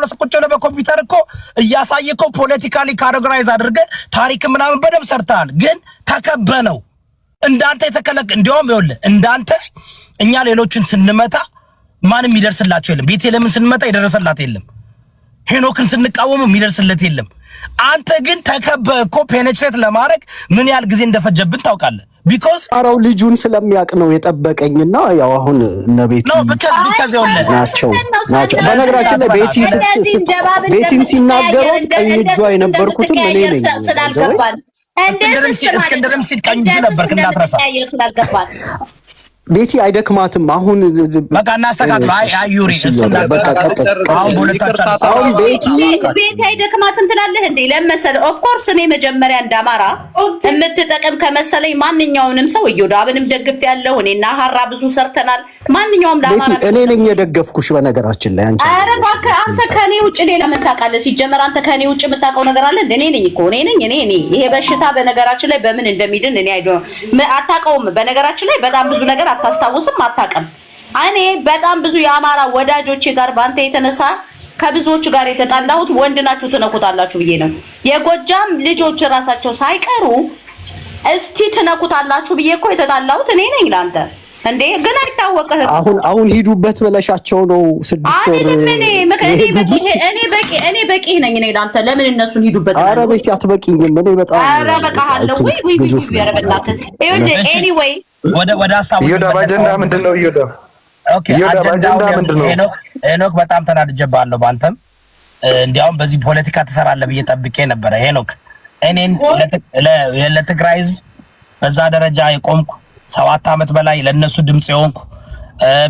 ድረስ ቁጭ ብለህ በኮምፒውተር እኮ እያሳየከው ፖለቲካሊ ካቴጎራይዝ አድርገህ ታሪክ ምናምን በደምብ ሰርተሃል። ግን ተከበነው እንዳንተ የተከለክ እንዲያውም ይኸውልህ እንዳንተ እኛ ሌሎችን ስንመታ ማንም ይደርስላቸው የለም። ቤቴልሔምን ስንመታ ይደረሰላት የለም። ሄኖክን ስንቃወመው የሚደርስለት የለም። አንተ ግን ተከበህ እኮ ፔኔትሬት ለማድረግ ምን ያህል ጊዜ እንደፈጀብን ታውቃለህ? ቢኮዝ አራው ልጁን ስለሚያውቅ ነው የጠበቀኝና ያው አሁን ነቤት ነው ቢካዝ ይኸውልህ ናቸው። በነገራችን ላይ ቤቲን ሲናገሩ ቀኝ እጇ የነበርኩትም እኔ ነኝ ስላልገባን እስክንድርም ሲል ቀኝ እጁ ነበርክ እንዳትረሳ። ቤቲ አይደክማትም። አሁን በቃ እናስተካክል። አዩሪ አሁን ቤቲ አይደክማትም ትላለህ እንዴ? ለመሰለ ኦፍ ኮርስ እኔ መጀመሪያ እንዳማራ የምትጠቅም ከመሰለኝ ማንኛውንም ሰው እዮዳብንም ደግፍ ያለው እኔና ሀራ ብዙ ሰርተናል። ማንኛውም ቤቲ እኔ ነኝ የደገፍኩሽ። በነገራችን ላይ አንቺ ኧረ እባክህ አንተ ከኔ ውጭ ሌላ ምን ታውቃለህ? ሲጀመር አንተ ከኔ ውጭ የምታውቀው ነገር አለ እንዴ? እኔ ነኝ እኮ እኔ ነኝ። ይሄ በሽታ በነገራችን ላይ በምን እንደሚድን እኔ አታውቀውም። በነገራችን ላይ በጣም ብዙ ነገር አታስታውስም፣ አታውቅም። እኔ በጣም ብዙ የአማራ ወዳጆቼ ጋር ባንተ የተነሳ ከብዙዎች ጋር የተጣላሁት ወንድ ናችሁ ትነኩታላችሁ ብዬ ነው። የጎጃም ልጆች ራሳቸው ሳይቀሩ እስቲ ትነኩታላችሁ ብዬ እኮ የተጣላሁት እኔ ነኝ ላንተ እንዴ። ግን አይታወቅህም። አሁን ሂዱበት ብለሻቸው ነው 6 ወር እኔ በቂ ነኝ እኔ ላንተ። ለምን እነሱን ሂዱበት? ኧረ ቤቲ አትበቂኝም። እኔ በጣም ኧረ በቃሃለሁ። ወይ ያረበላተ ኤኒዌይ ወደ ሐሳቡ ይወዳብ አጀንዳ ምንድነው? ኦኬ አጀንዳ ምንድነው? ሄኖክ በጣም ተናድጄብሃለሁ ባንተም። እንዲያውም በዚህ ፖለቲካ ትሰራለህ ብዬ ጠብቄ ነበረ ሄኖክ። እኔን ለትግራይ ህዝብ በዛ ደረጃ የቆምኩ 7 ዓመት በላይ ለነሱ ድምጽ የሆንኩ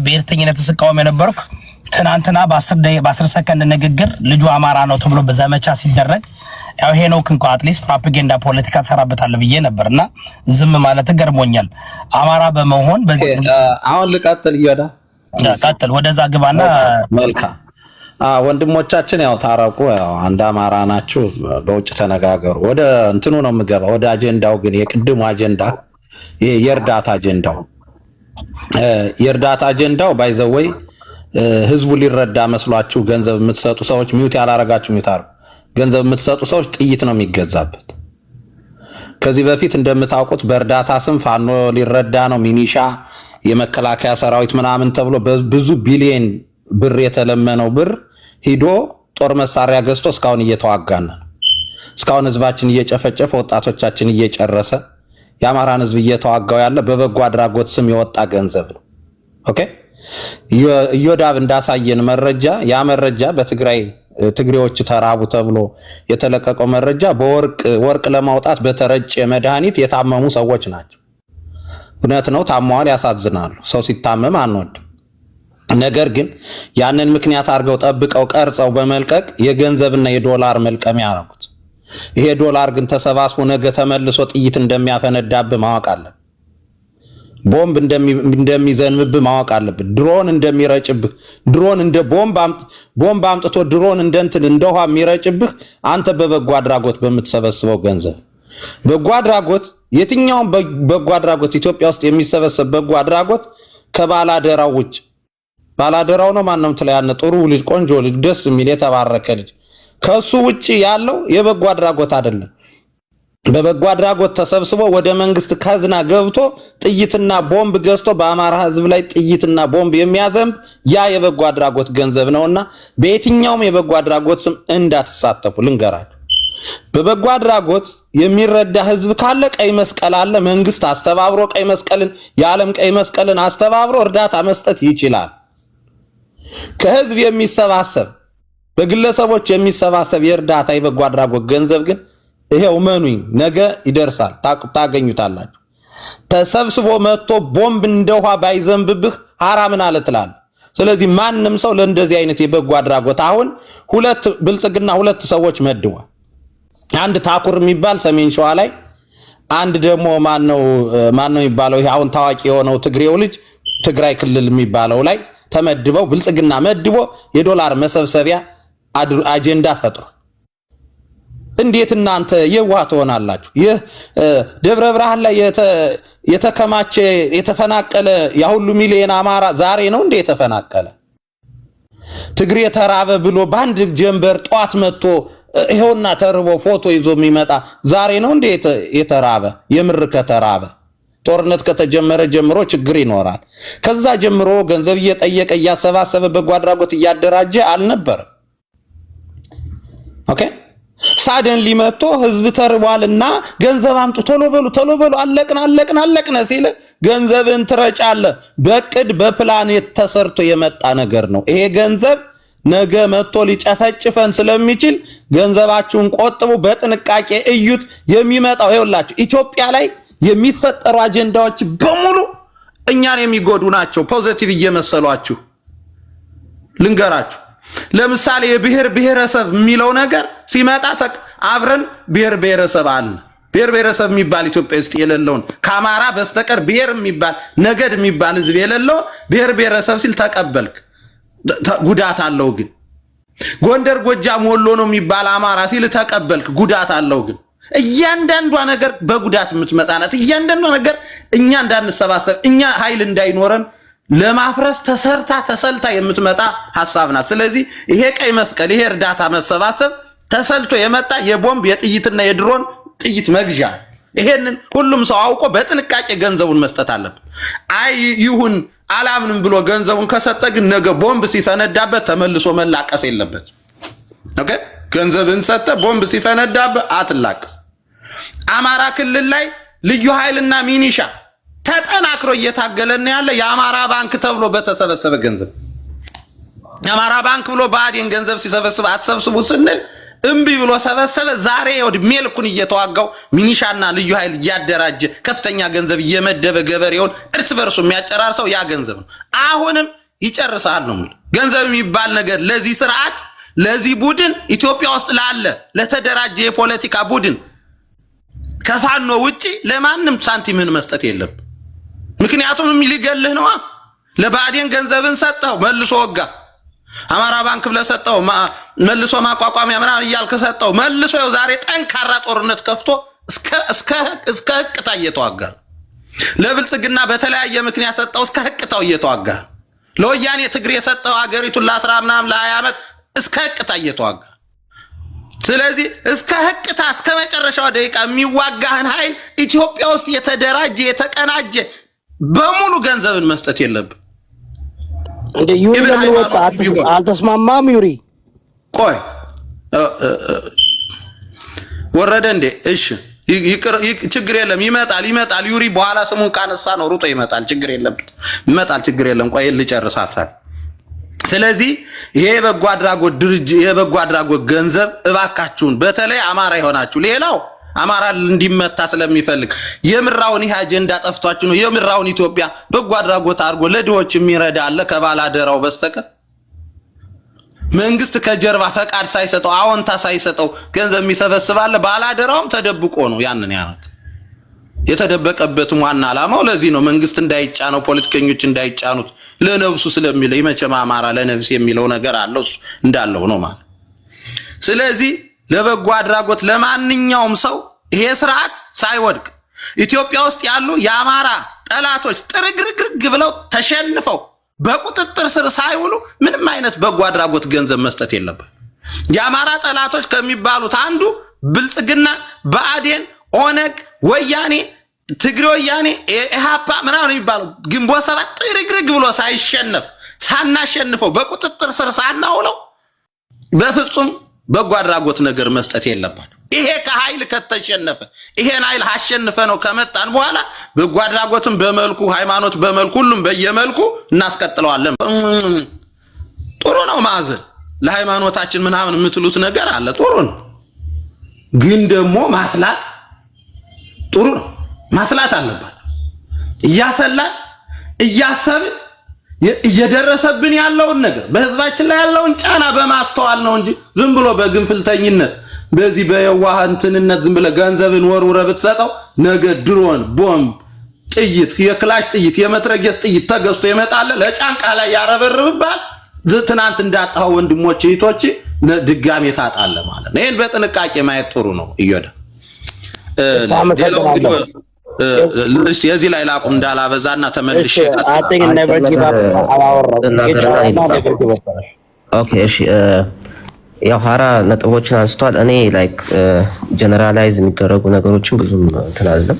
በእርግጠኝነት ተስቃውም የነበርኩ ትናንትና በ10 ሰከንድ ንግግር ልጁ አማራ ነው ተብሎ በዘመቻ ሲደረግ ያው ሄኖክ እንኳን አትሊስት ፕሮፓጋንዳ ፖለቲካ ተሰራበታል ብዬ ነበርና ዝም ማለት ገርሞኛል። አማራ በመሆን በዚህ አሁን ልቀጥል ይወዳ ቀጥል ወደዛ ግባና መልካም ወንድሞቻችን ያው ታረቁ። ያው አንድ አማራ ናችሁ፣ በውጭ ተነጋገሩ። ወደ እንትኑ ነው የምገባ ወደ አጀንዳው። ግን የቅድሙ አጀንዳ የእርዳታ አጀንዳው ባይዘወይ ህዝቡ ሊረዳ መስሏችሁ ገንዘብ የምትሰጡ ሰዎች ሚውት ያላረጋችሁ ሚውት አርጉ። ገንዘብ የምትሰጡ ሰዎች ጥይት ነው የሚገዛበት። ከዚህ በፊት እንደምታውቁት በእርዳታ ስም ፋኖ ሊረዳ ነው ሚኒሻ፣ የመከላከያ ሰራዊት ምናምን ተብሎ ብዙ ቢሊየን ብር የተለመነው ብር ሂዶ ጦር መሳሪያ ገዝቶ እስካሁን እየተዋጋን ነው። እስካሁን ህዝባችን እየጨፈጨፈ ወጣቶቻችን እየጨረሰ የአማራን ህዝብ እየተዋጋው ያለ በበጎ አድራጎት ስም የወጣ ገንዘብ ነው። ኦኬ ይወዳብ እንዳሳየን መረጃ ያ መረጃ በትግራይ ትግሬዎች ተራቡ ተብሎ የተለቀቀው መረጃ በወርቅ ለማውጣት በተረጨ መድኃኒት የታመሙ ሰዎች ናቸው። እውነት ነው፣ ታመዋል፣ ያሳዝናሉ። ሰው ሲታመም አንወድ። ነገር ግን ያንን ምክንያት አድርገው ጠብቀው ቀርጸው በመልቀቅ የገንዘብና የዶላር መልቀሚያ ያደረጉት። ይሄ ዶላር ግን ተሰባስቦ ነገ ተመልሶ ጥይት እንደሚያፈነዳብህ ማወቅ አለብህ። ቦምብ እንደሚዘንብብህ ማወቅ አለብህ። ድሮን እንደሚረጭብህ፣ ድሮን እንደ ቦምብ አምጥቶ ድሮን እንደ ውሃ የሚረጭብህ አንተ በበጎ አድራጎት በምትሰበስበው ገንዘብ። በጎ አድራጎት የትኛውም በጎ አድራጎት ኢትዮጵያ ውስጥ የሚሰበሰብ በጎ አድራጎት ከባላደራው ውጭ፣ ባላደራው ነው ማንም ትላያነ ጥሩ ልጅ፣ ቆንጆ ልጅ፣ ደስ የሚል የተባረከ ልጅ፣ ከሱ ውጪ ያለው የበጎ አድራጎት አይደለም። በበጎ አድራጎት ተሰብስቦ ወደ መንግስት ካዝና ገብቶ ጥይትና ቦምብ ገዝቶ በአማራ ህዝብ ላይ ጥይትና ቦምብ የሚያዘንብ ያ የበጎ አድራጎት ገንዘብ ነውና በየትኛውም የበጎ አድራጎት ስም እንዳትሳተፉ ልንገራችሁ። በበጎ አድራጎት የሚረዳ ህዝብ ካለ ቀይ መስቀል አለ። መንግስት አስተባብሮ ቀይ መስቀልን የዓለም ቀይ መስቀልን አስተባብሮ እርዳታ መስጠት ይችላል። ከህዝብ የሚሰባሰብ በግለሰቦች የሚሰባሰብ የእርዳታ የበጎ አድራጎት ገንዘብ ግን ይሄው መኑኝ ነገ ይደርሳል፣ ታገኙታላችሁ። ተሰብስቦ መጥቶ ቦምብ እንደውሃ ባይዘንብብህ ሐራምን አለ ትላለህ። ስለዚህ ማንም ሰው ለእንደዚህ አይነት የበጎ አድራጎት አሁን ብልጽግና ሁለት ሰዎች መድቧል። አንድ ታኩር የሚባል ሰሜን ሸዋ ላይ፣ አንድ ደግሞ ማነው የሚባለው ይሄ አሁን ታዋቂ የሆነው ትግሬው ልጅ ትግራይ ክልል የሚባለው ላይ ተመድበው ብልጽግና መድቦ የዶላር መሰብሰቢያ አጀንዳ ፈጥሮ እንዴት እናንተ የዋህ ትሆናላችሁ? ይህ ደብረ ብርሃን ላይ የተከማቸ የተፈናቀለ ያ ሁሉ ሚሊዮን አማራ ዛሬ ነው እንዴ የተፈናቀለ? ትግሬ ተራበ ብሎ ባንድ ጀንበር ጧት መጥቶ ይሄውና ተርቦ ፎቶ ይዞ የሚመጣ ዛሬ ነው እንዴ የተራበ? የምር ከተራበ ጦርነት ከተጀመረ ጀምሮ ችግር ይኖራል። ከዛ ጀምሮ ገንዘብ እየጠየቀ እያሰባሰበ በጎ አድራጎት እያደራጀ አልነበረም። ኦኬ ሳደን ሊመቶ ህዝብ ተርቧልና ገንዘብ አምጡ ቶሎ በሉ አለቅና ሲል ገንዘብን ትረጫለ። በቅድ በፕላን ተሰርቶ የመጣ ነገር ነው። ይሄ ገንዘብ ነገ መጥቶ ሊጨፈጭፈን ስለሚችል ገንዘባችሁን ቆጥቡ፣ በጥንቃቄ እዩት። የሚመጣው ይኸውላችሁ ኢትዮጵያ ላይ የሚፈጠሩ አጀንዳዎች በሙሉ እኛን የሚጎዱ ናቸው። ፖዚቲቭ እየመሰሏችሁ ልንገራችሁ። ለምሳሌ የብሔር ብሔረሰብ የሚለው ነገር ሲመጣ አብረን ብሔር ብሔረሰብ አለ። ብሔር ብሔረሰብ የሚባል ኢትዮጵያ ውስጥ የሌለውን ከአማራ በስተቀር ብሔር የሚባል ነገድ የሚባል ህዝብ የሌለው ብሔር ብሔረሰብ ሲል ተቀበልክ፣ ጉዳት አለው። ግን ጎንደር ጎጃም ወሎ ነው የሚባል አማራ ሲል ተቀበልክ፣ ጉዳት አለው። ግን እያንዳንዷ ነገር በጉዳት የምትመጣ ናት። እያንዳንዷ ነገር እኛ እንዳንሰባሰብ እኛ ኃይል እንዳይኖረን ለማፍረስ ተሰልታ የምትመጣ ሐሳብ ናት። ስለዚህ ይሄ ቀይ መስቀል ይሄ እርዳታ መሰባሰብ ተሰልቶ የመጣ የቦምብ የጥይትና የድሮን ጥይት መግዣ፣ ይሄንን ሁሉም ሰው አውቆ በጥንቃቄ ገንዘቡን መስጠት አለበት። አይ ይሁን አላምንም ብሎ ገንዘቡን ከሰጠ ግን ነገ ቦምብ ሲፈነዳበት ተመልሶ መላቀስ የለበት። ኦኬ ገንዘብን ሰጠ ቦምብ ሲፈነዳበት አትላቅ። አማራ ክልል ላይ ልዩ ኃይልና ሚኒሻ ተጠናክሮ እየታገለና ያለ የአማራ ባንክ ተብሎ በተሰበሰበ ገንዘብ የአማራ ባንክ ብሎ ባዲን ገንዘብ ሲሰበስብ አትሰብስቡ ስንል እምቢ ብሎ ሰበሰበ። ዛሬ ወድሜ ልኩን እየተዋጋው ሚኒሻና ልዩ ኃይል እያደራጀ ከፍተኛ ገንዘብ እየመደበ ገበሬውን እርስ በርሱ የሚያጨራርሰው ያ ገንዘብ ነው። አሁንም ይጨርሳል ነው። ገንዘብ የሚባል ነገር ለዚህ ስርዓት ለዚህ ቡድን ኢትዮጵያ ውስጥ ላለ ለተደራጀ የፖለቲካ ቡድን ከፋኖ ውጪ ለማንም ሳንቲምን መስጠት የለም። ምክንያቱም ሊገልህ ነው። ለባዲን ገንዘብን ሰጠው መልሶ ወጋ። አማራ ባንክ ብለሰጠው መልሶ ማቋቋሚያ ምናምን እያልክ ሰጠው መልሶ ዛሬ ጠንካራ ጦርነት ከፍቶ እስከ ህቅታ እየተዋጋ ለብልጽግና በተለያየ ምክንያት ሰጠው እስከ ህቅታው እየተዋጋ ለወያኔ ትግሬ ሰጠው ሀገሪቱን ለ10 ምናምን ለ20 ዓመት እስከ ህቅታ እየተዋጋ። ስለዚህ እስከ ህቅታ እስከ መጨረሻው ደቂቃ የሚዋጋህን ኃይል ኢትዮጵያ ውስጥ የተደራጀ የተቀናጀ በሙሉ ገንዘብን መስጠት የለብም። እንደ ዩሪ ለምን ወጣ? አልተስማማም። ዩሪ ቆይ ወረደ እንዴ? እሺ ችግር የለም ይመጣል። ዩሪ በኋላ ስሙን ካነሳ ነው ሩጦ ይመጣል። ችግር የለም ይመጣል። ችግር የለም። ቆይ ልጨርስ ሐሳብ። ስለዚህ ይሄ የበጎ አድራጎት ድርጅት የበጎ አድራጎት ገንዘብ እባካችሁን በተለይ አማራ ይሆናችሁ ሌላው አማራ እንዲመታ ስለሚፈልግ የምራውን ይሄ አጀንዳ ጠፍቷችሁ ነው። የምራውን ኢትዮጵያ በጎ አድራጎት አድርጎ ለድሆች የሚረዳ አለ ከባላደራው በስተቀር መንግስት ከጀርባ ፈቃድ ሳይሰጠው አዎንታ ሳይሰጠው ገንዘብ የሚሰበስብ አለ። ባላደራውም ተደብቆ ነው ያንን ያነክ የተደበቀበትም ዋና ዓላማው ለዚህ ነው። መንግስት እንዳይጫነው ፖለቲከኞች እንዳይጫኑት ለነፍሱ ስለሚለው ይመቸማ አማራ ለነፍስ የሚለው ነገር አለው እሱ እንዳለው ነው ማለት። ስለዚህ ለበጎ አድራጎት ለማንኛውም ሰው ይሄ ስርዓት ሳይወድቅ ኢትዮጵያ ውስጥ ያሉ የአማራ ጠላቶች ጥርግርግርግ ብለው ተሸንፈው በቁጥጥር ስር ሳይውሉ ምንም አይነት በጎ አድራጎት ገንዘብ መስጠት የለበት። የአማራ ጠላቶች ከሚባሉት አንዱ ብልጽግና፣ ብአዴን፣ ኦነግ፣ ወያኔ፣ ትግሬ ወያኔ፣ ኢሃፓ ምናምን የሚባሉ ግንቦት ሰባት ጥርግርግ ብሎ ሳይሸነፍ ሳናሸንፈው በቁጥጥር ስር ሳናውለው በፍጹም በጎ አድራጎት ነገር መስጠት የለበት። ይሄ ከኃይል ከተሸነፈ ይሄን ኃይል አሸንፈ ነው ከመጣን በኋላ በጎ አድራጎትን በመልኩ ሃይማኖት በመልኩ ሁሉም በየመልኩ እናስቀጥለዋለን። ጥሩ ነው ማዘን ለሃይማኖታችን ምናምን የምትሉት ነገር አለ ጥሩ ነው። ግን ደግሞ ማስላት ጥሩ ነው። ማስላት አለበት። እያሰላን እያሰብን እየደረሰብን ያለውን ነገር በህዝባችን ላይ ያለውን ጫና በማስተዋል ነው እንጂ ዝም ብሎ በግንፍልተኝነት በዚህ በየዋህነትነት ዝም ብለ ገንዘብን ወርውረ ብትሰጠው ነገ ድሮን፣ ቦምብ፣ ጥይት፣ የክላሽ ጥይት፣ የመትረየስ ጥይት ተገዝቶ ይመጣል ለጫንቃ ላይ ያረበርብባል። ትናንት እንዳጣው ወንድሞች እህቶች ድጋሜ ታጣለ ማለት ነው። ይሄን በጥንቃቄ ማየት ጥሩ ነው። እየወደ እስቲ የዚህ ላይ ላቁም እንዳላበዛና ተመልሼ ኦኬ እሺ ያው ሀራ ነጥቦችን አንስቷል። እኔ ላይክ ጀነራላይዝ የሚደረጉ ነገሮችን ብዙም እንትን አይደለም።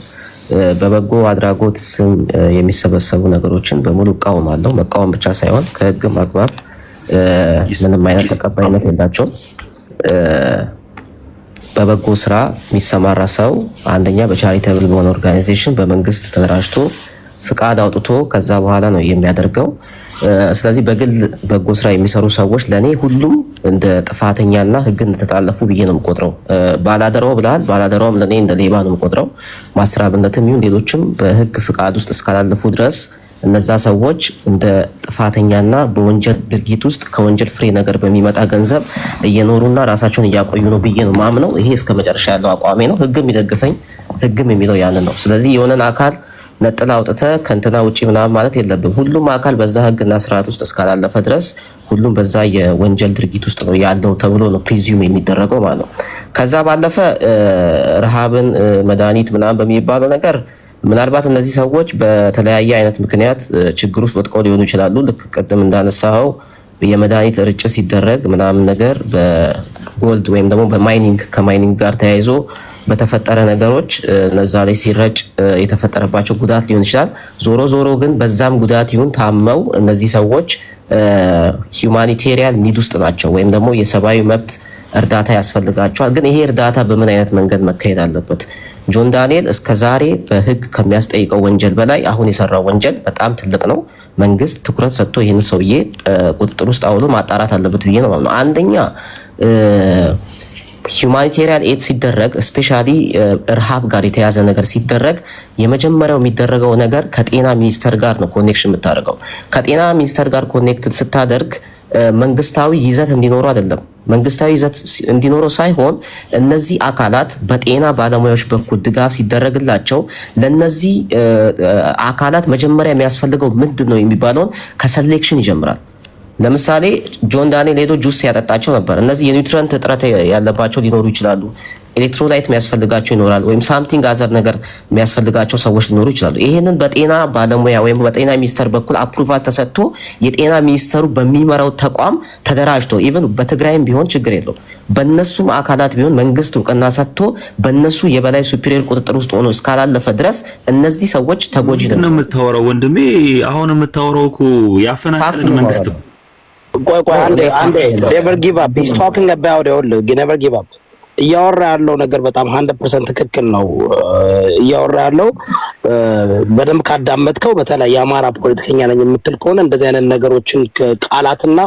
በበጎ አድራጎት ስም የሚሰበሰቡ ነገሮችን በሙሉ እቃወማለሁ። መቃወም ብቻ ሳይሆን ከህግም አግባብ ምንም አይነት ተቀባይነት የላቸውም። በበጎ ስራ የሚሰማራ ሰው አንደኛ በቻሪቴብል በሆነ ኦርጋናይዜሽን በመንግስት ተደራጅቶ ፍቃድ አውጥቶ ከዛ በኋላ ነው የሚያደርገው። ስለዚህ በግል በጎ ስራ የሚሰሩ ሰዎች ለኔ ሁሉም እንደ ጥፋተኛና ህግን እንደተጣለፉ ብዬ ነው የምቆጥረው። ባላደራው ብለሃል፣ ባላደራውም ለኔ እንደ ሌባ ነው የምቆጥረው። ማስተራብነትም ይሁን ሌሎችም በህግ ፍቃድ ውስጥ እስካላለፉ ድረስ እነዛ ሰዎች እንደ ጥፋተኛና በወንጀል ድርጊት ውስጥ ከወንጀል ፍሬ ነገር በሚመጣ ገንዘብ እየኖሩና ራሳቸውን እያቆዩ ነው ብዬ ነው ማምነው። ይሄ እስከ መጨረሻ ያለው አቋሜ ነው። ህግም ይደግፈኝ፣ ህግም የሚለው ያንን ነው። ስለዚህ የሆነን አካል ነጥላ አውጥተ ከንትና ውጪ ምናምን ማለት የለብም። ሁሉም አካል በዛ ህግና ስርዓት ውስጥ እስካላለፈ ድረስ ሁሉም በዛ የወንጀል ድርጊት ውስጥ ነው ያለው ተብሎ ነው ፕሪዚዩም የሚደረገው ማለት ነው። ከዛ ባለፈ ረሃብን መድኃኒት ምናምን በሚባለው ነገር ምናልባት እነዚህ ሰዎች በተለያየ አይነት ምክንያት ችግር ውስጥ ወድቀው ሊሆኑ ይችላሉ። ልክ ቅድም እንዳነሳው የመድኃኒት ርጭት ሲደረግ ምናምን ነገር በጎልድ ወይም ደግሞ በማይኒንግ ከማይኒንግ ጋር ተያይዞ በተፈጠረ ነገሮች እነዛ ላይ ሲረጭ የተፈጠረባቸው ጉዳት ሊሆን ይችላል። ዞሮ ዞሮ ግን በዛም ጉዳት ይሁን ታመው እነዚህ ሰዎች ሁማኒቴሪያን ኒድ ውስጥ ናቸው ወይም ደግሞ የሰብአዊ መብት እርዳታ ያስፈልጋቸዋል። ግን ይሄ እርዳታ በምን አይነት መንገድ መካሄድ አለበት? ጆን ዳንኤል እስከዛሬ በህግ ከሚያስጠይቀው ወንጀል በላይ አሁን የሰራው ወንጀል በጣም ትልቅ ነው። መንግስት ትኩረት ሰጥቶ ይህን ሰውዬ ቁጥጥር ውስጥ አውሎ ማጣራት አለበት ብዬ ነው ማለት ነው። አንደኛ ሁማኒቴሪያን ኤድ ሲደረግ ስፔሻሊ እርሃብ ጋር የተያዘ ነገር ሲደረግ የመጀመሪያው የሚደረገው ነገር ከጤና ሚኒስቴር ጋር ነው ኮኔክሽን የምታደርገው። ከጤና ሚኒስቴር ጋር ኮኔክት ስታደርግ መንግስታዊ ይዘት እንዲኖረው አይደለም። መንግስታዊ ይዘት እንዲኖረው ሳይሆን እነዚህ አካላት በጤና ባለሙያዎች በኩል ድጋፍ ሲደረግላቸው ለነዚህ አካላት መጀመሪያ የሚያስፈልገው ምንድን ነው የሚባለውን ከሴሌክሽን ይጀምራል። ለምሳሌ ጆን ዳንኤል ሄዶ ጁስ ያጠጣቸው ነበር። እነዚህ የኒውትሪየንት እጥረት ያለባቸው ሊኖሩ ይችላሉ። ኤሌክትሮላይት የሚያስፈልጋቸው ይኖራል። ወይም ሳምቲንግ አዘር ነገር የሚያስፈልጋቸው ሰዎች ሊኖሩ ይችላሉ። ይሄንን በጤና ባለሙያ ወይም በጤና ሚኒስቴር በኩል አፕሩቫል ተሰጥቶ የጤና ሚኒስቴሩ በሚመራው ተቋም ተደራጅቶ ኢቭን በትግራይም ቢሆን ችግር የለው በነሱም አካላት ቢሆን መንግስት እውቅና ሰጥቶ በነሱ የበላይ ሱፒሪየር ቁጥጥር ውስጥ ሆኖ እስካላለፈ ድረስ እነዚህ ሰዎች ተጎጂ ነው የምታወራው ወንድሜ። አሁን የምታወራው እኮ ያፈናቀለ መንግስት ነው። ቆይ አንዴ never give up. He's talking about never give up. እያወራ ያለው ነገር በጣም 100% ትክክል ነው። እያወራ ያለው በደንብ ካዳመጥከው በተለይ የአማራ ፖለቲከኛ ነኝ የምትል ከሆነ እንደዚህ አይነት ነገሮችን ቃላትና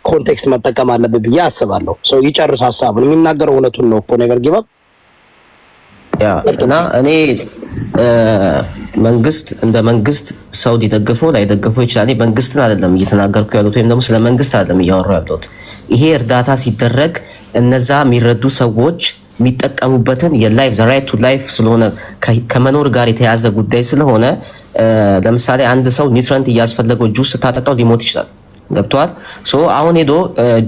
ኮንቴክስት መጠቀም አለብህ ብዬ አስባለሁ። ይጨርስ ሀሳቡን። የሚናገረው እውነቱን ነው እኮ never give up። እና እኔ መንግስት እንደ መንግስት ሰው ሊደግፈው ላይደግፈው ይችላል። መንግስትን አይደለም እየተናገርኩ ያሉት ወይም ደግሞ ስለ መንግስት አይደለም እያወራሁ ያለሁት። ይሄ እርዳታ ሲደረግ እነዛ የሚረዱ ሰዎች የሚጠቀሙበትን የላይፍ ራይት ቱ ላይፍ ስለሆነ ከመኖር ጋር የተያዘ ጉዳይ ስለሆነ ለምሳሌ አንድ ሰው ኒውትሪየንት እያስፈለገው ጁስ ስታጠጣው ሊሞት ይችላል። ገብቷል። አሁን ሄዶ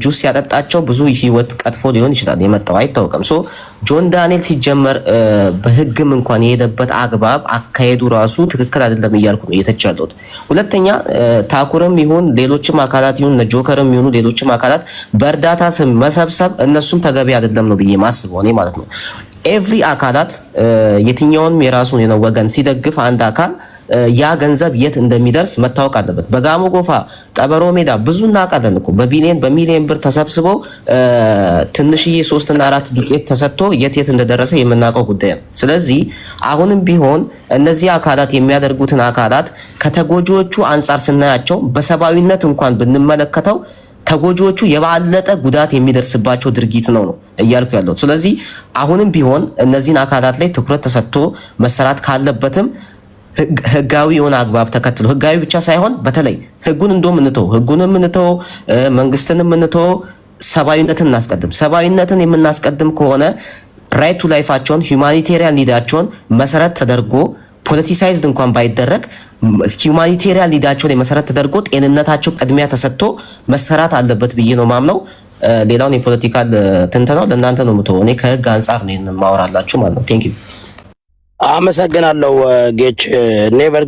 ጁስ ያጠጣቸው ብዙ ህይወት ቀጥፎ ሊሆን ይችላል የመጣው አይታወቅም። ጆን ዳንኤል ሲጀመር በህግም እንኳን የሄደበት አግባብ አካሄዱ ራሱ ትክክል አይደለም እያልኩ ነው እየተቻለሁት። ሁለተኛ ታኩርም ይሁን ሌሎችም አካላት ይሁን ጆከርም ይሁን ሌሎችም አካላት በእርዳታ ስም መሰብሰብ እነሱም ተገቢ አይደለም ነው ብዬ ማስበው እኔ ማለት ነው። ኤቭሪ አካላት የትኛውንም የራሱን ወገን ሲደግፍ አንድ አካል ያ ገንዘብ የት እንደሚደርስ መታወቅ አለበት። በጋሞ ጎፋ፣ ቀበሮ ሜዳ ብዙ እናውቃለን እኮ በሚሊዮን ብር ተሰብስቦ ትንሽዬ 3 እና 4 ዱቄት ተሰጥቶ የት እንደደረሰ የምናውቀው ጉዳይ ነው። ስለዚህ አሁንም ቢሆን እነዚህ አካላት የሚያደርጉትን አካላት ከተጎጂዎቹ አንጻር ስናያቸው በሰብአዊነት እንኳን ብንመለከተው ተጎጂዎቹ የባለጠ ጉዳት የሚደርስባቸው ድርጊት ነው እያልኩ ያለው። ስለዚህ አሁንም ቢሆን እነዚህን አካላት ላይ ትኩረት ተሰጥቶ መሰራት ካለበትም ህጋዊ የሆነ አግባብ ተከትሎ ህጋዊ ብቻ ሳይሆን በተለይ ህጉን ህጉንም እንተው መንግስትንም እንተው ሰብአዊነትን እናስቀድም። ሰብአዊነትን የምናስቀድም ከሆነ ራይት ቱ ላይፋቸውን ሁማኒቴሪያን ኒዳቸውን መሰረት ተደርጎ ፖለቲሳይዝድ እንኳን ባይደረግ ሁማኒቴሪያን ኒዳቸውን መሰረት ተደርጎ ጤንነታቸው ቅድሚያ ተሰጥቶ መሰራት አለበት ብዬ ነው ማምነው። ሌላውን የፖለቲካል ትንተናው ለእናንተ ነው የምተወው። እኔ ከህግ አንጻር ነው የማወራላችሁ ማለት ነው። ቴንክ ዩ አመሰግናለሁ። ጌች ኔቨር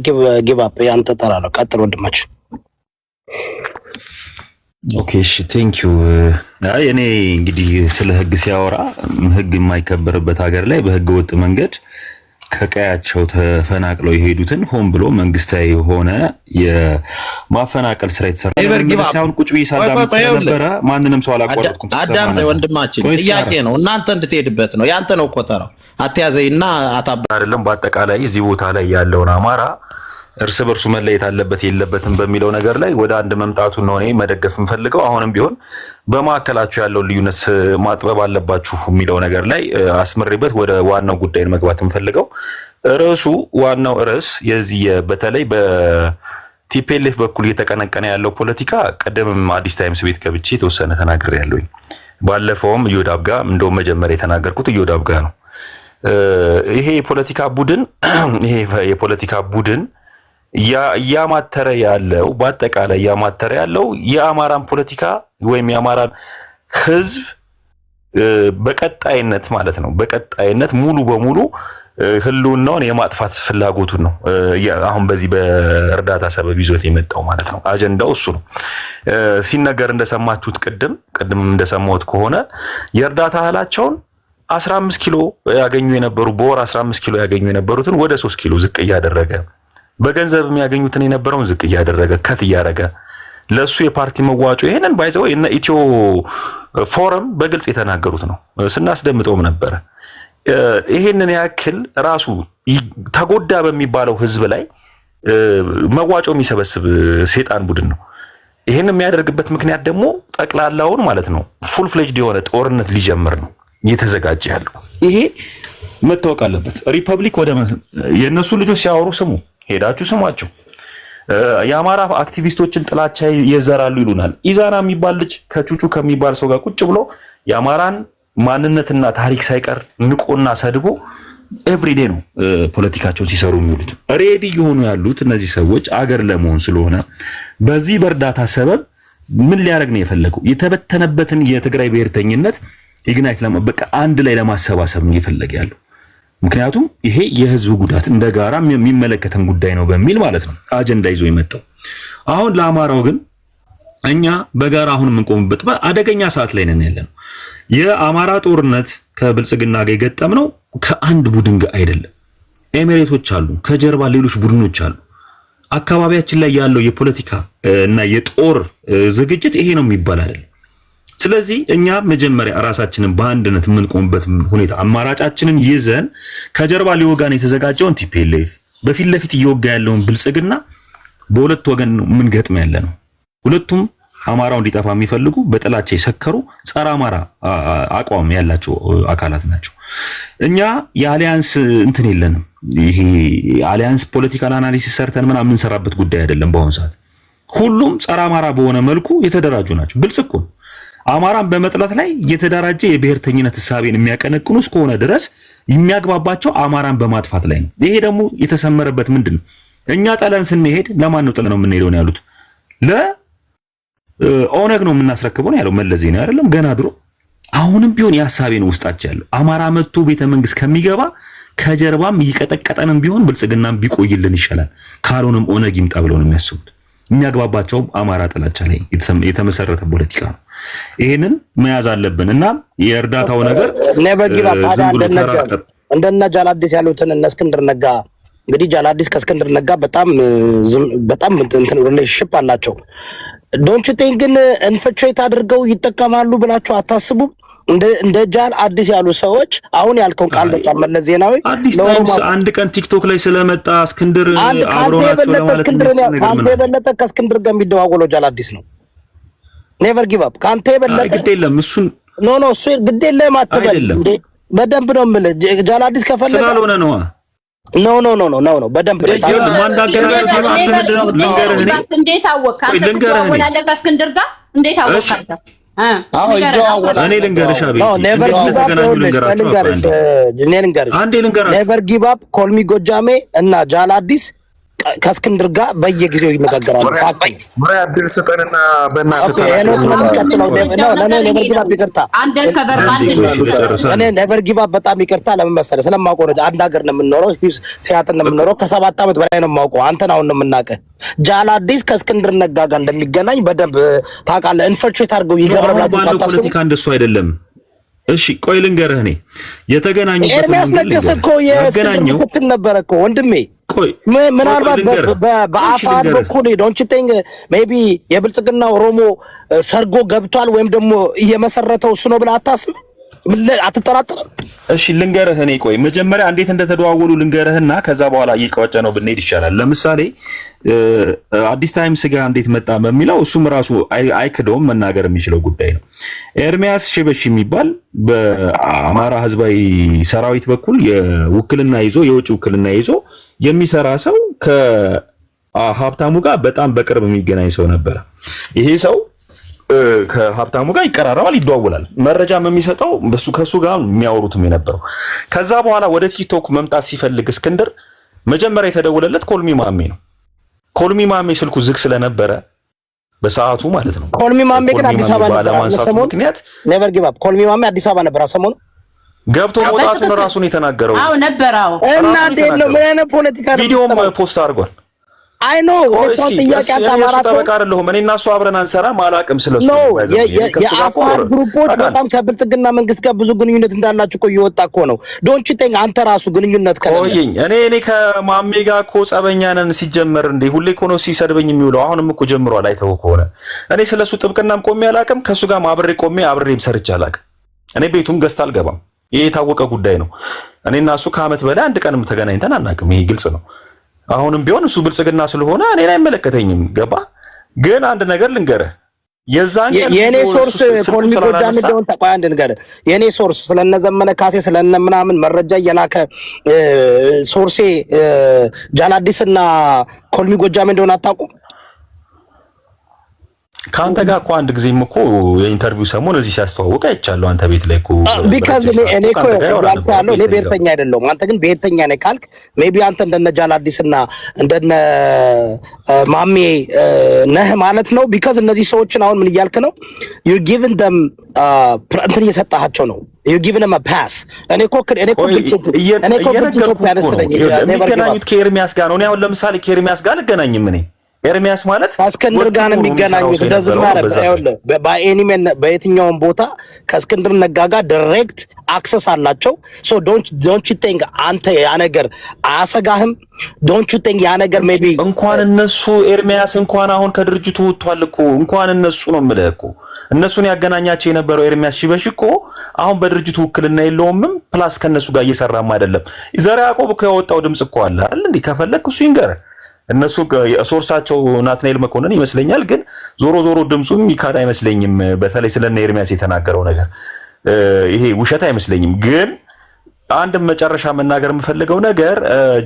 ጊቭ አፕ ያንተ ተራ ነው። ቀጥል ወንድማችን። ኦኬ እሺ ቴንክ ዩ። አይ እኔ እንግዲህ ስለ ህግ ሲያወራ ህግ የማይከበርበት ሀገር ላይ በህገ ወጥ መንገድ ከቀያቸው ተፈናቅለው የሄዱትን ሆን ብሎ መንግስታዊ የሆነ የማፈናቀል ስራ የተሰራ ሳይሆን ቁጭ ብዬ ሳዳምጥ ስለነበረ ማንንም ሰው አላቋረጥኩም። አዳምጥ ወንድማችን፣ ጥያቄ ነው እናንተ እንድትሄድበት ነው። ያንተ ነው ቆጠራው። አትያዘይና አታባ አይደለም። በአጠቃላይ እዚህ ቦታ ላይ ያለውን አማራ እርስ በርሱ መለየት አለበት የለበትም በሚለው ነገር ላይ ወደ አንድ መምጣቱን ነው እኔ መደገፍ የምፈልገው። አሁንም ቢሆን በማዕከላችሁ ያለውን ልዩነት ማጥበብ አለባችሁ የሚለው ነገር ላይ አስመሪበት ወደ ዋናው ጉዳይ መግባት የምፈልገው ዋናው ርዕስ የዚህ በተለይ በቲፒኤልኤፍ በኩል እየተቀነቀነ ያለው ፖለቲካ ቀደምም አዲስ ታይምስ ቤት ገብቼ የተወሰነ ተናግሬያለሁኝ። ባለፈውም ኢዮዳብ ጋር እንደው መጀመሪያ የተናገርኩት ኢዮዳብ ጋር ነው። ይሄ የፖለቲካ ቡድን ያማተረ ያለው በአጠቃላይ ያማተረ ያለው የአማራን ፖለቲካ ወይም የአማራን ህዝብ በቀጣይነት ማለት ነው በቀጣይነት ሙሉ በሙሉ ህልውናውን የማጥፋት ፍላጎቱን ነው አሁን በዚህ በእርዳታ ሰበብ ይዞት የመጣው ማለት ነው። አጀንዳው እሱ ነው። ሲነገር እንደሰማችሁት ቅድም እንደሰማሁት ከሆነ የእርዳታ እህላቸውን 15 ኪሎ ያገኙ የነበሩ በወር 15 ኪሎ ያገኙ የነበሩትን ወደ 3 ኪሎ ዝቅ እያደረገ በገንዘብ የሚያገኙትን የነበረውን ዝቅ እያደረገ ከት እያደረገ ለሱ የፓርቲ መዋጮ ይሄንን ባይዘው እና ኢትዮ ፎረም በግልጽ የተናገሩት ነው። ስናስደምጠውም ነበር። ይሄንን ያክል ራሱ ተጎዳ በሚባለው ህዝብ ላይ መዋጮ የሚሰበስብ ሴጣን ቡድን ነው። ይሄን የሚያደርግበት ምክንያት ደግሞ ጠቅላላውን ማለት ነው ፉል ፍሌጅድ የሆነ ጦርነት ሊጀምር ነው እየተዘጋጀ ያለው። ይሄ መታወቅ አለበት። ሪፐብሊክ ወደ የነሱ ልጆች ሲያወሩ ስሙ፣ ሄዳችሁ ስሟቸው። የአማራ አክቲቪስቶችን ጥላቻ ይዘራሉ ይሉናል። ኢዛና የሚባል ልጅ ከቹቹ ከሚባል ሰው ጋር ቁጭ ብሎ የአማራን ማንነትና ታሪክ ሳይቀር ንቆና ሰድቦ ኤቭሪዴ ነው ፖለቲካቸውን ሲሰሩ የሚውሉት። ሬዲ የሆኑ ያሉት እነዚህ ሰዎች አገር ለመሆን ስለሆነ በዚህ በእርዳታ ሰበብ ምን ሊያደርግ ነው የፈለገው? የተበተነበትን የትግራይ ብሔርተኝነት ኢግናይት በቃ አንድ ላይ ለማሰባሰብ ነው የፈለገ ያለው። ምክንያቱም ይሄ የህዝብ ጉዳት እንደ ጋራ የሚመለከተን ጉዳይ ነው በሚል ማለት ነው አጀንዳ ይዞ የመጣው። አሁን ለአማራው ግን እኛ በጋራ አሁን የምንቆምበት አደገኛ ሰዓት ላይ ነን ያለነው። የአማራ ጦርነት ከብልጽግና ጋር የገጠምነው ከአንድ ቡድን ጋር አይደለም። ኤሚሬቶች አሉ፣ ከጀርባ ሌሎች ቡድኖች አሉ። አካባቢያችን ላይ ያለው የፖለቲካ እና የጦር ዝግጅት ይሄ ነው የሚባል አይደለም። ስለዚህ እኛ መጀመሪያ ራሳችንን በአንድነት የምንቆምበት ሁኔታ አማራጫችንን ይዘን ከጀርባ ሊወጋን የተዘጋጀውን ቲፒኤልኤፍ በፊት ለፊት እየወጋ ያለውን ብልጽግና በሁለት ወገን ነው ምን ገጥም ያለ ነው። ሁለቱም አማራው እንዲጠፋ የሚፈልጉ በጥላቻ የሰከሩ ጸረ አማራ አቋም ያላቸው አካላት ናቸው። እኛ የአሊያንስ እንትን የለንም። ይሄ አሊያንስ ፖለቲካል አናሊሲስ ሰርተን ምናምን የምንሰራበት ጉዳይ አይደለም። በአሁኑ ሰዓት ሁሉም ጸረ አማራ በሆነ መልኩ የተደራጁ ናቸው። ብልጽኮ አማራን በመጥላት ላይ የተደራጀ የብሔርተኝነት ሐሳብን የሚያቀነቅኑ እስከሆነ ድረስ የሚያግባባቸው አማራን በማጥፋት ላይ ነው። ይሄ ደግሞ የተሰመረበት ምንድነው? እኛ ጠለን ስንሄድ ለማን ነው ጠለን ነው የምንሄደው ነው ያሉት። ለኦነግ ነው የምናስረክበው ነው ያለው መለስ ዜናዊ አይደለም ገና ድሮ። አሁንም ቢሆን የሐሳቤን ውስጣቸው ያለው አማራ መጥቶ ቤተ መንግስት ከሚገባ ከጀርባም ይቀጠቀጠንም ቢሆን ብልጽግናም ቢቆይልን ይሻላል፣ ካልሆነም ኦነግ ይምጣ ብለው ነው የሚያስቡት። የሚያግባባቸው አማራ ጥላቻ ላይ የተመሰረተ ፖለቲካ ነው። ይሄንን መያዝ አለብን እና የእርዳታው ነገር ኔቨር ጊቭ አፕ እንደነ ጃላዲስ ያሉትን እነ እስክንድር ነጋ እንግዲህ ጃላዲስ ከእስክንድር ነጋ በጣም እንትን ሪሌሽንሺፕ አላቸው። ዶንት ዩ ቲንክ ግን ኢንፊልትሬት አድርገው ይጠቀማሉ ብላችሁ አታስቡም? እንደ ጃል አዲስ ያሉ ሰዎች አሁን ያልከው ቃል በጣም መለስ ዜናዊ አንድ ቀን ቲክቶክ ላይ ስለመጣ እስክንድር አብሮናቸው ካንተ የበለጠ ከእስክንድር ጋር የሚደዋወለው ጃል አዲስ ነው። ኔቨር ጊቭ አፕ ካንተ የበለጠ ግድ የለም እሱን እሱ ግድ የለም አትበል እንዴ። በደንብ ነው የምልህ ጃል አዲስ ከፈለገ ስላልሆነ ነው። ኖ በደንብ ነው ማንዳገራችሁ እንዴት አወቃ? ወላለ ከእስክንድር ጋር እንዴት አወቃ? እኔ ልንገርሽ አቤት ኔቨር ጊቭ አፕ ኮልሚ ጎጃሜ እና ጃል አዲስ ከእስክንድር ጋር በየጊዜው ይነጋገራሉ። ምራይ አድል ስጠንና በእናትህ ነበር ጊባ በጣም ይቅርታ። ለምን መሰለህ? ስለማውቀው ነው። አንድ ሀገር ነው የምንኖረው፣ ሲያትል ነው የምንኖረው። ከ7 ዓመት በላይ ነው የማውቀው። አንተን አሁን ነው የምናውቅህ። ጃላዲስ ከእስክንድር ነጋ ጋር እንደሚገናኝ በደንብ ታውቃለህ። ኢንፈርቹዌት አድርገው ይገባል። ባለው ፖለቲካ እንደሱ አይደለም። እሺ ቆይ ልንገርህ፣ እኔ የተገናኙበት ኤርሚያስ ለገሰ እኮ የእስክንድር ምክትል ነበረ እኮ ወንድሜ። ምናልባት በአፋር በኩል ዶንት ቲንክ ሜቢ የብልጽግና ኦሮሞ ሰርጎ ገብቷል ወይም ደግሞ እየመሰረተው እሱ ነው ብለህ አታስብም? አትጠራጠርም? እሺ ልንገርህ፣ እኔ ቆይ መጀመሪያ እንዴት እንደተደዋወሉ ልንገርህና ከዛ በኋላ እየቀወጨ ነው ብንሄድ ይሻላል። ለምሳሌ አዲስ ታይምስ ጋር እንዴት መጣ በሚለው እሱም ራሱ አይክደውም፣ መናገር የሚችለው ጉዳይ ነው። ኤርሚያስ ሽበሺ የሚባል በአማራ ህዝባዊ ሰራዊት በኩል የውክልና ይዞ የውጭ ውክልና ይዞ የሚሰራ ሰው ከሀብታሙ ጋር በጣም በቅርብ የሚገናኝ ሰው ነበረ። ይሄ ሰው ከሀብታሙ ጋር ይቀራረባል፣ ይደዋወላል። መረጃም የሚሰጠው ከሱ ጋር የሚያወሩትም የነበረው። ከዛ በኋላ ወደ ቲክቶክ መምጣት ሲፈልግ እስክንድር መጀመሪያ የተደወለለት ኮልሚ ማሜ ነው። ኮልሚ ማሜ ስልኩ ዝግ ስለነበረ በሰዓቱ ማለት ነው። ኮልሚ ማሜ ግን አዲስ አበባ ነበር። ምክንያት ኔቨር ጊቭ አፕ። ኮልሚ ማሜ አዲስ አበባ ነበር ሰሞኑ ገብቶ መውጣቱን ራሱን የተናገረው። አዎ ነበረው። እና እንዴት ነው ምን አይነት ፖለቲካ ነው? ቪዲዮም ፖስት አድርጓል። አይ ኖ ጥያቄ አማራ ተበቃ አይደለሁም እኔ እና እሱ አብረን አንሰራም፣ አላውቅም ስለሱ። የአፋር ግሩፖች በጣም ከብልጽግና መንግስት ጋር ብዙ ግንኙነት እንዳላችሁ እኮ እየወጣ እኮ ነው። ዶንት ቲንክ አንተ ራሱ ግንኙነት ከለኝ እኔ ከማሜ ጋር እኮ ጸበኛ ነን ሲጀመር። እንዴ ሁሌ እኮ ነው ሲሰድበኝ የሚውለው። አሁንም እኮ ጀምሯል። አይተው ከሆነ እኔ ስለሱ ጥብቅናም ቆሜ አላውቅም፣ ከሱ ጋር አብሬ ቆሜ አብሬም ሰርቼ አላውቅም። እኔ ቤቱም ገዝታ አልገባም። ይሄ የታወቀ ጉዳይ ነው። እኔና እሱ ከዓመት በላይ አንድ ቀንም ተገናኝተን አናውቅም። ይሄ ግልጽ ነው። አሁንም ቢሆን እሱ ብልጽግና ስለሆነ እኔን አይመለከተኝም። ገባ? ግን አንድ ነገር ልንገርህ፣ የዛን የኔ ሶርስ ኮልሚ ጎጃም እንደሆነ ተቋይ አንድ ልንገርህ፣ የኔ ሶርስ ስለነ ዘመነ ካሴ ስለነ ምናምን መረጃ እየላከ ሶርሴ ጃላዲስና ኮልሚ ጎጃም እንደሆነ አታውቁም? ከአንተ ጋር እኮ አንድ ጊዜም እኮ የኢንተርቪው ሰሞን እዚህ ሲያስተዋውቅ አይቻለሁ። አንተ ቤት ላይ እኮ ቢካዝ እኔ እኮ ያልኩህ እኔ ብሔርተኛ አይደለሁም። አንተ ግን ብሔርተኛ ነህ ካልክ ሜቢ አንተ እንደነ ጃላዲስና እንደነ ማሜ ነህ ማለት ነው። ቢካዝ እነዚህ ሰዎችን አሁን ምን እያልክ ነው? ዩ ጊቭን ደም እንትን እየሰጣቸው ነው። ዩ ጊቭን ደም ፓስ። እኔ እኮ የሚገናኙት ከኤርሚያስ ጋር ነው። እኔ አሁን ለምሳሌ ከኤርሚያስ ጋር አልገናኝም። እኔ ኤርሚያስ ማለት ከእስክንድር ጋር ነው የሚገናኙት። እንደዚህ ማለት ነው። በኤኒሜን በየትኛውም ቦታ ከእስክንድር ነጋ ጋር ዳይሬክት አክሰስ አላቸው። ሶ ዶንት ዩ ቲንክ አንተ ያ ነገር አያሰጋህም? ዶንት ዩ ቲንክ ያ ነገር ሜቢ እንኳን እነሱ ኤርሚያስ እንኳን አሁን ከድርጅቱ ወጥቷል እኮ እንኳን እነሱ ነው የምልህ እኮ እነሱን ያገናኛቸው የነበረው ኤርሚያስ ሽበሺ እኮ አሁን በድርጅቱ ውክልና የለውምም። ፕላስ ከነሱ ጋር እየሰራም አይደለም። ዘር ያዕቆብ እኮ ያወጣው ድምጽ እኮ አለ አይደል እንዴ? ከፈለክ እሱ ይንገር። እነሱ ሶርሳቸው ናትናኤል መኮንን ይመስለኛል። ግን ዞሮ ዞሮ ድምጹም ይካድ አይመስለኝም። በተለይ ስለነ ኤርሚያስ የተናገረው ነገር ይሄ ውሸት አይመስለኝም። ግን አንድ መጨረሻ መናገር የምፈልገው ነገር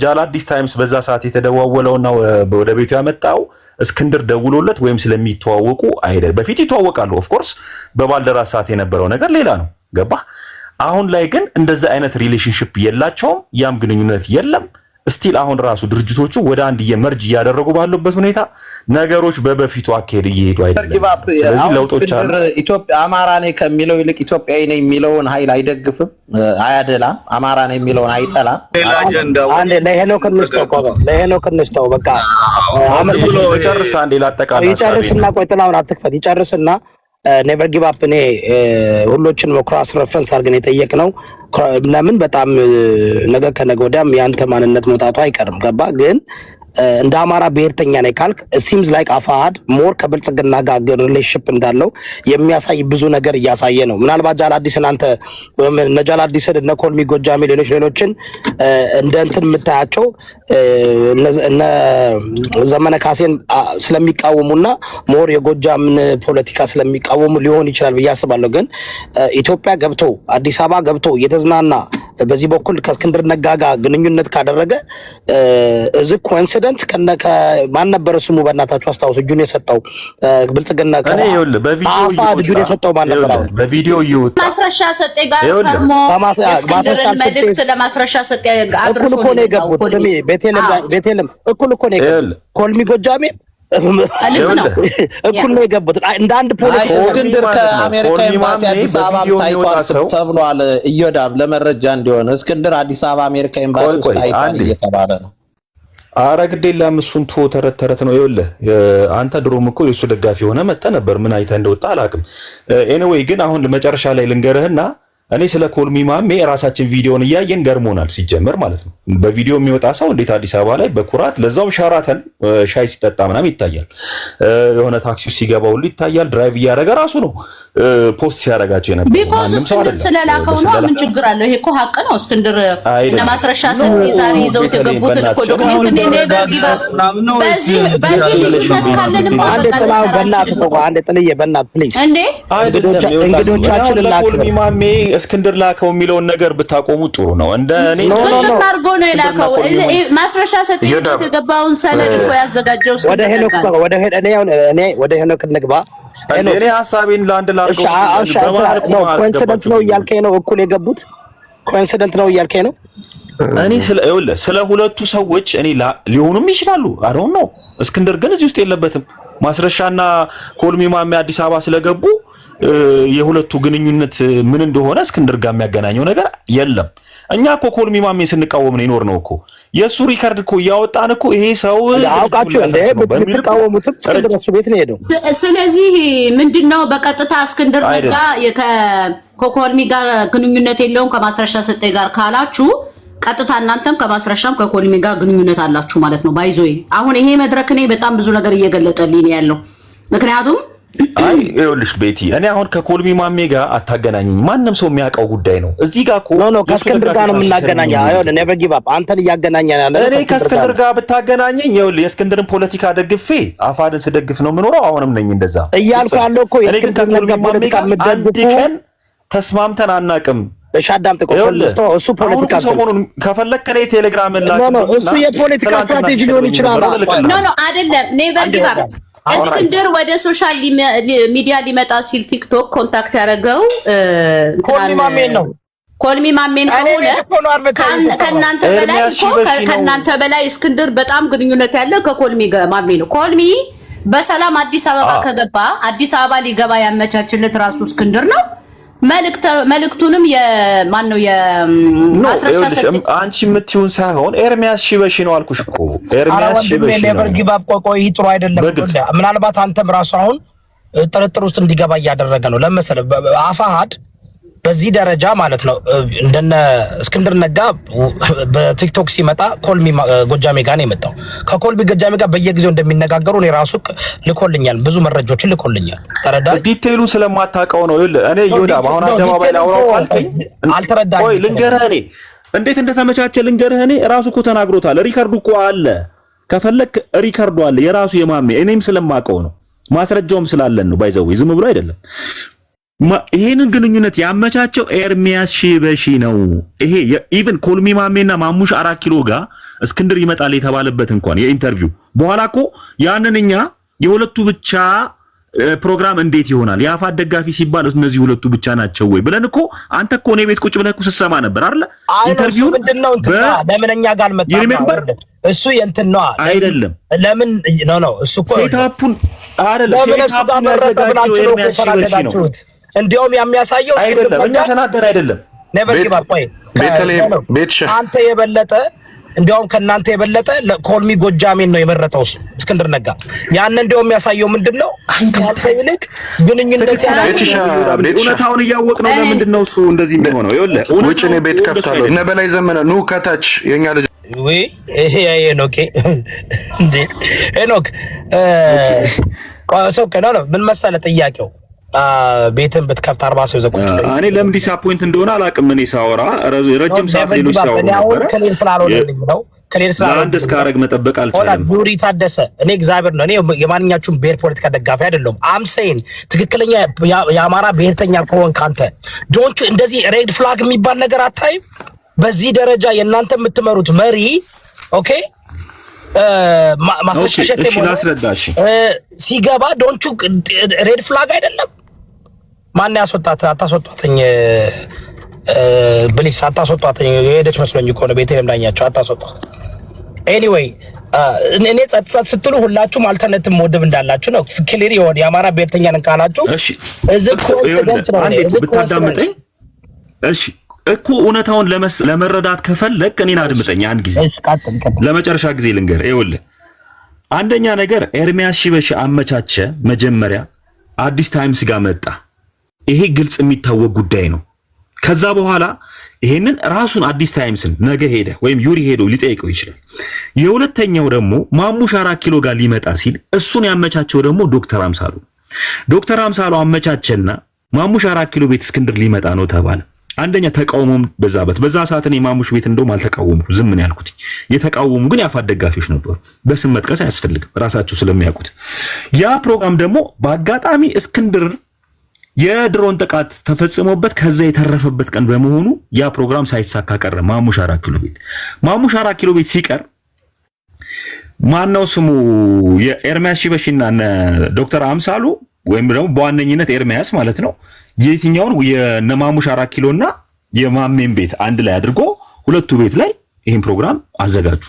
ጃላዲስ ታይምስ በዛ ሰዓት የተደዋወለውና ወደ ቤቱ ያመጣው እስክንድር ደውሎለት ወይም ስለሚተዋወቁ አይደል። በፊት ይተዋወቃሉ ኦፍ ኮርስ። በባልደራስ ሰዓት የነበረው ነገር ሌላ ነው። ገባ? አሁን ላይ ግን እንደዛ አይነት ሪሌሽንሺፕ የላቸውም። ያም ግንኙነት የለም። ስቲል አሁን ራሱ ድርጅቶቹ ወደ አንድ የመርጅ እያደረጉ ባሉበት ሁኔታ ነገሮች በበፊቱ አካሄድ እየሄዱ አይደለም። ስለዚህ ለውጦች አሉ። ኢትዮጵያ አማራ ነኝ ከሚለው ይልቅ ኢትዮጵያዊ ነኝ የሚለውን ኃይል አይደግፍም፣ አያደላም። አማራ ነኝ የሚለውን አይጠላም። አንዴ ለሄኖክ እንስተው በቃ ብሎ ይጨርስ። አንዴ ላጠቃላይ ይጨርስና ቆይ ጥላውን አትክፈት። ይጨርስና ኔቨር ጊቭ አፕ። እኔ ሁሎችን ክሮስ ሬፈረንስ አድርገን የጠየቅነው ለምን በጣም ነገ ከነገ ወዲያም ያንተ ማንነት መውጣቱ አይቀርም። ገባ? ግን እንደ አማራ ብሔርተኛ ነኝ ካልክ ሲምስ ላይክ አፋሃድ ሞር ከብልጽግና ጋር ሪሌሽንሺፕ እንዳለው የሚያሳይ ብዙ ነገር እያሳየ ነው። ምናልባት ጃላዲስን አንተ ወይም እነ ጃላዲስን እነ ኮልሚ ጎጃሜ ሌሎችን እንደ እንትን የምታያቸው እነ ዘመነ ካሴን ስለሚቃወሙና ሞር የጎጃምን ፖለቲካ ስለሚቃወሙ ሊሆን ይችላል ብዬ አስባለሁ። ግን ኢትዮጵያ ገብቶ አዲስ አበባ ገብቶ የተዝናና በዚህ በኩል ከእስክንድር ነጋ ጋር ግንኙነት ካደረገ እዚ ኮኢንሲደንስ ማን ነበር ስሙ? በእናታችሁ አስታውሱ። እጁን የሰጠው ብልጽግና አፋ እጁን የሰጠው ማን ነበር? በቪዲዮ ይወጣ ማስረሻ ሰጤ ጋር ደግሞ እስክንድርን መልእክት ለማስረሻ ሰጤ አድርሶ እኮ ነው የገቡት። ስሚ ቤቴልም እኩል እኮ ነው የገቡት። ኮልሚ ጎጃሜ እኩል ነው የገቡት። እንደ አንድ ፖለቲካ እስክንድር ከአሜሪካ ኤምባሲ አዲስ አበባ ታይቷል ተብሏል። እዮዳብ ለመረጃ እንዲሆን እስክንድር አዲስ አበባ አሜሪካ ኤምባሲ ውስጥ ታይቷል እየተባለ ነው። ኧረ ግድ የለም እሱን ተረት ነው። ይኸውልህ አንተ ድሮም እኮ የእሱ ደጋፊ ሆነ መጥተህ ነበር። ምን አይተህ እንደወጣ አላውቅም። ኤኒዌይ ግን አሁን መጨረሻ ላይ ልንገርህና እኔ ስለ ኮልሚ ማሜ የራሳችን ቪዲዮን እያየን ገርሞናል። ሲጀመር ማለት ነው በቪዲዮ የሚወጣ ሰው እንዴት አዲስ አበባ ላይ በኩራት ለዛውም ሻራተን ሻይ ሲጠጣ ምናምን ይታያል። የሆነ ታክሲ ሲገባ ሁሉ ይታያል። ድራይቭ እያደረገ ራሱ ነው ፖስት ሲያደርጋቸው የነበረው። ቢኮዝ እስክንድር ስለላከው ነው። ምን ችግር አለው? ይሄ እኮ ሀቅ ነው። እስክንድር እና ማስረሻ ሰጤ ዛሬ ይዘውት የገቡትን እኮ ዶክመንት እኔ በጊባ በዚህ እንግዶቻችንን ኮልሚ ማሜ እስክንድር ላከው የሚለውን ነገር ብታቆሙ ጥሩ ነው። እንደ እኔ አድርጎ ነው የላከው። ማስረሻ ሰጤ የገባውን ሰነድ እኮ ያዘጋጀው ወደ ሄኖክ እንግባ። እኔ ሐሳቤን ለአንድ ላድርገው። ኮኢንሲደንት ነው እያልከኝ ነው? እኩል የገቡት ኮኢንሲደንት ነው እያልከኝ ነው? እኔ ስለ ሁለቱ ሰዎች እኔ ሊሆኑም ይችላሉ። አሁን ነው እስክንድር ግን እዚህ ውስጥ የለበትም። ማስረሻና ኮልሚ ማሜ አዲስ አበባ ስለገቡ የሁለቱ ግንኙነት ምን እንደሆነ እስክንድር ጋር የሚያገናኘው ነገር የለም። እኛ እኮ ኮልሚ ማሜ ስንቃወም ነው ይኖር ነው እኮ የሱ ሪካርድ እኮ ያወጣን እኮ ይሄ ሰው አውቃችሁ እንደ ብትቃወሙትም እስክንድር እሱ ቤት ነው ሄደው። ስለዚህ ምንድነው በቀጥታ እስክንድር ነጋ ከኮልሚ ጋር ግንኙነት የለውም ከማስረሻ ሰጤ ጋር ካላችሁ ቀጥታ እናንተም ከማስረሻም ከኮልሚ ጋር ግንኙነት አላችሁ ማለት ነው። ባይዞይ አሁን ይሄ መድረክ እኔ በጣም ብዙ ነገር እየገለጠልኝ ነው ያለው። ምክንያቱም አይ ይኸውልሽ ቤቲ እኔ አሁን ከኮልሚ ማሜ ጋር አታገናኘኝ። ማንም ሰው የሚያውቀው ጉዳይ ነው። እዚህ ጋር እኮ ኖ ከእስክንድር ጋር ነው የምናገናኘው። አይሆንም ኔቨር ጊቭ አፕ አንተን እያገናኘን ያለ እኔ ከእስክንድር ጋር ብታገናኘኝ ይኸውልህ የእስክንድርን ፖለቲካ ደግፌ አፋድን ስደግፍ ነው የምኖረው። አሁንም ነኝ እንደዛ እያልኩ ያለው እኮ የእስክንድር ማሜ ጋር ምድቀን ተስማምተን አናውቅም። እሺ አዳምጥ እኮ እሱ ፖለቲካ ሰሞኑን ከፈለክ ከኔ ቴሌግራም ላይ እሱ የፖለቲካ ስትራቴጂ ሊሆን ይችላል። ኖ አይደለም ኔቨር ጊቭ አፕ እስክንድር ወደ ሶሻል ሚዲያ ሊመጣ ሲል ቲክቶክ ኮንታክት ያደረገው ኮልሚ ማሜን ነው። ኮልሚ ማሜን ከሆነ ከእናንተ በላይ እስክንድር በጣም ግንኙነት ያለው ከኮልሚ ማሜ ነው። ኮልሚ በሰላም አዲስ አበባ ከገባ አዲስ አበባ ሊገባ ያመቻችለት ራሱ እስክንድር ነው። መልእክቱንም የማን ነው የማስረሻ ሰጤ አንቺ የምትይውን ሳይሆን ኤርሚያስ ሺበሺ ነው አልኩሽ እኮ ኤርሚያስ ሺበሺ ነው። ኔቨር ጊቭ አፕ ቆይ ጥሩ አይደለም። ምናልባት አንተም ራሱ አሁን ጥርጥር ውስጥ እንዲገባ እያደረገ ነው። ለምሳሌ አፋሃድ በዚህ ደረጃ ማለት ነው እንደነ እስክንድር ነጋ በቲክቶክ ሲመጣ ኮልሚ ጎጃሜ ጋር ነው የመጣው። ከኮልሚ ጎጃሜ ጋር በየጊዜው እንደሚነጋገሩ ነው ራሱ ልኮልኛል፣ ብዙ መረጃዎችን ልኮልኛል። ተረዳ ዲቴይሉ ስለማታውቀው ነው። እኔ ይወዳም አሁን አደባባይ ላይ አውራው አልከኝ አልተረዳኝ። ቆይ ልንገርህ፣ እኔ እንዴት እንደተመቻቸ ልንገርህ። እኔ ራሱ እኮ ተናግሮታል። ሪካርዱ እኮ አለ፣ ከፈለክ ሪካርዱ አለ የራሱ የማሜ እኔም ስለማውቀው ነው ማስረጃውም ስላለን ነው። ባይዘው ዝም ብሎ አይደለም። ይሄንን ግንኙነት ያመቻቸው ኤርሚያስ ሺበሺ ነው። ይሄ ኢቭን ኮልሚ ማሜና ማሙሽ 4 ኪሎ ጋር እስክንድር ይመጣል የተባለበት እንኳን የኢንተርቪው በኋላ እኮ ያንን እኛ የሁለቱ ብቻ ፕሮግራም እንዴት ይሆናል የአፋድ ደጋፊ ሲባል እነዚህ ሁለቱ ብቻ ናቸው ወይ ብለን እኮ አንተ እኮ ነው ቤት ቁጭ ብለህ እኮ ስትሰማ ነበር አይደል? ኢንተርቪው ምንድነው ለምንኛ ጋር አልመጣም። እሱ የእንትን ነው አይደለም። ለምን ኖ እሱ እኮ ሴታፑን አይደለም ሴታፑን ያዘጋጀው ኤርሚያስ ሺበሺ ነው። እንዲያውም የሚያሳየው አይደለም እኛ ሰናደር አይደለም ኔቨር ጊቭ አፕ አንተ የበለጠ እንዲያውም ከናንተ የበለጠ ኮልሚ ጎጃሜን ነው የመረጠው እስክንድር ነጋ። ያን እንዲያውም የሚያሳየው ምንድነው አንተ ይልቅ ግንኙነት ያለው እውነታውን እያወቅ ነው። ለምንድነው እሱ እንደዚህ የሚሆነው? ይኸውልህ ውጭ ነው ቤት ከፍታለሁ እነ በላይ ዘመነ ኑ ከታች የኛ ልጅ ወይ ይሄ ሄኖክ እንዴ ሄኖክ ሰው ከናለ ምን መሰለህ ጥያቄው ቤትን ብትከፍት 40 ሰው ዘቁት እኔ ለምን ዲስአፖይንት እንደሆነ አላውቅም። እኔ ሳወራ ረጅም ሰዓት ሌሎች ሳወራ ነበር። ከሌል ስላልሆነልኝ ነው ከሌል ስላልሆነ አንድ እስካረግ መጠበቅ አልቻለም። ቡሪ ታደሰ እኔ እግዚአብሔር ነው። እኔ የማንኛችሁም ብሔር ፖለቲካ ደጋፊ አይደለም። አምሴን ትክክለኛ የአማራ ብሔርተኛ ከሆንክ አንተ ዶንት እንደዚህ ሬድ ፍላግ የሚባል ነገር አታይም። በዚህ ደረጃ የእናንተ የምትመሩት መሪ ኦኬ ማስረሻሸት ላስረዳሽ ሲገባ ዶንቹ ሬድ ፍላግ አይደለም? ማን ያስወጣት? አታስወጣትኝ ብሊስ አታስወጣትኝ። የሄደች መስሎኝ እኮ ነው ቤተልሔም ዳኛቸው አታስወጣት። ኤኒዌይ እኔ ጸጥታ ስትሉ ሁላችሁም አልተርኔቲቭ ሞቲቭ እንዳላችሁ ነው። ክሊር ይሆን የአማራ ብሔርተኛ ነን ካላችሁ እዚህ ኮንሲደንት ነው ብታዳምጠኝ። እሺ እኮ እውነታውን ለመረዳት ከፈለክ እኔን አድምጠኝ አንድ ጊዜ ለመጨረሻ ጊዜ ልንገር። ይኸውልህ አንደኛ ነገር ኤርሚያስ ሺበሺ አመቻቸ መጀመሪያ አዲስ ታይምስ ጋር መጣ። ይሄ ግልጽ የሚታወቅ ጉዳይ ነው። ከዛ በኋላ ይሄንን ራሱን አዲስ ታይምስን ነገ ሄደ ወይም ዩሪ ሄዶ ሊጠይቀው ይችላል። የሁለተኛው ደግሞ ማሙሽ 4 ኪሎ ጋር ሊመጣ ሲል እሱን ያመቻቸው ደግሞ ዶክተር አምሳሉ አመቻቸና ማሙሽ 4 ኪሎ ቤት እስክንድር ሊመጣ ነው ተባለ። አንደኛ ተቃውሞም በዛ ሰዓት እኔ ማሙሽ ቤት እንደውም አልተቃወሙ ዝም ምን ያልኩት። የተቃወሙ ግን ያፋት ደጋፊዎች ነበሩ። በስም መጥቀስ አያስፈልግም ራሳቸው ስለሚያውቁት። ያ ፕሮግራም ደግሞ በአጋጣሚ እስክንድር የድሮን ጥቃት ተፈጽሞበት ከዛ የተረፈበት ቀን በመሆኑ ያ ፕሮግራም ሳይሳካ ቀረ። ማሙሽ 4 ኪሎ ቤት ሲቀር ማነው ስሙ የኤርሚያስ ሺበሺና ዶክተር አምሳሉ ወይም ደግሞ በዋነኝነት ኤርሚያስ ማለት ነው የትኛውን የነማሙሽ 4 ኪሎና የማሜን ቤት አንድ ላይ አድርጎ ሁለቱ ቤት ላይ ይሄን ፕሮግራም አዘጋጁ።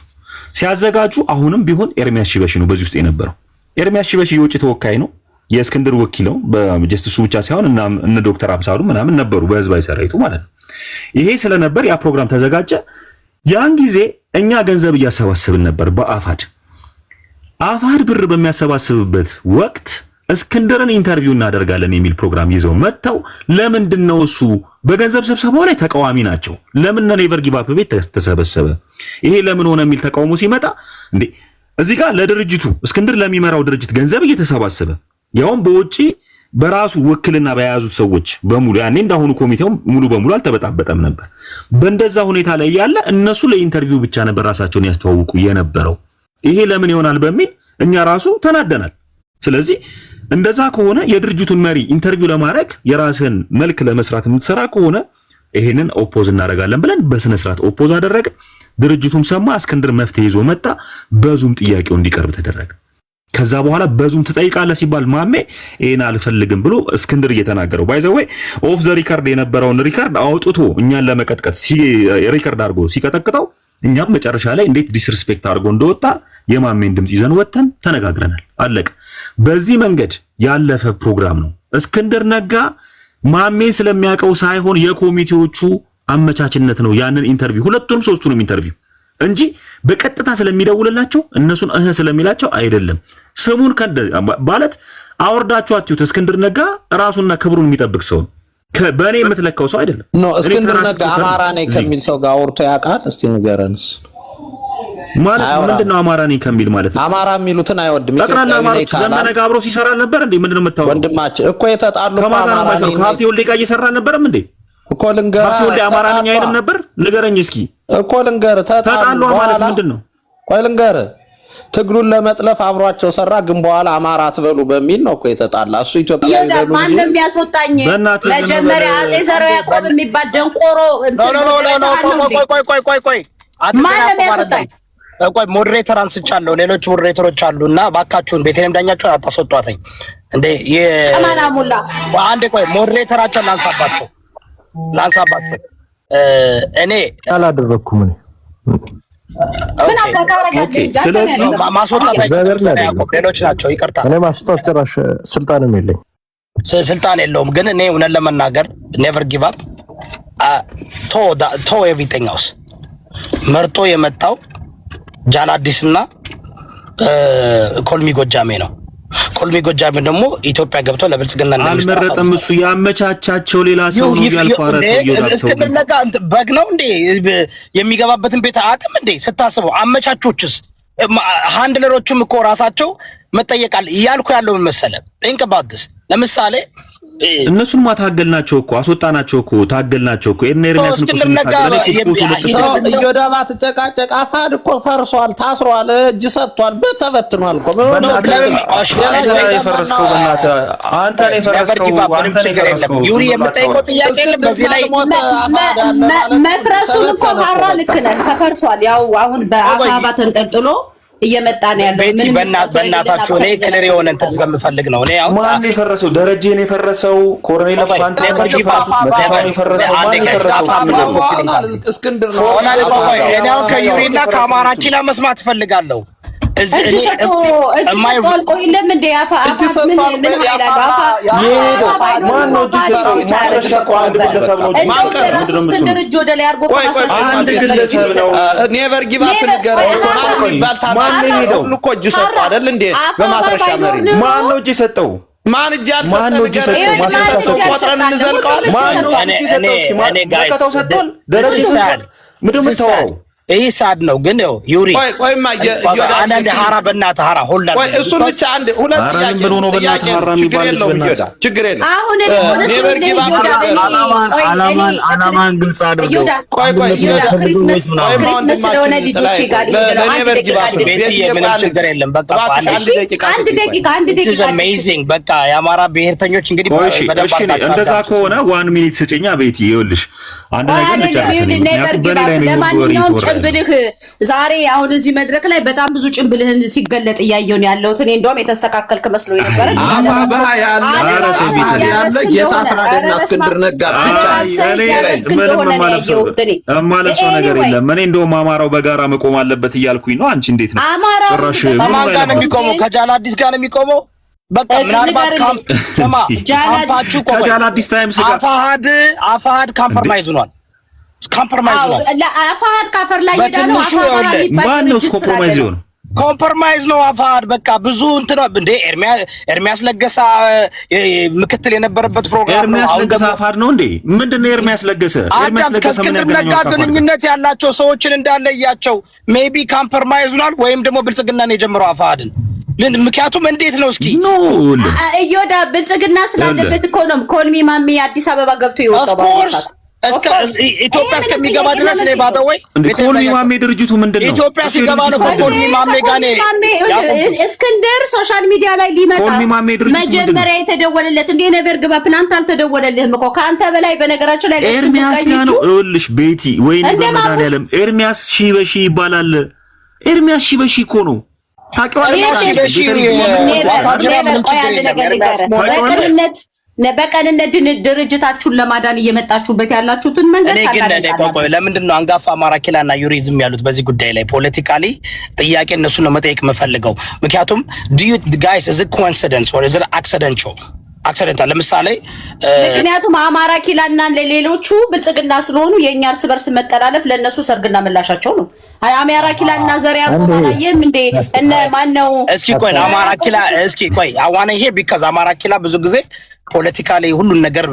ሲያዘጋጁ አሁንም ቢሆን ኤርሚያስ ሺበሺ ነው በዚህ ውስጥ የነበረው። ኤርሚያስ ሺበሺ የውጭ ተወካይ ነው፣ የእስክንድር ወኪል ነው። በጀስቲሱ ብቻ ሳይሆን እነ ዶክተር አምሳሉ ምናምን ነበሩ በህዝባዊ ሰራዊቱ ማለት ነው። ይሄ ስለነበር ያ ፕሮግራም ተዘጋጀ። ያን ጊዜ እኛ ገንዘብ እያሰባሰብን ነበር በአፋድ ብር በሚያሰባስብበት ወቅት እስክንድርን ኢንተርቪው እናደርጋለን የሚል ፕሮግራም ይዘው መጥተው ለምንድነው እሱ በገንዘብ ስብሰባው ላይ ተቃዋሚ ናቸው ለምን ነው ኔቨር ጊቭ አፕ ቤት ተሰበሰበ ይሄ ለምን ሆነ የሚል ተቃውሞ ሲመጣ እንዴ እዚህ ጋር ለድርጅቱ እስክንድር ለሚመራው ድርጅት ገንዘብ እየተሰባሰበ ያውም በውጪ በራሱ ወክልና በያዙት ሰዎች በሙሉ ያኔ እንዳሁኑ ኮሚቴው ሙሉ በሙሉ አልተበጣበጠም ነበር። በእንደዛ ሁኔታ ላይ ያለ እነሱ ለኢንተርቪው ብቻ ነበር ራሳቸውን ያስተዋውቁ የነበረው። ይሄ ለምን ይሆናል በሚል እኛ ራሱ ተናደናል። ስለዚህ እንደዛ ከሆነ የድርጅቱን መሪ ኢንተርቪው ለማድረግ የራስን መልክ ለመስራት የምትሰራ ከሆነ ይሄንን ኦፖዝ እናደርጋለን ብለን በስነ ስርዓት ኦፖዝ አደረገ። ድርጅቱም ሰማ። እስክንድር መፍትሄ ይዞ መጣ። በዙም ጥያቄው እንዲቀርብ ተደረገ። ከዛ በኋላ በዙም ትጠይቃለህ ሲባል ማሜ ይሄን አልፈልግም ብሎ እስክንድር እየተናገረው ባይዘው ኦፍ ዘ ሪከርድ የነበረውን ሪከርድ አውጥቶ እኛን ለመቀጥቀጥ ሪከርድ አድርጎ ሲቀጠቅጠው እኛም መጨረሻ ላይ እንዴት ዲስሪስፔክት አድርጎ እንደወጣ የማሜን ድምጽ ይዘን ወጥተን ተነጋግረናል። አለቀ። በዚህ መንገድ ያለፈ ፕሮግራም ነው። እስክንድር ነጋ ማሜን ስለሚያውቀው ሳይሆን የኮሚቴዎቹ አመቻችነት ነው ያንን ኢንተርቪው ሁለቱንም ሶስቱንም ኢንተርቪው እንጂ በቀጥታ ስለሚደውልላቸው እነሱን ስለሚላቸው አይደለም። ስሙን ማለት አወርዳችሁ አትዩት። እስክንድር ነጋ ራሱና ክብሩን የሚጠብቅ ሰው በእኔ የምትለካው ሰው አይደለም። እስክንድር ነጋ አማራ ነኝ ከሚል ሰው ጋር አውርቶ ያውቃል? እስቲ ንገረንስ። ማለት ምንድነው አማራ ነኝ ከሚል ማለት? አማራ የሚሉትን አይወድም። ጠቅላላ አማራዎች ዘመነ ጋር አብሮ ሲሰራ ነበር እንዴ? ምንድነው የምታወራው? ወንድማችን እኮ የተጣሉ አማራ ነው። ከሀብቴ ወልዴ ጋር እየሰራ አልነበረም እንዴ? እኮ ልንገርህ፣ ሀብቴ ወልዴ አማራ ነኝ አይልም ነበር? ንገረኝ እስኪ። እኮ ልንገርህ፣ ተጣሉ ማለት ምንድነው? ቆይ ልንገርህ፣ ትግሉን ለመጥለፍ አብሯቸው ሰራ፣ ግን በኋላ አማራ አትበሉ በሚል ነው እኮ የተጣላ። እሱ ኢትዮጵያዊ ነው። ማን እንደሚያስወጣኝ መጀመሪያ አጼ ዘርዓ ያዕቆብ የሚባል ደንቆሮ ቆይ ማን እንደሚያስወጣኝ ቆይ ሞዴሬተር አንስቻለሁ። ሌሎች ሞዴሬተሮች አሉና ባካችሁን ቤተልሔም ዳኛቸውን አታስወጧተኝ እንዴ። ከማና ሙላ አንዴ ቆይ ሞዴሬተራቸውን ላንሳባቸው። እኔ አላደረኩም እኔ ምን አባካረጋለሁ። ስለዚህ ማስወጣት ሌሎች ናቸው። ይቅርታ እኔ ማስወጣት ጭራሽ ስልጣንም የለኝ ስልጣን የለውም። ግን እኔ እውነት ለመናገር ኔቨር ጊቭ አፕ ቶ ኤቭሪቲንግ ኤልስ መርጦ የመጣው ጃላዲስና ኮልሚ ጎጃሜ ነው። ኮልሚ ጎጃሜ ደግሞ ኢትዮጵያ ገብቶ ለብልጽግና አልመረጠም። እሱ ያመቻቻቸው ሌላ ሰው ነው ያልፋረው። እስክንድር ነጋ በግ ነው እንዴ? የሚገባበትን ቤት አቅም እንዴ ስታስበው። አመቻቾችስ ሃንድለሮቹም እኮ ራሳቸው መጠየቃል። እያልኩ ያለው ምን መሰለህ? think about this። ለምሳሌ እነሱን ማታገልናቸው እኮ አስወጣናቸው እኮ ታገልናቸው እኮ ኤርሚያስን እኮ እዮዳብ አትጨቃጨቅ። አፋሕድ እኮ ፈርሷል፣ ታስሯል፣ እጅ ሰጥቷል፣ ተበትኗል እኮ የፈረስከው በእናትህ አንተ ነህ የፈረስከው። ዩሪ የምጠይቀው ጥያቄ የለም በዚህ ላይ መፍረሱን እኮ ካራ ልክ ነህ ተፈርሷል። ያው አሁን በአፋባ ተንጠልጥሎ እየመጣ ነው ያለው። ምን በእናታችሁ እኔ ክሊር የሆነ እንትን ስለምፈልግ ነው። እኔ አሁን ማን የፈረሰው? ደረጀ ነው የፈረሰው? ኮሎኔል ፋንታ ነው የፈረሰው? ማን የፈረሰው? እስክንድር ነው። እኔ አሁን ከዩሪና ከአማራ ኪላ መስማት እፈልጋለሁ። እጅ ሰጥቶ ቆይለም እንደ አፋ ምን እስክንድር እጅ ወደ ላይ አድርጎ አንድ ግለሰብ ነው። ኔቨር ጊቭ አፕ እኮ እጅ ሰጠው አይደል እንዴ? በማስረሻ መሪ ማን ነው እጅ ሰጠው? ማን እጅ አልሰጠው? ማስረሻ ቆጥረን እንዘልቀዋለን። ማን ነው እጅ ሰጠው? ማን ነው ሰጠው? ደረጀ ምንድን ነው የምታወራው? ይህ ሳድ ነው ግን ያው ዩሪ ቆይማ አንድ ሀራ በእናትህ ሀራ ሆልዳ እሱን ብቻ አንድ ሁለት ጥያቄ ችግር የለም። አሁን አላማን ግልጽ አድርገው ክሪስመስ ስለሆነ ልጆቼ ጋር ምንም ችግር የለም። በቃ አንድ ደቂቃ አሜዚንግ በቃ የአማራ ብሔርተኞች እንግዲህ እንደዛ ከሆነ 1 ሚኒት ስጭኛ ቤቲ ይኸውልሽ አንድ ነገር ልጨርስልኝ። ለማንኛውም ጭንብልህ ዛሬ አሁን እዚህ መድረክ ላይ በጣም ብዙ ጭንብልህን ሲገለጥ እያየሁ ነው ያለሁት። እኔ እንደውም የተስተካከልክ መስሎኝ ነበር። እስክንድር ነጋ የማለብሰው ነገር የለም። እኔ እንደውም አማራው በጋራ መቆም አለበት እያልኩኝ ነው። አንቺ እንዴት ነው? ከማን ጋር ነው የሚቆመው? ከጃላዲስ ጋር ነው የሚቆመው? በቃ ምናልባት ካምፓችሁ ከጃላዲስ ታይምስ ጋር አፋሕድ ኮምፕሮማይዝ ሆኗል። አፋሕድ ካፈር ላይ ይዳለው ማን ነው ኮምፕሮማይዝ ነው? ኮምፕሮማይዝ ነው አፋሕድ በቃ ብዙ እንትን እንደ ኤርሚያስ ለገሰ ምክትል የነበረበት ፕሮግራም ነው። ኤርሚያስ ለገሰ አፋሕድ ነው እንዴ? ምንድነው ኤርሚያስ ለገሰ? ኤርሚያስ ለገሰ ምን ያገናኘው? ግንኙነት ያላቸው ሰዎችን እንዳለያቸው ሜቢ ኮምፕሮማይዝ ሆኗል ወይም ደግሞ ብልጽግና ነው የጀመረው አፋሕድን። ምክንያቱም እንዴት ነው እስኪ እዮዳ ብልጽግና ስላለበት እኮ ነው ኮልሚ ማሚ አዲስ አበባ ገብቶ ይወጣው ባለሳት እስከ ኢትዮጵያ እስከሚገባ ድረስ ነው ባታወይ ኮልሚ ማሜ ድርጅቱ ምንድነው? ኢትዮጵያ ሲገባ ነው ኮልሚ ማሜ ጋኔ እስክንድር ሶሻል ሚዲያ ላይ ሊመጣ መጀመሪያ የተደወለለት እንደ ነበር ግባ ፕላንት አልተደወለልህም እኮ ከአንተ በላይ በነገራችን ላይ ኤርሚያስ ጋ ነው እልሽ ቤቲ ወይኔ በመድኃኒዓለም ኤርሚያስ ሺ በሺ ይባላል። ኤርሚያስ ሺ በሺ እኮ ነው በቀንነት ድርጅታችሁን ለማዳን እየመጣችሁበት ያላችሁትን መንገድ ለምንድን ነው አንጋፋ አማራ ኪላና ዩሪዝም ያሉት በዚህ ጉዳይ ላይ ፖለቲካሊ ጥያቄ እነሱን ነው መጠየቅ የምፈልገው። ምክንያቱም do you guys is it coincidence or is it accidental ለምሳሌ ምክንያቱም አማራ ኪላና ለሌሎቹ ብልጽግና ስለሆኑ የኛ እርስ በርስ መጠላለፍ ለነሱ ሰርግና ምላሻቸው ነው። አማራ ኪላና ዘሪያ ቆማላየም እንዴ እነ ማን ነው? እስኪ ቆይ አማራ ኪላ እስኪ ቆይ አዋና ይሄ ቢካዝ አማራ ኪላ ብዙ ጊዜ ፖለቲካሊ ሁሉን ነገር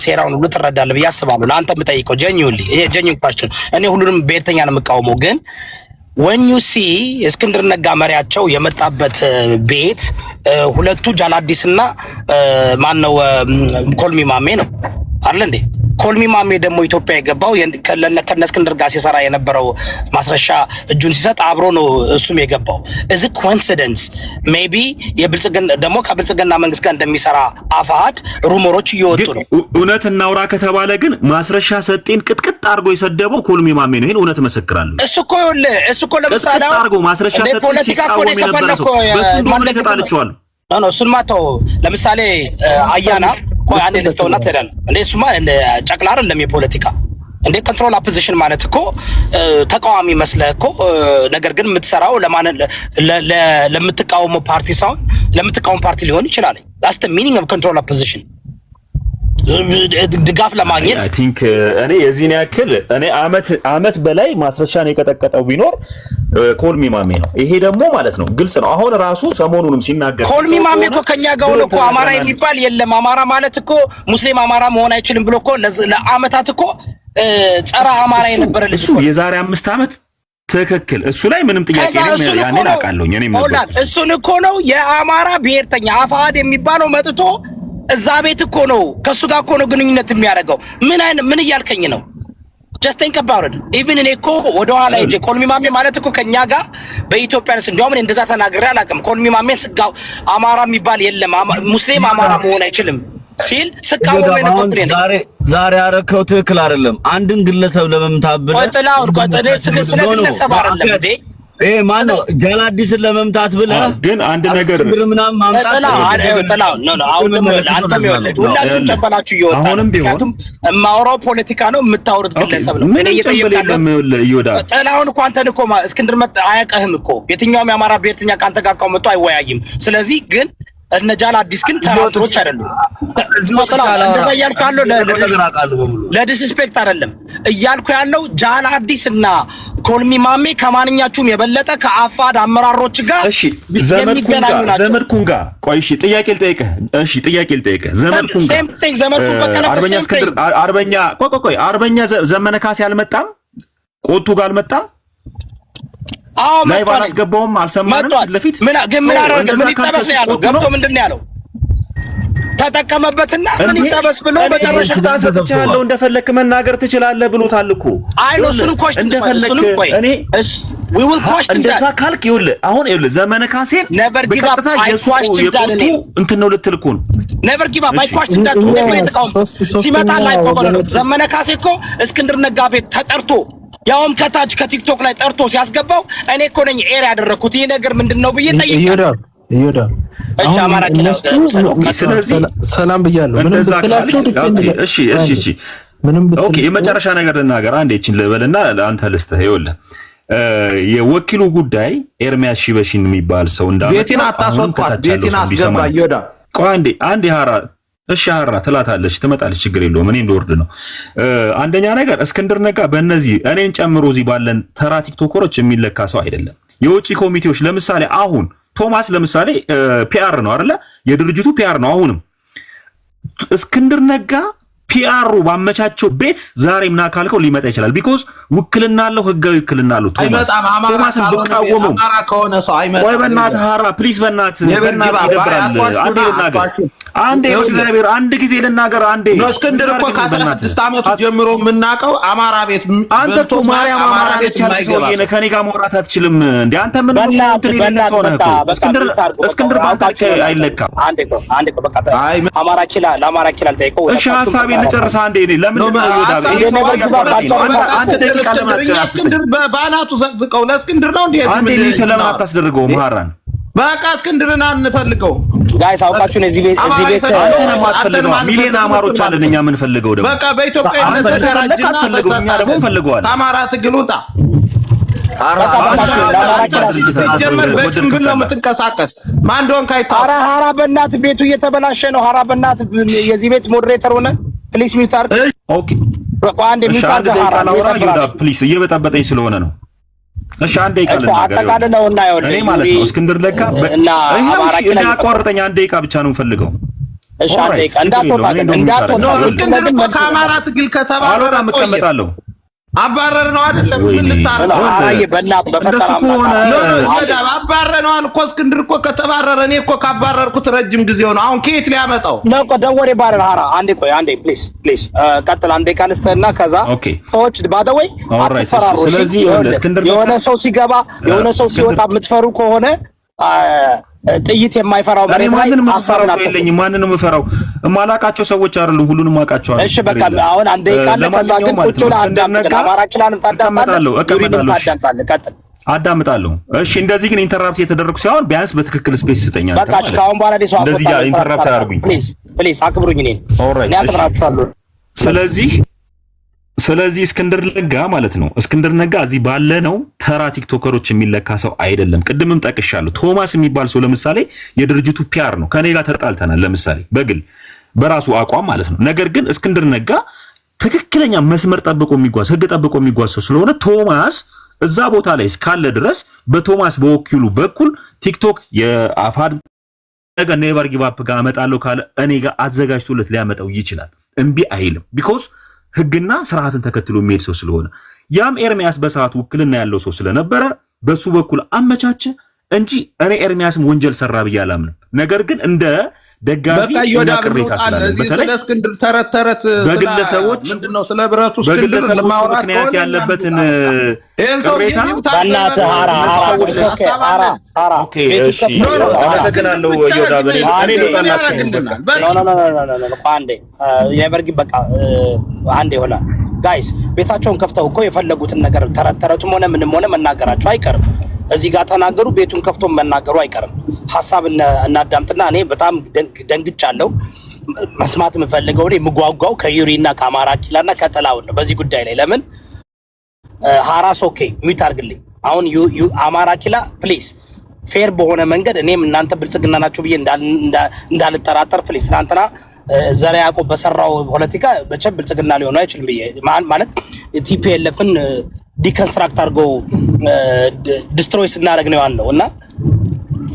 ሴራውን ሁሉ ትረዳለህ ብዬ አስባለሁ። ለአንተ የምጠይቀው ጀኒውሊ ይሄ ጀኒው ኳስችን እኔ ሁሉንም ብሔርተኛ ነው የምቃወመው ግን when you see እስክንድር ነጋ መሪያቸው የመጣበት ቤት ሁለቱ ጃላዲስና ማነው ኮልሚ ማሜ ነው አይደል እንዴ? ኮልሚ ማሜ ደግሞ ኢትዮጵያ የገባው ከነ እስክንድር ጋር ሲሰራ የነበረው ማስረሻ እጁን ሲሰጥ አብሮ ነው እሱም የገባው። እዚ ኮኢንሲደንስ ሜቢ የብልጽግና ደግሞ ከብልጽግና መንግስት ጋር እንደሚሰራ አፋሕድ ሩሞሮች እየወጡ ነው። እውነት እናውራ ከተባለ ግን ማስረሻ ሰጤን ቅጥቅጥ አድርጎ የሰደበው ኮልሚ ማሜ ነው። ይሄን እውነት መሰክራለሁ። እሱ እኮ ለምሳሌ አድርጎ ማስረሻ ሰጤን ፖለቲካ እኮ ነው የከፈለከው በሱ ተጣልቻለሁ። እሱን ማተው ለምሳሌ አያና ቆይ አንዴ ልስተውና ትሄዳለህ እንዴ? እሱማ ጨቅላ አይደለም የፖለቲካ እንዴ ኮንትሮል አፖዚሽን ማለት እኮ ተቃዋሚ መስለህ እኮ ነገር ግን የምትሰራው ለምትቃወመው ፓርቲ ሳይሆን ለምትቃወመው ፓርቲ ሊሆን ይችላል። that's the meaning of control opposition ድጋፍ ለማግኘት አይ ቲንክ እኔ የዚህን ያክል እኔ አመት በላይ ማስረሻን የቀጠቀጠው ቢኖር ኮልሚ ማሜ ነው። ይሄ ደግሞ ማለት ነው ግልጽ ነው። አሁን ራሱ ሰሞኑንም ሲናገር ኮልሚ ማሜ እኮ ከኛ ጋር ሆኖ እኮ አማራ የሚባል የለም አማራ ማለት እኮ ሙስሊም አማራ መሆን አይችልም ብሎ እኮ ለአመታት እኮ ጸረ አማራ የነበረ ልጅ እሱ የዛሬ 5 አመት ትክክል። እሱ ላይ ምንም ጥያቄ የለም። ያኔን አውቃለሁ እኔም ነበር። እሱን እኮ ነው የአማራ ብሔርተኛ አፋሕድ የሚባለው መጥቶ እዛ ቤት እኮ ነው ከሱ ጋር እኮ ነው ግንኙነት የሚያደርገው። ምን እያልከኝ ነው? just think about it. even እኔ እኮ ወደ ኋላ ሄጄ ኮልሚ ማሜ ማለት እኮ ከኛ ጋር በኢትዮጵያንስ እንደውም እኔ እንደዛ ተናግሬ አላውቅም። ኮልሚ ማሜ ስጋው አማራ የሚባል የለም ሙስሊም አማራ መሆን አይችልም ሲል ስቃወም ነው ኮምፕሌን ዛሬ ያረከው ትክክል አይደለም። አንድን ግለሰብ ለመምታት ብለህ ቆጥላውን ስለ ግለሰብ አይደለም እንዴ ማነው ጃላዲስን ለመምታት ብለህ ግን አንድ ነገር ምናምን ማምጣት ሁላችሁም ጨበላችሁ ይወጣል። አሁንም ቢሆን የማወራው ፖለቲካ ነው፣ የምታወሩት ግለሰብ ነው። እኔ ጥላሁን እኮ አንተን እኮ እስክንድር አያውቅህም እኮ የትኛውም የአማራ ብሔርተኛ ከአንተ ጋር መጥቶ አይወያይም። ስለዚህ ግን እነ ጃላዲስ ግን ተራጥሮች አይደሉም። እንደዛ እያልኩ ያለው ለዲስስፔክት አይደለም እያልኩ ያለው ጃላዲስ እና ኮልሚ ማሜ ከማንኛችሁም የበለጠ ከአፋድ አመራሮች ጋር የሚገናኙ ናቸው። ዘመድኩን ጋር ቆይ እሺ ጥያቄ ልጠይቅህ ዘመድኩን በቀለ አርበኛ ዘመነ ካሴ አልመጣም? ቆቱ ጋር አልመጣም? ላይ ባላስገባውም አልሰማንም። ለፊት ምን አደረገ? ምን ይጠበስ ያለው ገብቶ ምንድን ነው ያለው? ተጠቀመበትና ምን ይጠበስ ብሎ በጨረሻ ታሰጥቻለሁ እንደፈለክ መናገር ትችላለህ ብሎታል እኮ። አይ ነው እሱን ኮሽን እንደፈለክ እኔ we will question እንደዛ ካልክ ይኸውልህ አሁን ይኸውልህ ዘመነ ካሴን በቀጥታ የቆቱ እንትን ነው ልትል እኮ ነው። never give up I question that ሲመጣ ላይ ነው ዘመነ ካሴ እኮ እስክንድር ነጋ ቤት ተጠርቶ ያውም ከታች ከቲክቶክ ላይ ጠርቶ ሲያስገባው እኔ እኮ ነኝ ኤር ያደረኩት ይሄ ነገር ምንድነው ብዬ ጠይቄ እሺ አማራ ክልል ስለዚህ ሰላም ብያለሁ። ምንም ብትላቸው እሺ ኦኬ የመጨረሻ ነገር ልናገር አንዴ እቺን ልበልና ለአንተ ልስጥህ። ይኸውልህ የወኪሉ ጉዳይ ኤርሚያስ ሺበሺን የሚባል ሰው እንዳለ ቤቴን አታስወጣት ቤቴን አስገባ ይወዳ ቆይ አንዴ ሀራ እሺ ሀራ ትላታለች ትመጣለች ችግር የለውም እኔ እንደወርድ ነው። አንደኛ ነገር እስክንድር ነጋ በእነዚህ እኔን ጨምሮ እዚህ ባለን ተራ ቲክቶከሮች የሚለካ ሰው አይደለም። የውጪ ኮሚቴዎች ለምሳሌ አሁን ቶማስ ለምሳሌ ፒአር ነው አይደለ? የድርጅቱ ፒአር ነው። አሁንም እስክንድር ነጋ ፒአሩ ባመቻቸው ቤት ዛሬ ምና ካልከው ሊመጣ ይችላል። ቢኮዝ ውክልና አለው፣ ህጋዊ ውክልና አለው። ቶማስን ብቃወመው ወይ በእናትህ ሀራ ፕሊዝ በእናትህ ይደብራል። አንዴ እግዚአብሔር አንድ ጊዜ ልናገር አንዴ እስክንድር እኮ ከ16 ዓመቱ ጀምሮ የምናውቀው አማራ ቤት አንተ እኮ ማርያም አማራ ቤት ያለው ሰውዬ ነህ። ከኔ ጋር ማውራት አትችልም እንዴ አንተ ምን እንትን ይለኝ ሰው ነህ እኮ እስክንድር ባንተ አይለካም። አንዴ በቃ አማራ ኪላል ጠይቀው እሺ ሐሳቤን ልጨርስ አንዴ እኔ ለምን ነው ይወዳል አንተ ደቂቃ ለማጨረስ እስክንድር በአናቱ ዘቅዝቀው ለእስክንድር ነው እንዴ አንዴ ለምን አታስደርገው ማራን በቃ እስክንድርን አንፈልገው ጋይስ አውቃችሁ እዚህ ቤት አንተን ማትፈልገው ሚሊዮን አማሮች አለን እኛ ምን ፈልገው ደግሞ በቃ በኢትዮጵያ እንደተደራጀና ፈልገው እኛ ደግሞ ፈልገዋል አማራ ትግል ውጣ ጀመር በጭንብል ነው የምትንቀሳቀስ ማን እንደሆንክ አይታወቅም። ሀራ በእናት ቤቱ እየተበላሸ ነው። ሀራ በእናት የዚህ ቤት ሞዴሬተር ሆነ ፕሊስ ሚውት አድርግ። ኦኬ በቃ አንዴ ሚውት አድርግ ሀራ ፕሊስ እየበጣበጠኝ ስለሆነ ነው። እሺ አንዴ ይቀር አጠቃለለው እና ይወል እኔ ማለት ነው እስክንድር ነጋ እና አቋርጠኝ አንዴ ይቃ ብቻ ነው የምፈልገው። እሺ አንዴ ይቃ እንዳትወጣ እስክንድር እኮ ከአማራ ትግል ከተባረረ እቀመጣለሁ አባረር ነው አይደለም ምን ልታረግ አራዬ በእናት በፈጠራ አባረር ነው እኮ እስክንድር እኮ ከተባረረ እኔ እኮ ካባረርኩት ረጅም ጊዜ ሆነ። አሁን ከየት ሊያመጣው ነው እኮ ደወሬ ባረር ሀራ አንዴ ቆይ አንዴ ፕሊዝ ቀጥል አንዴ ካንስተና ከዛ ሰዎች ባደወይ አትፈራሩ። ስለዚህ የሆነ ሰው ሲገባ የሆነ ሰው ሲወጣ የምትፈሩ ከሆነ ጥይት የማይፈራው መሬት ላይ ሐሳብ የለኝም። ማንንም የምፈራው የማላቃቸው ሰዎች አይደሉም፣ ሁሉንም አውቃቸዋለሁ። እሺ በቃ አሁን አንዴ ቃል ከዛ ግን ቁጭ ብለህ አማራ ኪላንም ታዳምጣለህ፣ አዳምጣለሁ። እሺ እንደዚህ ግን ኢንተራፕት የተደረኩ ሳይሆን ቢያንስ በትክክል ስፔስ ስጠኛ። በቃ ካሁን በኋላ ደስ አፈታ እንደዚህ ኢንተራፕት አድርጉኝ ፕሊዝ አክብሩኝ። እኔ አክብራችኋለሁ። ስለዚህ እስክንድር ነጋ ማለት ነው። እስክንድር ነጋ እዚህ ባለ ነው ተራ ቲክቶከሮች የሚለካ ሰው አይደለም። ቅድምም ጠቅሻለሁ። ቶማስ የሚባል ሰው ለምሳሌ የድርጅቱ ፒአር ነው። ከኔ ጋር ተጣልተናል፣ ለምሳሌ በግል በራሱ አቋም ማለት ነው። ነገር ግን እስክንድር ነጋ ትክክለኛ መስመር ጠብቆ የሚጓዝ ህግ ጠብቆ የሚጓዝ ሰው ስለሆነ ቶማስ እዛ ቦታ ላይ እስካለ ድረስ በቶማስ በወኪሉ በኩል ቲክቶክ የአፋድ ነገ ኔቨር ጊቭ አፕ ጋር አመጣለሁ ካለ እኔ ጋር አዘጋጅቶለት ሊያመጣው ይችላል። እምቢ አይልም። ቢኮዝ ህግና ስርዓትን ተከትሎ የሚሄድ ሰው ስለሆነ ያም ኤርሚያስ በሰዓቱ ውክልና ያለው ሰው ስለነበረ በሱ በኩል አመቻቸ እንጂ እኔ ኤርሚያስም ወንጀል ሰራ ብዬ አላምንም። ነገር ግን እንደ ደጋፊ እና ቅሬታ ስላለን በተለይ ስለ እስክንድር ተረት በግለሰቦች ምንድነው ስለ ብረቱ እስክንድር ለማውራት ምክንያት ያለበትን ቅሬታ በእናትህ ኦኬ እሺ አመሰግናለሁ ዮዳብ እኔ ልጣላችሁ አንዴ የበርግ በቃ አንዴ ሆላ ጋይስ ቤታቸውን ከፍተው እኮ የፈለጉትን ነገር ተረተረቱም ሆነ ምንም ሆነ መናገራቸው አይቀርም። እዚህ ጋር ተናገሩ፣ ቤቱን ከፍቶ መናገሩ አይቀርም። ሐሳብ እናዳምጥና እኔ በጣም ደንግጫለሁ። መስማት የምፈልገው እኔ የምጓጓው ከዩሪና ከአማራ ኪላና ከጥላውን ነው በዚህ ጉዳይ ላይ ለምን ሐራስ ኦኬ ሚት አድርግልኝ። አሁን አማራ ኪላ ፕሊዝ ፌር በሆነ መንገድ እኔም እናንተ ብልጽግና ናችሁ ብዬ እንዳልጠራጠር ፕሊዝ። ትናንትና ዘረ ያዕቆብ በሰራው ፖለቲካ በቸብ ብልጽግና ሊሆን አይችልም ብዬ ማለት ቲፒኤልኤፍን ዲኮንስትራክት አድርጎ ዲስትሮይ ስናደርግ ነው ያለው እና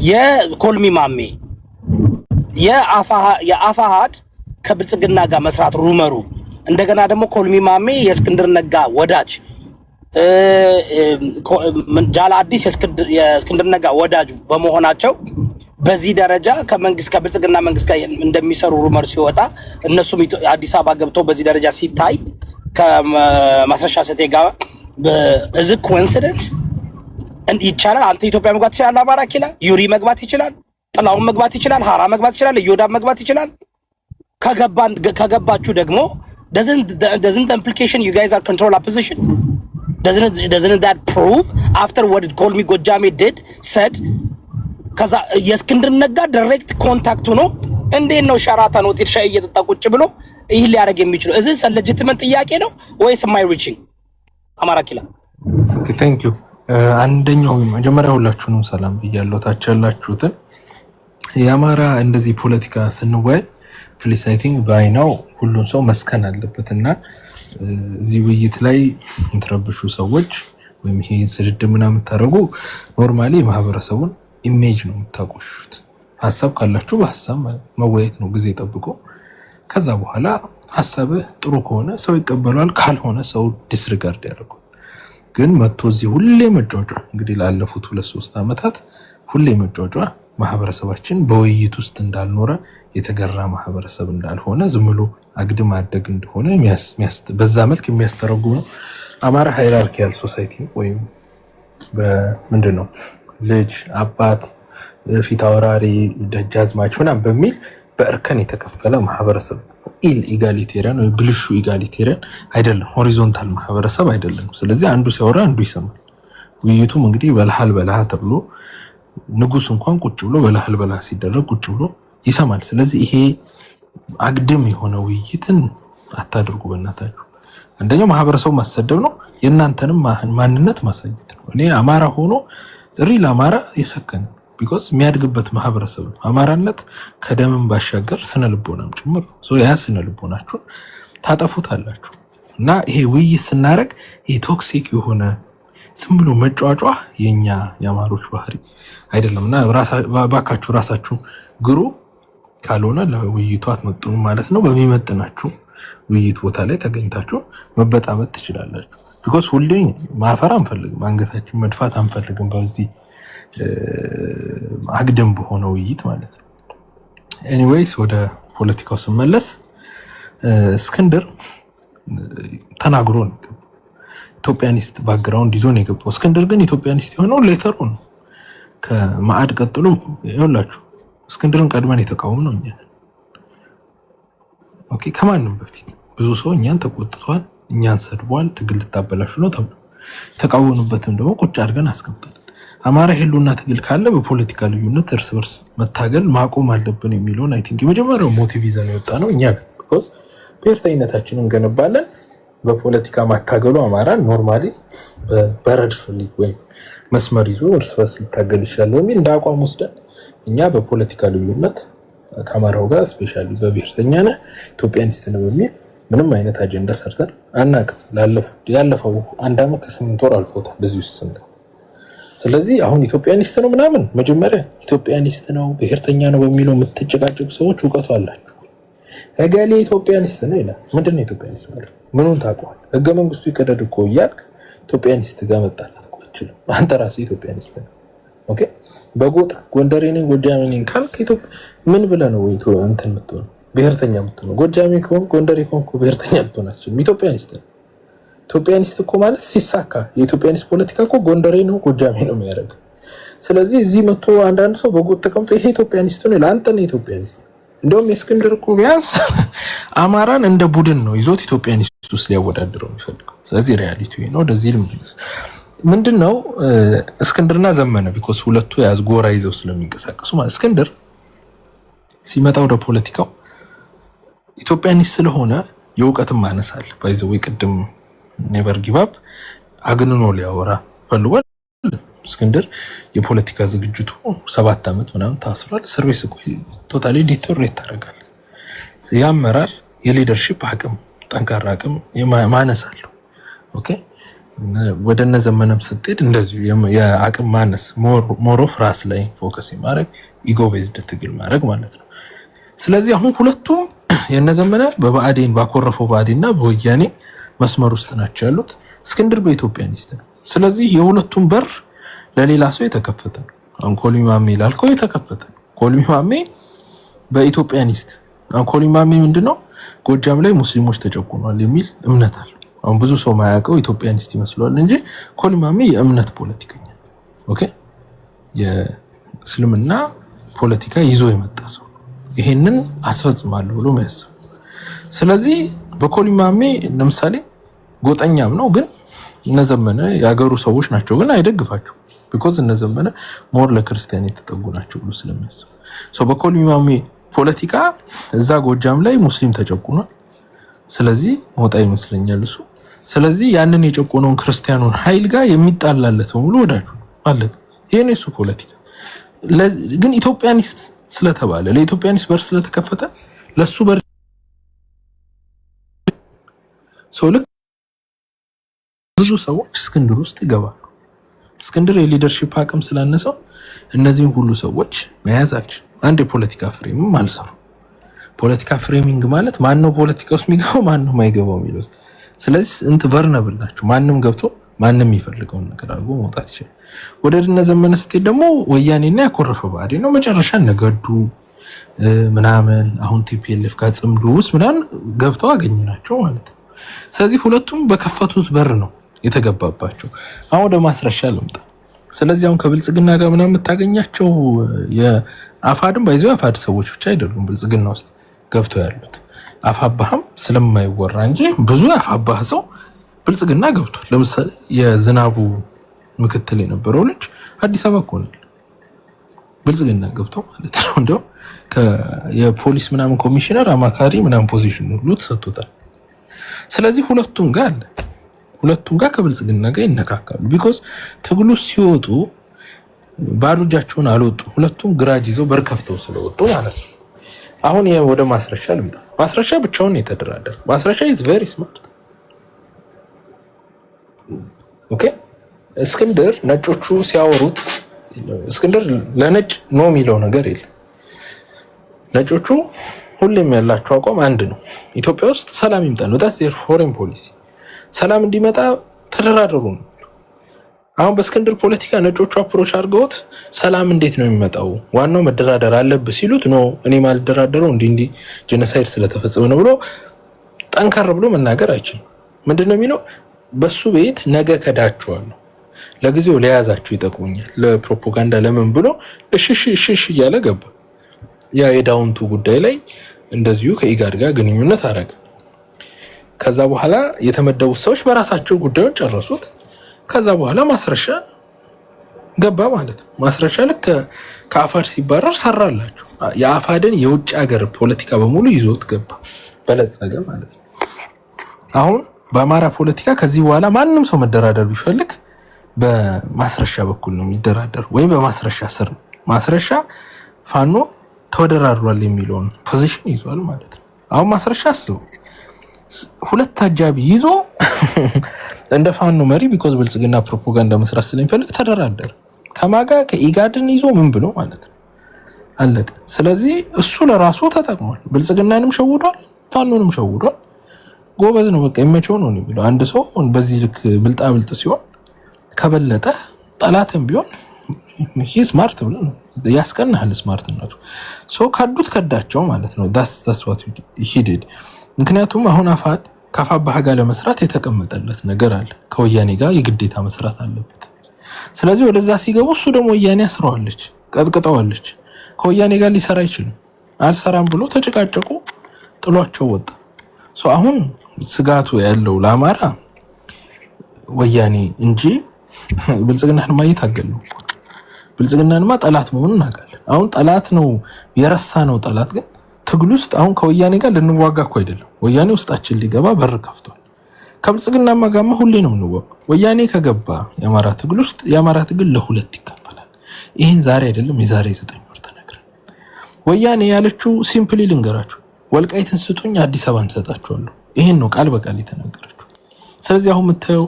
የኮልሚ ማሜ የአፋሃድ ከብልጽግና ጋር መስራት ሩመሩ እንደገና ደግሞ ኮልሚ ማሜ የእስክንድር ነጋ ወዳጅ ጃላ አዲስ የእስክንድር ነጋ ወዳጅ በመሆናቸው በዚህ ደረጃ ከመንግስት ከብልጽግና መንግስት ጋር እንደሚሰሩ ሩመር ሲወጣ እነሱም አዲስ አበባ ገብተው በዚህ ደረጃ ሲታይ ከማስረሻ ሰቴ ጋር በዚ ኮኢንሲደንስ ይቻላል። አንተ ኢትዮጵያ መግባት ይችላል፣ አማራ ኪላ ዩሪ መግባት ይችላል፣ ጥላውን መግባት ይችላል፣ ሀራ መግባት ይችላል፣ ዮዳብ መግባት ይችላል። ከገባችሁ ደግሞ doesn't the implication you guys are control opposition? Doesn't that prove after what Kolmi Gojame did said ከዛ የእስክንድር ነጋ ዳይሬክት ኮንታክት ሆኖ እንዴት ነው ሸራተን ሆቴል ሻይ እየጠጣ ቁጭ ብሎ ይሄ ሊያደርግ የሚችለው? እዚህ ሰለጅትመንት ጥያቄ ነው ወይስ ማይ ሪቺንግ? አማራ ኪላ ቴንክ ዩ። አንደኛው መጀመሪያ ሁላችሁንም ሰላም ብያለሁ። ታች ያላችሁትን የአማራ እንደዚህ ፖለቲካ ስንወያይ ፕሊስ አይ ቲንክ ባይናው ሁሉም ሰው መስከን አለበትና እዚህ ውይይት ላይ እንትረብሹ ሰዎች ወይም ይሄ ስድድብ ምናምን የምታደርጉ ኖርማሊ የማህበረሰቡን ኢሜጅ ነው የምታቆሹት። ሐሳብ ካላችሁ በሐሳብ መወያየት ነው ጊዜ ጠብቆ። ከዛ በኋላ ሐሳብህ ጥሩ ከሆነ ሰው ይቀበላል፣ ካልሆነ ሰው ዲስሪጋርድ ያደርጋል። ግን መጥቶ እዚህ ሁሌ መጫጫ እንግዲህ ላለፉት 2-3 ዓመታት ሁሌ መጫጫ ማህበረሰባችን በውይይት ውስጥ እንዳልኖረ የተገራ ማህበረሰብ እንዳልሆነ ዝም ብሎ አግድም አደግ እንደሆነ በዛ መልክ የሚያስተረጉም ነው። አማራ ሃይራርኪያል ሶሳይቲ ወይም በምንድነው ልጅ አባት ፊት አውራሪ ደጃዝማች ምናምን በሚል በእርከን የተከፈለ ማህበረሰብ ኢጋሊቴሪያን ወይ ብልሹ ኢጋሊቴሪያን አይደለም፣ ሆሪዞንታል ማህበረሰብ አይደለም። ስለዚህ አንዱ ሲያወራ አንዱ ይሰማል። ውይይቱም እንግዲህ በልሃል ተብሎ ንጉስ እንኳን ቁጭ ብሎ በልሃል ሲደረግ ቁጭ ብሎ ይሰማል። ስለዚህ ይሄ አግድም የሆነ ውይይትን አታድርጉ በእናታችሁ። አንደኛው ማህበረሰቡ ማሰደብ ነው፣ የእናንተንም ማንነት ማሳየት ነው። እኔ አማራ ሆኖ ሪል አማራ የሰከነ ቢኮዝ የሚያድግበት ማህበረሰብ ነው። አማራነት ከደምም ባሻገር ስነ ልቦናም ጭምር ነው። ያ ስነ ልቦናችሁን ታጠፉታላችሁ እና ይሄ ውይይት ስናደርግ ይሄ ቶክሲክ የሆነ ዝም ብሎ መጫጫ የኛ የአማሮች ባህሪ አይደለም እና ባካችሁ ራሳችሁ ግሩ፣ ካልሆነ ለውይይቱ አትመጥኑ ማለት ነው። በሚመጥናችሁ ውይይት ቦታ ላይ ተገኝታችሁ መበጣበጥ ትችላላችሁ። ቢኮዝ ሁሌ ማፈር አንፈልግም፣ አንገታችን መድፋት አንፈልግም። በዚህ አግድም በሆነ ውይይት ማለት ነው። ኤኒዌይስ ወደ ፖለቲካው ስመለስ እስክንድር ተናግሮ ነው ኢትዮጵያኒስት ባክግራውንድ ይዞ ነው የገባው። እስክንድር ግን ኢትዮጵያኒስት የሆነው ሌተሩ ነው። ከማዕድ ቀጥሎ ይኸውላችሁ እስክንድርን ቀድመን የተቃወም ነው እኛ። ኦኬ ከማንም በፊት ብዙ ሰው እኛን ተቆጥቷል፣ እኛን ሰድቧል፣ ትግል ልታበላሹ ነው ተብሎ ተቃወኑበትም ደግሞ ቁጭ አድርገን አስቀምጠናል። አማራ ሄሉና ትግል ካለ በፖለቲካ ልዩነት እርስ በርስ መታገል ማቆም አለብን የሚለውን አይ ቲንክ የመጀመሪያው ሞቲቭ ይዘን የወጣ ነው እኛ። ቢኮዝ ብሔርተኝነታችንን እንገነባለን፣ በፖለቲካ ማታገሉ አማራን ኖርማሊ በረድፍ ወይም መስመር ይዞ እርስ በርስ ሊታገል ይችላል በሚል እንደ አቋም ወስደን እኛ በፖለቲካ ልዩነት ከአማራው ጋር ስፔሻሊ በብሔርተኛ ነህ ኢትዮጵያኒስት ነህ በሚል ምንም አይነት አጀንዳ ሰርተን አናውቅም። ያለፈው 1 ዓመት ከ8 ወር አልፎታል እዚህ ውስጥ ስንት። ስለዚህ አሁን ኢትዮጵያኒስት ነው ምናምን መጀመሪያ ኢትዮጵያኒስት ነው ብሔርተኛ ነው በሚለው የምትጨቃጨቁ ሰዎች እውቀቱ አላችሁ። እገሌ ኢትዮጵያኒስት ነው ይላል። ምንድን ነው ኢትዮጵያኒስት ማለት? ምኑን ታውቀዋል? ህገ መንግስቱ ይቀደድ እኮ እያልክ ኢትዮጵያኒስት ጋር መጣላት እኮ አትችልም። አንተ ራስህ ኢትዮጵያኒስት ነው። ኦኬ በጎጥ ጎንደሬ ነኝ ጎጃሜ ነኝ ካልክ ኢትዮጵያ ምን ብለህ ነው እንትን የምትሆነው? ብሔርተኛ የምትሆነው? ጎጃሜ ከሆንክ ጎንደሬ ከሆንክ ብሔርተኛ ልትሆን አትችልም። ኢትዮጵያኒስት ነው። ኢትዮጵያኒስት እኮ ማለት ሲሳካ የኢትዮጵያኒስት ፖለቲካ እኮ ጎንደሬ ነው ጎጃሜ ነው የሚያደርገው። ስለዚህ እዚህ መጥቶ አንዳንድ ሰው በጎጥ ተቀምጦ ይሄ ኢትዮጵያኒስት ነው ለአንተ ነው ኢትዮጵያኒስት። እንደውም የእስክንድር እኮ ቢያንስ አማራን እንደ ቡድን ነው ይዞት ኢትዮጵያኒስት ውስጥ ሊያወዳድረው የሚፈልገው። ስለዚህ ሪያሊቲ ነው። ወደዚህ ልምልስ ምንድነው እስክንድርና ዘመነ ቢኮዝ ሁለቱ ያዝ ጎራ ይዘው ስለሚንቀሳቀሱ ማለት እስክንድር ሲመጣ ወደ ፖለቲካው ኢትዮጵያኒስት ስለሆነ የእውቀትም ማነሳል ባይዘው ቅድም ኔቨር ጊቭ አፕ አግንኖ ሊያወራ ፈልጓል። እስክንድር የፖለቲካ ዝግጅቱ 7 ዓመት ምናምን ታስሯል። ሰርቪስ ቆይ ቶታሊ ዲቶሬት ታደርጋል። ያመራር የሊደርሺፕ አቅም ጠንካራ አቅም ማነሳል። ኦኬ ወደነ ዘመነም ስትሄድ እንደዚሁ የአቅም ማነስ ሞሮፍ ራስ ላይ ፎከስ ማድረግ ኢጎ ቤዝድ ትግል ማድረግ ማለት ነው። ስለዚህ አሁን ሁለቱም የነዘመነ በባዕዴን ባኮረፈው ባዕዴንና በወያኔ መስመር ውስጥ ናቸው ያሉት። እስክንድር በኢትዮጵያኒስት ነው። ስለዚህ የሁለቱም በር ለሌላ ሰው የተከፈተ ነው። አሁን ኮሊማሜ ላልከው የተከፈተ ነው። ኮሊማሜ በኢትዮጵያኒስት ኮሊማሜ ምንድነው ጎጃም ላይ ሙስሊሞች ተጨቁኗል የሚል እምነት አለ። አሁን ብዙ ሰው ማያውቀው ኢትዮጵያኒስት ይመስላል እንጂ ኮሊማሜ የእምነት ፖለቲከኛ ኦኬ የእስልምና ፖለቲካ ይዞ የመጣ ሰው ይሄንን አስፈጽማለሁ ብሎ የሚያስብ። ስለዚህ በኮሊማሜ ለምሳሌ ጎጠኛም ነው ግን እነዘመነ ያገሩ ሰዎች ናቸው ግን አይደግፋቸው because እነዘመነ ሞር ለክርስቲያን የተጠጉ ናቸው ብሎ ስለሚያስብ ሶ በኮሊማሜ ፖለቲካ እዛ ጎጃም ላይ ሙስሊም ተጨቁኗል። ስለዚህ ሞጣ ይመስለኛል እሱ። ስለዚህ ያንን የጨቆነውን ክርስቲያኑን ኃይል ጋር የሚጣላለት በሙሉ ወዳጁ ማለት ይሄ ነው እሱ ፖለቲካ። ግን ኢትዮጵያኒስት ስለተባለ ለኢትዮጵያኒስት በር ስለተከፈተ ለሱ በር ሶልክ ብዙ ሰዎች እስክንድር ውስጥ ይገባሉ። እስክንድር የሊደርሺፕ አቅም ስላነሰው እነዚህን ሁሉ ሰዎች መያዛቸው አንድ የፖለቲካ ፍሬምም አልሰሩ። ፖለቲካ ፍሬሚንግ ማለት ማን ነው ፖለቲካ ውስጥ የሚገባው ማን ነው የማይገባው የሚለው። ስለዚህ እንት ቨርነብል ናቸው። ማንንም ገብቶ ማንንም የሚፈልገውን ነገር አድርጎ መውጣት ይችላል። ወደ እነዘመነ ስትሄድ ደግሞ ወያኔና ያኮረፈ ባዕዴን ነው። መጨረሻ ነገዱ ምናምን አሁን ቲፒኤልኤፍ ጋር ጽምዶ ውስጥ ምናምን ገብተው አገኘናቸው ማለት ነው። ስለዚህ ሁለቱም በከፈቱት በር ነው የተገባባቸው። አሁን ወደ ማስረሻ ልምጣ። ስለዚህ አሁን ከብልጽግና ጋር ምናምን የምታገኛቸው የአፋድም ባይዘው አፋድ ሰዎች ብቻ አይደሉም ብልጽግና ውስጥ ገብተው ያሉት። አፋባህም ስለማይወራ እንጂ ብዙ አፋባህ ሰው ብልጽግና ገብቷል። ለምሳሌ የዝናቡ ምክትል የነበረው ልጅ አዲስ አበባ እኮ ነው ብልጽግና ገብቶ ማለት ነው። እንደው የፖሊስ ምናምን ኮሚሽነር አማካሪ ምናምን ፖዚሽን ሁሉ ተሰጥቶታል። ስለዚህ ሁለቱም ጋር አለ። ሁለቱም ጋር ከብልጽግና ጋር ይነካካሉ። ቢኮዝ ትግሉ ሲወጡ ባዶ እጃቸውን አልወጡ። ሁለቱም ግራጅ ይዘው በር ከፍተው ስለወጡ ማለት ነው። አሁን ወደ ማስረሻ ልምጣ። ማስረሻ ብቻውን የተደራደረ ማስረሻ is very smart ኦኬ። እስክንድር ነጮቹ ሲያወሩት እስክንድር ለነጭ ነው የሚለው ነገር የለም። ነጮቹ ሁሌም ያላቸው አቋም አንድ ነው። ኢትዮጵያ ውስጥ ሰላም ይምጣ ነው that's their foreign policy። ሰላም እንዲመጣ ተደራደሩ ነው። አሁን በእስክንድር ፖለቲካ ነጮቹ አፕሮች አድርገውት ሰላም እንዴት ነው የሚመጣው ዋናው መደራደር አለብህ ሲሉት ነው እኔ ማልደራደረው እንዲህ ጄኖሳይድ ስለተፈጸመ ነው ብሎ ጠንካራ ብሎ መናገር አይችልም። ምንድነው የሚለው በሱ ቤት ነገ ከዳቸዋለሁ ለጊዜው ለያዛቸው ይጠቅሙኛል ለፕሮፓጋንዳ ለምን ብሎ እሺ እያለ ገባ። ያ የዳውንቱ ጉዳይ ላይ እንደዚሁ ከኢጋድ ጋር ግንኙነት አደረገ። ከዛ በኋላ የተመደቡት ሰዎች በራሳቸው ጉዳዩን ጨረሱት። ከዛ በኋላ ማስረሻ ገባ ማለት ነው። ማስረሻ ልክ ከአፋድ ሲባረር ሰራላቸው። የአፋድን የውጭ ሀገር ፖለቲካ በሙሉ ይዞት ገባ፣ በለጸገ ማለት ነው። አሁን በአማራ ፖለቲካ ከዚህ በኋላ ማንም ሰው መደራደር ቢፈልግ በማስረሻ በኩል ነው የሚደራደር ወይ በማስረሻ ስር ነው። ማስረሻ ፋኖ ተወደራድሯል የሚለውን ፖዚሽን ይዟል ማለት ነው። አሁን ማስረሻ አስቡ ሁለት አጃቢ ይዞ እንደ ፋኖ መሪ ቢኮዝ ብልጽግና ፕሮፓጋንዳ መስራት ስለሚፈልግ ተደራደረ። ከማጋ ከኢጋድን ይዞ ምን ብሎ ማለት ነው አለቀ። ስለዚህ እሱ ለራሱ ተጠቅሟል። ብልጽግናንም ሸውዷል፣ ፋኖንም ሸውዷል። ጎበዝ ነው በቃ ይመቸው ነው የሚለው። አንድ ሰው በዚህ ልክ ብልጣ ብልጥ ሲሆን ከበለጠ ጠላትም ቢሆን ስማርት ብሎ ነው ያስቀናል። ስማርትነቱ ካዱት ከዳቸው ማለት ነው። that's what he did። ምክንያቱም አሁን አፋድ ከአፋብኃ ጋር ለመስራት የተቀመጠለት ነገር አለ። ከወያኔ ጋር የግዴታ መስራት አለበት። ስለዚህ ወደዛ ሲገቡ እሱ ደግሞ ወያኔ አስረዋለች፣ ቀጥቅጠዋለች። ከወያኔ ጋር ሊሰራ አይችልም። አልሰራም ብሎ ተጨቃጨቁ፣ ጥሏቸው ወጣ። አሁን ስጋቱ ያለው ለአማራ ወያኔ እንጂ ብልጽግናን ማይታገል ነው። ብልጽግናንማ ጠላት መሆኑን እናውቃለን። አሁን ጠላት ነው የረሳ ነው ጠላት። ግን ትግል ውስጥ አሁን ከወያኔ ጋር ልንዋጋ እኮ አይደለም። ወያኔ ውስጣችን ሊገባ በር ከፍቷል። ከብልጽግናማ ጋርማ ሁሌ ነው የምንዋጋ። ወያኔ ከገባ የአማራ ትግል ውስጥ የአማራ ትግል ለሁለት ይከፈላል። ይህን ዛሬ አይደለም የዛሬ 9 ወር ተነግረን። ወያኔ ያለችው ሲምፕሊ ልንገራችሁ፣ ወልቃይትን ስጡኝ አዲስ አበባ እንሰጣችኋለሁ። ይሄን ነው ቃል በቃል የተናገረችው። ስለዚህ አሁን የምታየው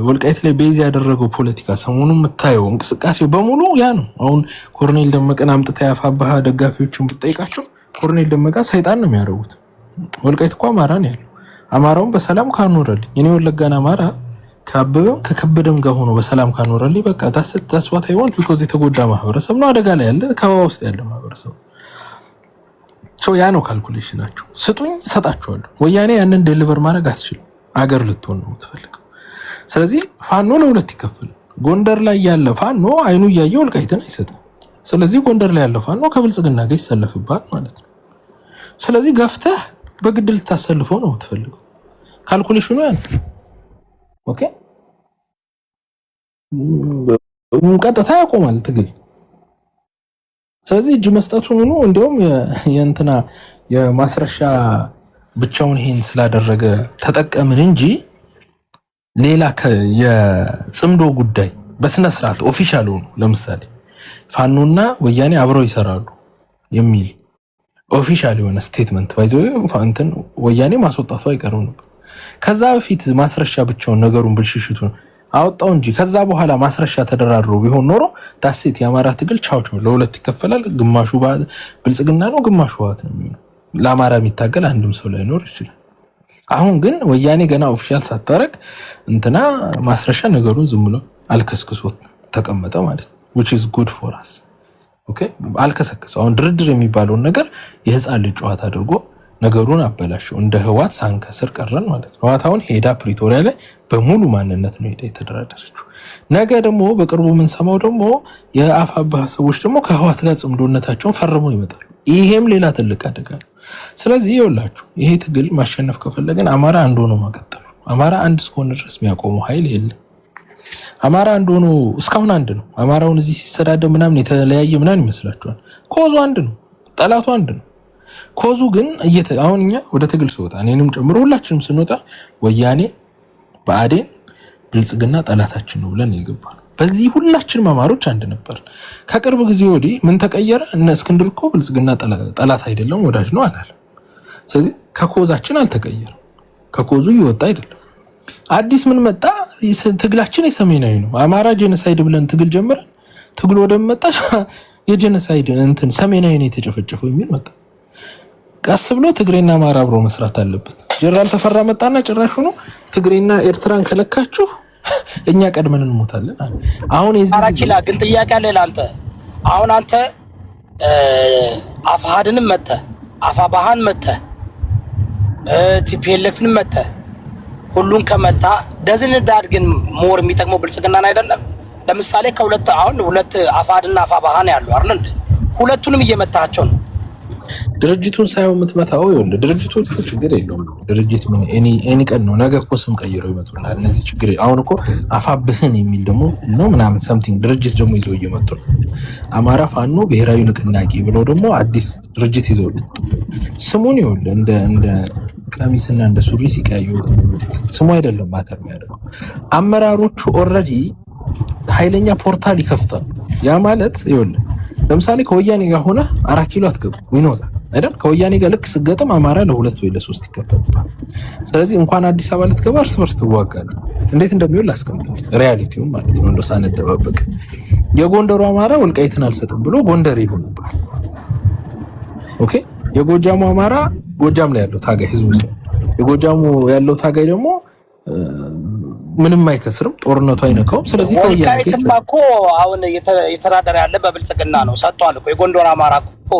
ወልቃይት ላይ ቤዝ ያደረገው ፖለቲካ ሰሞኑን የምታየው እንቅስቃሴው በሙሉ ያ ነው። አሁን ኮሎኔል ደመቀን አምጥታ የአፋብኃ ደጋፊዎችን ብትጠይቃቸው ኮሎኔል ደመቀ ሰይጣን ነው የሚያደርጉት። ወልቃይት እኮ አማራ ነው ያለው። አማራውን በሰላም ካኖረልኝ እኔ ወለጋና አማራ ከአበበም ከከበደም ጋር ሆኖ በሰላም ካኖረልኝ በቃ ታስዋት አይወንት ቢኮዝ የተጎዳ ማህበረሰብ ነው፣ አደጋ ላይ ያለ ከበባ ውስጥ ያለ ማህበረሰብ ያ ነው ካልኩሌሽናቸው። ስጡኝ እሰጣቸዋለሁ። ወያኔ ያንን ዴሊቨር ማድረግ አትችልም። አገር ልትሆን ነው የምትፈልገው። ስለዚህ ፋኖ ለሁለት ይከፈል። ጎንደር ላይ ያለ ፋኖ አይኑ እያየ ወልቃይትን አይሰጥም። ስለዚህ ጎንደር ላይ ያለ ፋኖ ከብልጽግና ጋር ይሰለፍባል ማለት ነው። ስለዚህ ገፍተህ በግድ ልታሰልፈው ነው የምትፈልገው። ካልኩሌሽኑ ያን ኦኬ። ቀጥታ ያቆማል ትግል። ስለዚህ እጅ መስጠቱ ምኑ እንደውም የእንትና የማስረሻ ብቻውን ይሄን ስላደረገ ተጠቀምን እንጂ ሌላ የጽምዶ ጉዳይ በስነ ስርዓት ኦፊሻል ሆኖ ለምሳሌ ፋኖና ወያኔ አብረው ይሰራሉ የሚል ኦፊሻል የሆነ ስቴትመንት ባይዘው ፋንተን ወያኔ ማስወጣቱ አይቀርም ነበር። ከዛ በፊት ማስረሻ ብቻውን ነገሩን ብልሽሽቱን አወጣው እንጂ ከዛ በኋላ ማስረሻ ተደራድሮ ቢሆን ኖሮ ዳሴት የአማራ ትግል ቻው ለሁለት ይከፈላል። ግማሹ ብልጽግና ነው፣ ግማሹ ህወሓት ነው የሚሆነው። ለአማራ የሚታገል አንድም ሰው ላይኖር ይችላል። አሁን ግን ወያኔ ገና ኦፊሻል ሳታረግ እንትና ማስረሻ ነገሩን ዝም ብሎ አልከስክሶት ተቀመጠ ማለት ነው። which is good for us ኦኬ። አልከሰከሰው። አሁን ድርድር የሚባለውን ነገር የህፃን ልጅ ጨዋታ አድርጎ ነገሩን አበላሸው። እንደ ህወሓት ሳንከስር ቀረን ማለት ነው። ህወሓት አሁን ሄዳ ፕሪቶሪያ ላይ በሙሉ ማንነት ነው ሄዳ የተደራደረችው። ነገ ደግሞ በቅርቡ የምንሰማው ደግሞ የአፋብኃ ሰዎች ደግሞ ከህወሓት ጋር ጽምዶነታቸውን ፈርመው ይመጣሉ። ይሄም ሌላ ትልቅ አደጋ ነው። ስለዚህ ይኸውላችሁ ይሄ ትግል ማሸነፍ ከፈለገን አማራ አንድ ሆኖ ማቀጠል። አማራ አንድ እስከሆነ ድረስ የሚያቆመው ኃይል የለም። አማራ አንድ ሆኖ እስካሁን አንድ ነው። አማራውን እዚህ ሲሰዳደብ ምናምን የተለያየ ምናምን ይመስላችኋል? ኮዙ አንድ ነው፣ ጠላቱ አንድ ነው። ኮዙ ግን አሁን እኛ ወደ ትግል ስወጣ እኔንም ጨምሮ ሁላችንም ስንወጣ ወያኔ ብአዴን ብልጽግና ጠላታችን ነው ብለን የገባነው። በዚህ ሁላችንም አማሮች አንድ ነበር። ከቅርብ ጊዜ ወዲህ ምን ተቀየረ? እነ እስክንድር እኮ ብልጽግና ጠላት አይደለም ወዳጅ ነው አላለ። ስለዚህ ከኮዛችን አልተቀየረም፣ ከኮዙ ይወጣ አይደለም። አዲስ ምን መጣ? ትግላችን የሰሜናዊ ነው። አማራ ጄኖሳይድ ብለን ትግል ጀመረን። ትግል ወደ መጣ የጄኖሳይድ እንትን ሰሜናዊ ነው የተጨፈጨፈው የሚል መጣ። ቀስ ብሎ ትግሬና አማራ አብሮ መስራት አለበት። ጀነራል ተፈራ መጣና ጭራሽ ሆኖ ትግሬና ኤርትራን ከለካችሁ እኛ ቀድመን እንሞታለን አለ። አሁን የዚህ አራኪላ ግን ጥያቄ አለ ለአንተ። አሁን አንተ አፋሃድንም መተ አፋብኃን መተ ቲፒኤልኤፍንም መተ ሁሉን ከመታ ደዝን ዳድ ግን ሞር የሚጠቅመው ብልጽግናን አይደለም። ለምሳሌ ከሁለት አሁን ሁለት አፋሃድና አፋብኃ ነው ያለው አይደል እንዴ? ሁለቱንም እየመታቸው ነው። ድርጅቱን ሳይሆን የምትመታው ይኸውልህ፣ ድርጅቶቹ ችግር የለውም። ድርጅት ምን እኔ ቀን ነው ነገ እኮ ስም ቀይረው ይመጡልሃል። እነዚህ ችግር አሁን እኮ አፋብህን የሚል ደግሞ ነው ምናምን ሰምቲንግ ድርጅት ደግሞ ይዘው እየመጡ ነው። አማራ ፋኖ ብሔራዊ ንቅናቄ ብለው ደግሞ አዲስ ድርጅት ይዘው ስሙን ይኸውልህ እንደ ቀሚስና እንደ ሱሪ ሲቀያዩ ስሙ አይደለም ማተር የሚያደርገው። አመራሮቹ ኦልሬዲ ኃይለኛ ፖርታል ይከፍታሉ። ያ ማለት ይኸውልህ ለምሳሌ ከወያኔ ጋር ሆነ 4 ኪሎ አትገቡ ይኖዛ አይደል? ከወያኔ ጋር ልክ ስገጠም አማራ ለ2 ወይ ለ3 ይከፈላል። ስለዚህ እንኳን አዲስ አበባ ልትገባ እርስ በርስ ትዋጋለህ። እንዴት እንደሚሆን ላስቀምጥ ሪያሊቲውን ማለት ነው። እንደው ሳንደባበቅ የጎንደሩ አማራ ወልቃይትን አልሰጥም ብሎ ጎንደር ይሆንባል። ኦኬ። የጎጃሙ አማራ ጎጃም ላይ ያለው ታጋይ ህዝቡ የጎጃሙ ያለው ታጋይ ደግሞ ምንም አይከስርም፣ ጦርነቱ አይነካውም። ስለዚህ ወልቃይትማ እኮ አሁን የተራደረ ያለ በብልጽግና ነው ሰጥቷል እኮ የጎንደር አማራ እኮ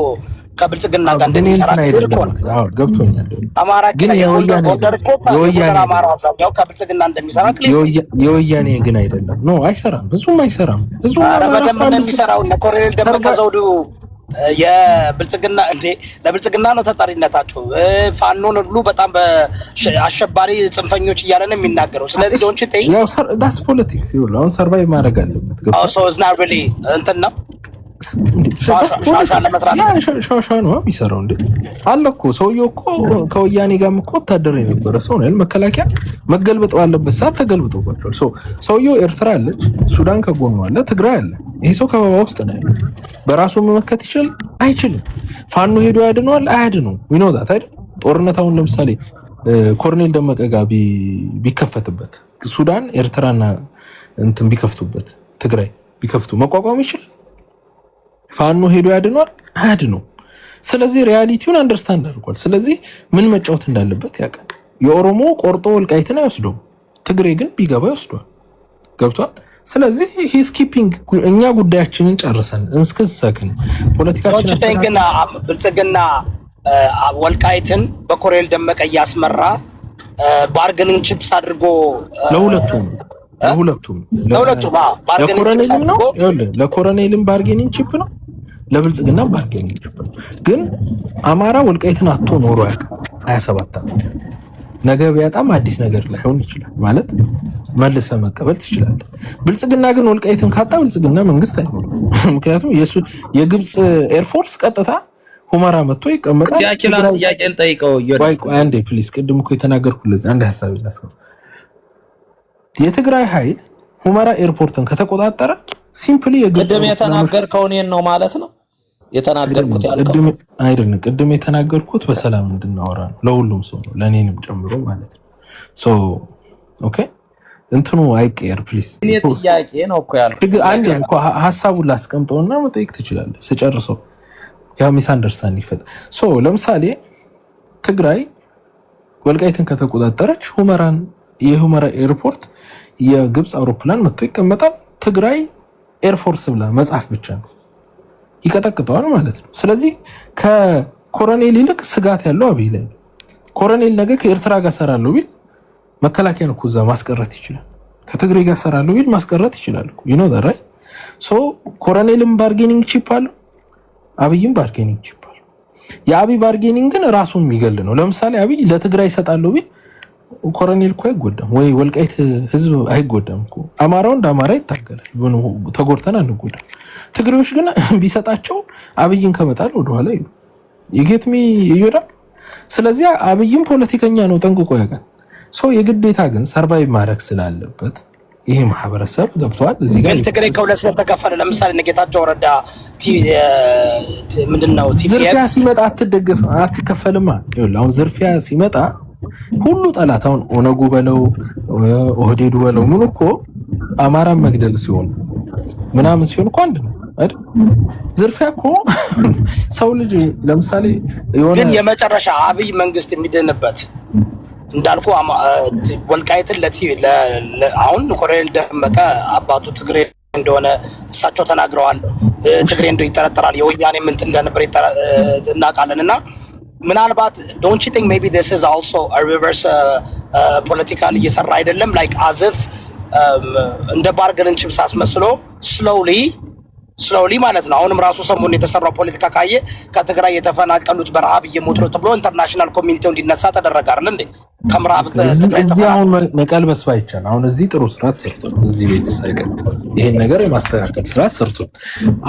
ከብልጽግና ጋር እንደሚሰራ አዎ ገብቶኛል። አማራ ግን የጎንደር እኮ የወያኔ አማራ አብዛኛው ከብልጽግና እንደሚሰራ የወያኔ ግን አይደለም። ኖ አይሰራም፣ ብዙም አይሰራም። ብዙ በደንብ እንደሚሰራው ኮሎኔል ደመቀ ዘውዱ የብልጽግና እንዴ ለብልጽግና ነው ተጠሪነታቸው። ፋኖን ሁሉ በጣም በአሸባሪ ጽንፈኞች እያለ ነው የሚናገረው። ስለዚህ ዶንት ዩ ቲንክ ያው ዳስ ፖለቲክስ ይሁን አሁን ሰርቫይቭ ማድረግ አለበት። አዎ ሶ ኢዝ ናት ሪሊ እንትን ነው ሻሻ ነው የሚሰራው እንዴ አለ እኮ ሰውዬው እኮ ከወያኔ ጋርም እኮ ወታደር የነበረ ሰው ነው። መከላከያ መገልበጥ ባለበት ሰዓት ተገልብጦባቸዋል። ሰውዬው ኤርትራ አለች፣ ሱዳን ከጎኑ አለ፣ ትግራይ አለ። ይሄ ሰው ከበባ ውስጥ ነው ያለው። በራሱ መመከት ይችላል አይችልም? ፋኖ ሄዶ ያድነዋል አያድነው? ዊኖዛት አይደል? ጦርነት አሁን ለምሳሌ ኮሎኔል ደመቀ ጋር ቢከፈትበት፣ ሱዳን ኤርትራና እንትን ቢከፍቱበት፣ ትግራይ ቢከፍቱ መቋቋም ይችላል? ፋኖ ሄዶ ያድነዋል አያድነው? ስለዚህ ሪያሊቲውን አንደርስታንድ አድርጓል። ስለዚህ ምን መጫወት እንዳለበት ያውቃል። የኦሮሞ ቆርጦ ወልቃይትን አይወስደውም፣ ትግሬ ግን ቢገባ ይወስዷል። ገብቷል? ስለዚህ ሂስ ኪፒንግ እኛ ጉዳያችንን ጨርሰን እንስክሰክን ፖለቲካችን ግን ብልጽግና ወልቃይትን በኮሎኔል ደመቀ እያስመራ ባርገኒንግ ቺፕስ አድርጎ ለሁለቱም ባርገኒንግ ነው። ለኮሎኔልም ባርጌኒንግ ቺፕ ነው፣ ለብልጽግና ባርጌኒንግ ቺፕ ነው። ግን አማራ ወልቃይትን አጥቶ ኖሮ ያውቃል 27 ዓመት። ነገ ቢያጣም አዲስ ነገር ላይሆን ይችላል ማለት መልሰ መቀበል ትችላለህ። ብልጽግና ግን ወልቃይትን ካጣ ብልጽግና መንግስት አይኖርም። ምክንያቱም የግብጽ ኤርፎርስ ቀጥታ ሁመራ መጥቶ ይቀመጣል። ጥያቄን ጠይቀው አንዴ ፕሊዝ። ቅድም እኮ የተናገርኩት አንድ ሐሳብ ላስቀምጥ። የትግራይ ኃይል ሁመራ ኤርፖርትን ከተቆጣጠረ ሲምፕሊ ቅድም የተናገርከው እኔን ነው ማለት ነው የተናገርኩት ያልከው አይደለም። ቅድም የተናገርኩት በሰላም እንድናወራ ነው፣ ለሁሉም ሰው ነው፣ ለኔንም ጨምሮ ማለት ነው። ኦኬ እንትኑ አይቀየር ፕሊዝ። እኔ ጥያቄ ነው እኮ ያልኩት። አንዴ እንኳን ሐሳቡን ላስቀምጠውና መጠየቅ ትችላለህ ስጨርሰው። ያ ሚስ አንደርስታንድ ይፈጠር። ለምሳሌ ትግራይ ወልቃይትን ከተቆጣጠረች የሁመራ ኤርፖርት የግብጽ አውሮፕላን መጥቶ ይቀመጣል። ትግራይ ኤርፎርስ ብላ መጻፍ ብቻ ነው ይቀጠቅጠዋል ማለት ነው። ስለዚህ ከኮሎኔል ይልቅ ስጋት ያለው አብይ ላይ ነው። ኮሎኔል ነገ ከኤርትራ ጋር ሰራለሁ ቢል መከላከያን እኮ እዛ ማስቀረት ይችላል። ከትግራይ ጋር ሰራለሁ ቢል ማስቀረት ይችላል እኮ you know that right? ኮሎኔልም ባርጌኒንግ ቺፕ አለው፣ አብይም ባርጌኒንግ ቺፕ አለው። የአብይ ባርጌኒንግ ግን ራሱን የሚገል ነው። ለምሳሌ አብይ ለትግራይ ይሰጣለሁ ቢል ኮሎኔል እኮ አይጎዳም ወይ ወልቃይት ህዝብ አይጎዳም እኮ። አማራው እንደ አማራ ይታገላል፣ ተጎድተን አንጎዳም። ትግሬዎች ግን ቢሰጣቸው አብይን ከመጣል ወደኋላ ይሉ ይጌትሚ ይወዳ። ስለዚህ አብይም ፖለቲከኛ ነው ጠንቅቆ ያውቃል። የግዴታ ግን ሰርቫይቭ ማድረግ ስላለበት ይሄ ማህበረሰብ ገብቷል። እዚህ ጋር ግን ትግሬ ከሁለት ተከፈለ። ለምሳሌ ነጌታቸው ረዳ ምንድነው ዝርፊያ ሲመጣ አትከፈልማ። ይኸውልህ አሁን ዝርፊያ ሲመጣ ሁሉ ጠላት አሁን ኦነጉ በለው ኦህዴዱ በለው ምን እኮ አማራን መግደል ሲሆን ምናምን ሲሆን እኮ አንድ ነው አይደል? ዝርፊያ እኮ ሰው ልጅ ለምሳሌ የሆነ ግን የመጨረሻ አብይ መንግስት የሚደንበት እንዳልኩ ወልቃይትን አሁን ኮሎኔል ደመቀ አባቱ ትግሬ እንደሆነ እሳቸው ተናግረዋል። ትግሬ እንደው ይጠረጠራል። የወያኔ ምን እንደነበር እናውቃለንና ምናልባት ዶንት ዩ ቲንክ ሜቢ ዲስ ኢዝ አልሶ አ ሪቨርስ ፖለቲካል እየሰራ አይደለም ላይክ አዝፍ እንደ ባርገንን ቺፕስ አስመስሎ ስሎሊ ማለት ነው። አሁንም ራሱ ሰሞኑን የተሰራው ፖለቲካ ካየ ከትግራይ የተፈናቀሉት በረሃብ እየሞቱ ነው ተብሎ ኢንተርናሽናል ኮሚኒቲው እንዲነሳ ተደረገ አይደል እንዴ? ከምዕራብ ትግራይ እዚህ አሁን መቀልበስ ባይቻል አሁን እዚህ ጥሩ ስርዓት ሰርቷል። እዚህ ቤት ሳይቀር ይሄን ነገር የማስተካከል ስርዓት ሰርቷል።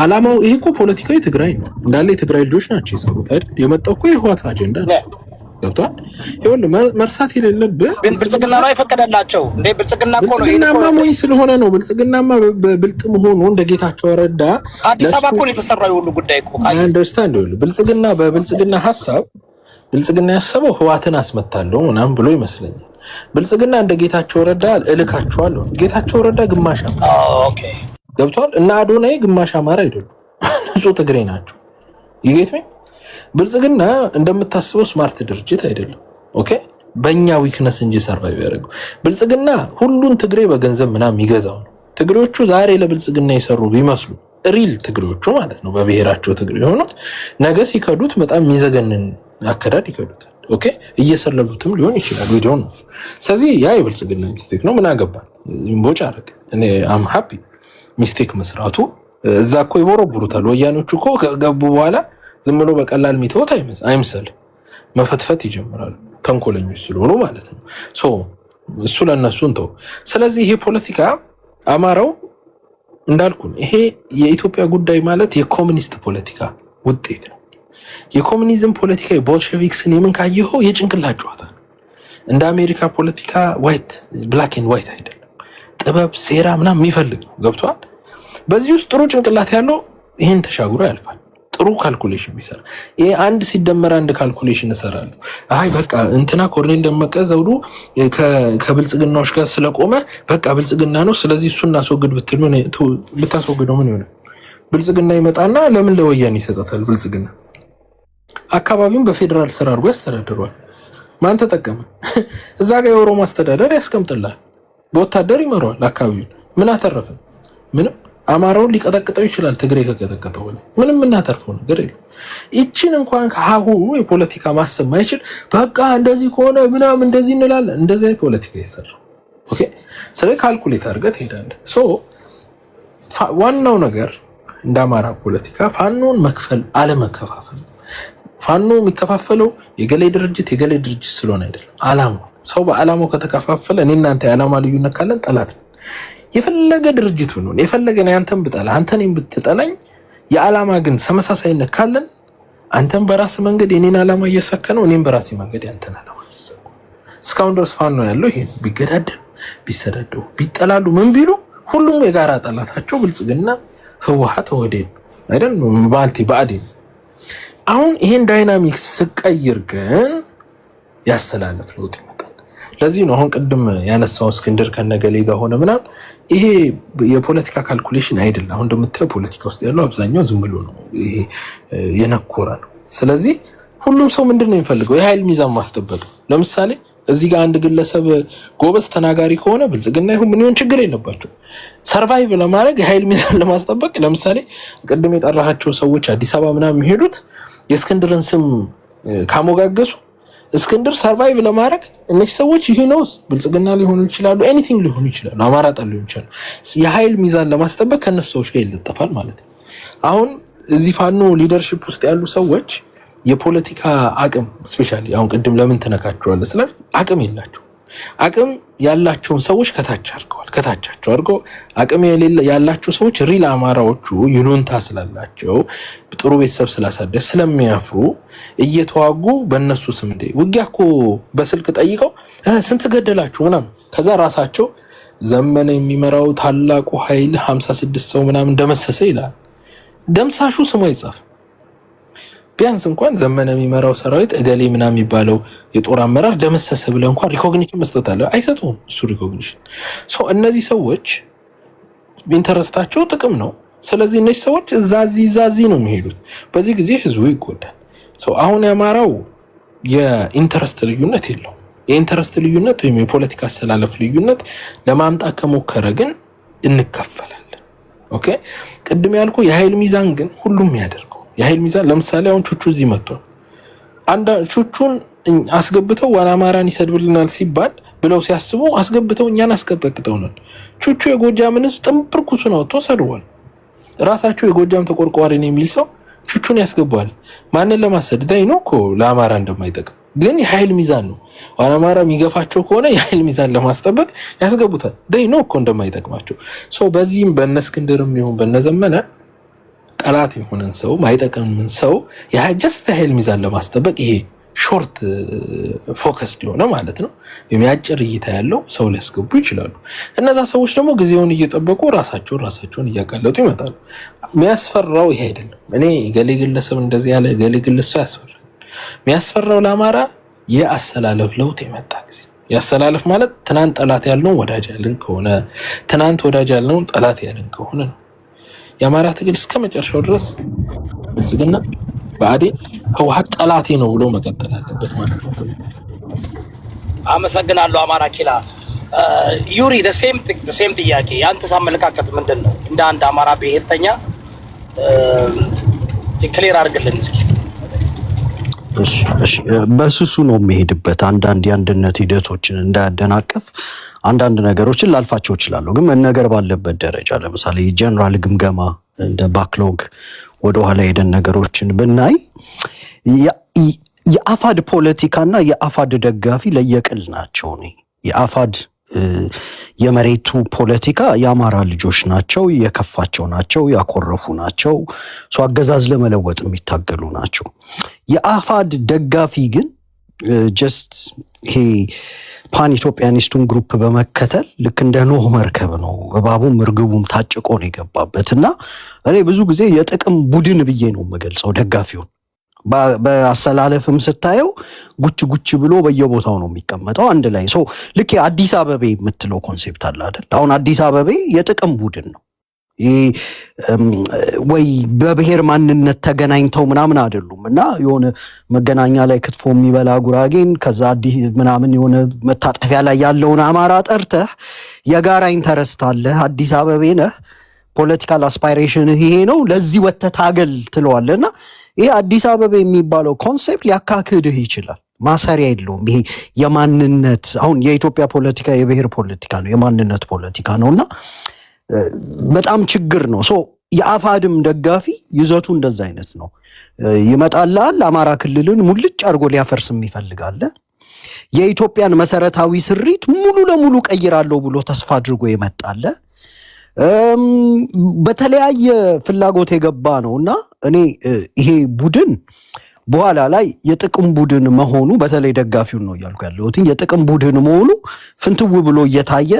አላማው ይሄ እኮ ፖለቲካዊ ትግራይ ነው እንዳለ የትግራይ ልጆች ናቸው የሰሩት አይደል? የመጣው እኮ የህወሓት አጀንዳ ነው። ገብቷል? ይኸውልህ መርሳት የሌለብህ ግን ብልጽግና ነው የፈቀደላቸው እንዴ? ብልጽግና እኮ ነው ብልጽግናማ ሞኝ ስለሆነ ነው። ብልጽግናማ በብልጥ መሆኑ እንደ ጌታቸው ረዳ አዲስ አበባ እኮ ነው የተሰራው የሁሉ ጉዳይ እኮ አንደርስታንድ። ይኸውልህ ብልጽግና በብልጽግና ሀሳብ ብልጽግና ያሰበው ህወሓትን አስመታለሁ ምናምን ብሎ ይመስለኛል። ብልጽግና እንደ ጌታቸው ረዳ እልካቸዋለሁ። ጌታቸው ረዳ ግማሽ አማራ ኦኬ ገብቷል። እና አዶናይ ግማሽ አማራ አይደሉም፣ ንጹህ ትግሬ ናቸው። ይጌት ብልጽግና እንደምታስበው ስማርት ድርጅት አይደለም። ኦኬ በእኛ ዊክነስ እንጂ ሰርቫይቭ ያደርገው ብልጽግና ሁሉን ትግሬ በገንዘብ ምናምን ይገዛው ነው። ትግሬዎቹ ዛሬ ለብልጽግና ይሰሩ ቢመስሉ ሪል ትግሬዎቹ ማለት ነው በብሔራቸው ትግሬ የሆኑት ነገ ሲከዱት በጣም የሚዘገንን አከዳድ ይከዱታል። ኦኬ እየሰለሉትም ሊሆን ይችላል ቪዲዮ ነው። ስለዚህ ያ የብልጽግና ሚስቴክ ነው። ምን አገባን እንቦጫ አረግ እኔ አም ሃፒ ሚስቴክ መስራቱ። እዛ እኮ ይቦረቡሩታል ወያኖቹ እኮ ከገቡ በኋላ ዝም ብሎ በቀላል ሚተውት አይምሰል መፈትፈት ይጀምራሉ ተንኮለኞች ስለሆኑ ማለት ነው። ሶ እሱ ለነሱ እንተው። ስለዚህ ይሄ ፖለቲካ አማራው እንዳልኩ ይሄ የኢትዮጵያ ጉዳይ ማለት የኮሙኒስት ፖለቲካ ውጤት ነው። የኮሙኒዝም ፖለቲካ የቦልሼቪክስን የምን ካየኸው የጭንቅላት ጨዋታ ነው። እንደ አሜሪካ ፖለቲካ ዋይት ብላክ ኤንድ ዋይት አይደለም። ጥበብ ሴራ ምናምን የሚፈልግ ነው። ገብቷል። በዚህ ውስጥ ጥሩ ጭንቅላት ያለው ይሄን ተሻግሮ ያልፋል። ጥሩ ካልኩሌሽን የሚሰራ ይሄ አንድ ሲደመር አንድ ካልኩሌሽን እሰራለሁ። አይ በቃ እንትና ኮርኔል ደመቀ ዘውዱ ከብልጽግናዎች ጋር ስለቆመ በቃ ብልጽግና ነው ስለዚህ እሱን እናስወግድ ብትል ምን ብታስወግደው ምን ይሆናል? ብልጽግና ይመጣና ለምን ለወያኔ ይሰጣታል? ብልጽግና አካባቢውን በፌደራል ስራ አድርጎ ያስተዳድሯል። ማን ተጠቀመ? እዛ ጋር የኦሮሞ አስተዳደር ያስቀምጥላል፣ በወታደር ይመራዋል አካባቢውን። ምን አተረፈን? ምንም። አማራውን ሊቀጠቅጠው ይችላል ትግሬ ከቀጠቀጠው ምንም እናተርፈው ነገር የለም። እቺን እንኳን ከሀሁ የፖለቲካ ማሰብ ማይችል በቃ እንደዚህ ከሆነ ምናምን እንደዚህ እንላለን። እንደዚህ አይነት ፖለቲካ ይሰራል። ኦኬ ስለዚህ ካልኩሌት አድርገህ ትሄዳለህ። ሶ ዋናው ነገር እንደ አማራ ፖለቲካ ፋኖን መክፈል አለመከፋፈል። ፋኖ የሚከፋፈለው የገሌ ድርጅት ስለሆነ አይደለም፣ አላማው። ሰው በአላማው ከተከፋፈለ እኔ እናንተ የዓላማ ልዩነት ካለን ጠላት ነው። የፈለገ ድርጅት ብንሆን የፈለገ አንተን ብጠላ አንተን ብትጠላኝ የዓላማ ግን ተመሳሳይነት ካለን አንተን በራስ መንገድ የኔን ዓላማ እየሰከነው እኔም በራሴ መንገድ ያንተን ዓላማ እየሰከነው እስካሁን ድረስ ፋኖ ያለው ይሄ ቢገዳደሉ ቢሰዳደው ቢጠላሉ ምን ቢሉ ሁሉም የጋራ ጠላታቸው ብልጽግና ህወሓት ወዴን አይደል ማልቲ ባዕዴን። አሁን ይሄን ዳይናሚክስ ስቀይር ግን ያስተላለፍ ለውጥ ይመጣል። ለዚህ ነው አሁን ቅድም ያነሳው እስክንድር ከነገሌ ጋር ሆነ ምናምን ይሄ የፖለቲካ ካልኩሌሽን አይደለም። አሁን እንደምታየው ፖለቲካ ውስጥ ያለው አብዛኛው ዝም ብሎ ነው፣ ይሄ የነኮረ ነው። ስለዚህ ሁሉም ሰው ምንድነው የሚፈልገው? የኃይል ሚዛን ማስጠበቅ። ለምሳሌ እዚህ ጋር አንድ ግለሰብ ጎበዝ ተናጋሪ ከሆነ ብልጽግና ይሁን ምን ይሁን ችግር የለባቸው። ሰርቫይቭ ለማድረግ የኃይል ሚዛን ለማስጠበቅ ለምሳሌ ቅድም የጠራሃቸው ሰዎች አዲስ አበባ ምናምን የሚሄዱት የእስክንድርን ስም ካሞጋገሱ እስክንድር ሰርቫይቭ ለማድረግ እነዚህ ሰዎች ይሄነውስ ብልጽግና ሊሆኑ ይችላሉ፣ ኤኒቲንግ ሊሆኑ ይችላሉ፣ አማራ ጠል ሊሆኑ ይችላሉ። የኃይል ሚዛን ለማስጠበቅ ከነሱ ሰዎች ጋር ይለጠፋል ማለት ነው። አሁን እዚህ ፋኖ ሊደርሺፕ ውስጥ ያሉ ሰዎች የፖለቲካ አቅም ስፔሻሊ አሁን ቅድም ለምን ተነካቸዋለህ ስለ አቅም የላቸው። አቅም ያላቸውን ሰዎች ከታቻቸው አድርገው አቅም ያላቸው ሰዎች ሪል አማራዎቹ ይሉንታ ስላላቸው ጥሩ ቤተሰብ ስላሳደገ ስለሚያፍሩ እየተዋጉ በእነሱ ስም እንደ ውጊያ እኮ በስልክ ጠይቀው ስንት ገደላችሁ ምናምን ከዛ ራሳቸው ዘመነ የሚመራው ታላቁ ኃይል 56 ሰው ምናምን ደመሰሰ ይላል። ደምሳሹ ስሙ አይጻፍ። ቢያንስ እንኳን ዘመነ የሚመራው ሰራዊት እገሌ ምናምን የሚባለው የጦር አመራር ደመሰሰ ብለ እንኳን ሪኮግኒሽን መስጠት አለ። አይሰጡም እሱ ሪኮግኒሽን። እነዚህ ሰዎች ኢንተረስታቸው ጥቅም ነው። ስለዚህ እነዚህ ሰዎች እዛዚ ነው የሚሄዱት። በዚህ ጊዜ ህዝቡ ይጎዳል። አሁን ያማራው የኢንተረስት ልዩነት የለውም። የኢንተረስት ልዩነት ወይም የፖለቲካ አሰላለፍ ልዩነት ለማምጣት ከሞከረ ግን እንከፈላለን። ኦኬ ቅድም ያልኩ የኃይል ሚዛን ግን ሁሉም ያደርገው የኃይል ሚዛን ለምሳሌ አሁን ቹቹ እዚህ መጥቷል። አንድ ቹቹን አስገብተው ዋና አማራን ይሰድብልናል ሲባል ብለው ሲያስቡ አስገብተው እኛን አስቀጠቅጠውናል። ቹቹ የጎጃምን ህዝብ ጥንብርኩሱን አውጥቶ ሰድቧል። ራሳቸው የጎጃም ተቆርቋሪ ነው የሚል ሰው ቹቹን ያስገባል። ማንን ለማሰደድ ነው እኮ ለአማራ እንደማይጠቅም ግን የኃይል ሚዛን ነው። ዋና አማራ የሚገፋቸው ከሆነ የኃይል ሚዛን ለማስጠበቅ ያስገቡታል። ነው እኮ እንደማይጠቅማቸው በዚህም በእነስክንድርም ይሁን በነዘመነ ጠላት የሆነን ሰው ማይጠቅምን ሰው ጀስት ኃይል ሚዛን ለማስጠበቅ ይሄ ሾርት ፎከስድ የሆነ ማለት ነው የሚያጭር እይታ ያለው ሰው ሊያስገቡ ይችላሉ። እነዛ ሰዎች ደግሞ ጊዜውን እየጠበቁ ራሳቸውን እያጋለጡ ይመጣሉ። የሚያስፈራው ይሄ አይደለም። እኔ ገሌ ግለሰብ እንደዚህ ያለ ገሌ ግለሰብ ያስፈራል። የሚያስፈራው ለአማራ የአሰላለፍ ለውጥ የመጣ ጊዜ ያሰላለፍ ማለት ትናንት ጠላት ያልነው ወዳጅ ያልን ከሆነ ትናንት ወዳጅ ያልነው ጠላት ያልን ከሆነ ነው። የአማራ ትግል እስከ መጨረሻው ድረስ ብልጽግና ባዕዴን ህወሓት ጠላቴ ነው ብሎ መቀጠል አለበት ማለት ነው። አመሰግናለሁ አማራ ኪላ ዩሪ the same ጥያቄ ያንተስ አመለካከት ምንድነው እንደ አንድ አማራ ብሔርተኛ ክሊር አድርግልን እስኪ እሺ በስሱ ነው የሚሄድበት አንዳንድ የአንድነት ሂደቶችን እንዳያደናቅፍ አንዳንድ ነገሮችን ላልፋቸው ይችላል ግን መነገር ባለበት ደረጃ ለምሳሌ ጀነራል ግምገማ እንደ ባክሎግ ወደ ኋላ ሄደን ነገሮችን ብናይ የአፋድ ፖለቲካና የአፋድ ደጋፊ ለየቅል ናቸው ነው የአፋድ የመሬቱ ፖለቲካ የአማራ ልጆች ናቸው የከፋቸው ናቸው ያኮረፉ ናቸው ሶ አገዛዝ ለመለወጥ የሚታገሉ ናቸው የአፋድ ደጋፊ ግን ጀስት ይሄ ፓን ኢትዮጵያኒስቱን ግሩፕ በመከተል ልክ እንደ ኖህ መርከብ ነው እባቡም እርግቡም ታጭቆ ነው የገባበትና እኔ ብዙ ጊዜ የጥቅም ቡድን ብዬ ነው የምገልጸው ደጋፊው በአሰላለፍም ስታየው ጉጭ ብሎ በየቦታው ነው የሚቀመጠው አንድ ላይ ሶ ልክ አዲስ አበባ የምትለው ኮንሴፕት አለ አይደል አሁን አዲስ አበባ የጥቅም ቡድን ነው ወይ በብሔር ማንነት ተገናኝተው ምናምን አይደሉምና የሆነ መገናኛ ላይ ክትፎ የሚበላ ጉራጌን ከዛ አዲስ ምናምን የሆነ መታጠፊያ ላይ ያለውን አማራ ጠርተህ የጋራ ኢንተረስት አለ አዲስ አበባ ነህ ፖለቲካል አስፓይሬሽን ይሄ ነው ለዚህ ወተታገል ትለዋለና ይሄ አዲስ አበባ የሚባለው ኮንሴፕት ሊያካክድህ ይችላል ማሰሪያ የለውም ይሄ የማንነት አሁን የኢትዮጵያ ፖለቲካ የብሔር ፖለቲካ ነው የማንነት ፖለቲካ ነውና በጣም ችግር ነው ሶ የአፋድም ደጋፊ ይዘቱ እንደዛ አይነት ነው ይመጣላል አማራ ክልልን ሙልጭ አርጎ ሊያፈርስም ይፈልጋል የኢትዮጵያን መሰረታዊ ስሪት ሙሉ ለሙሉ ቀይራለሁ ብሎ ተስፋ አድርጎ ይመጣል በተለያየ ፍላጎት የገባ ነውና እኔ ይሄ ቡድን በኋላ ላይ የጥቅም ቡድን መሆኑ በተለይ ደጋፊው ነው ያልኩ ያለሁት የጥቅም ቡድን መሆኑ ፍንትው ብሎ እየታየ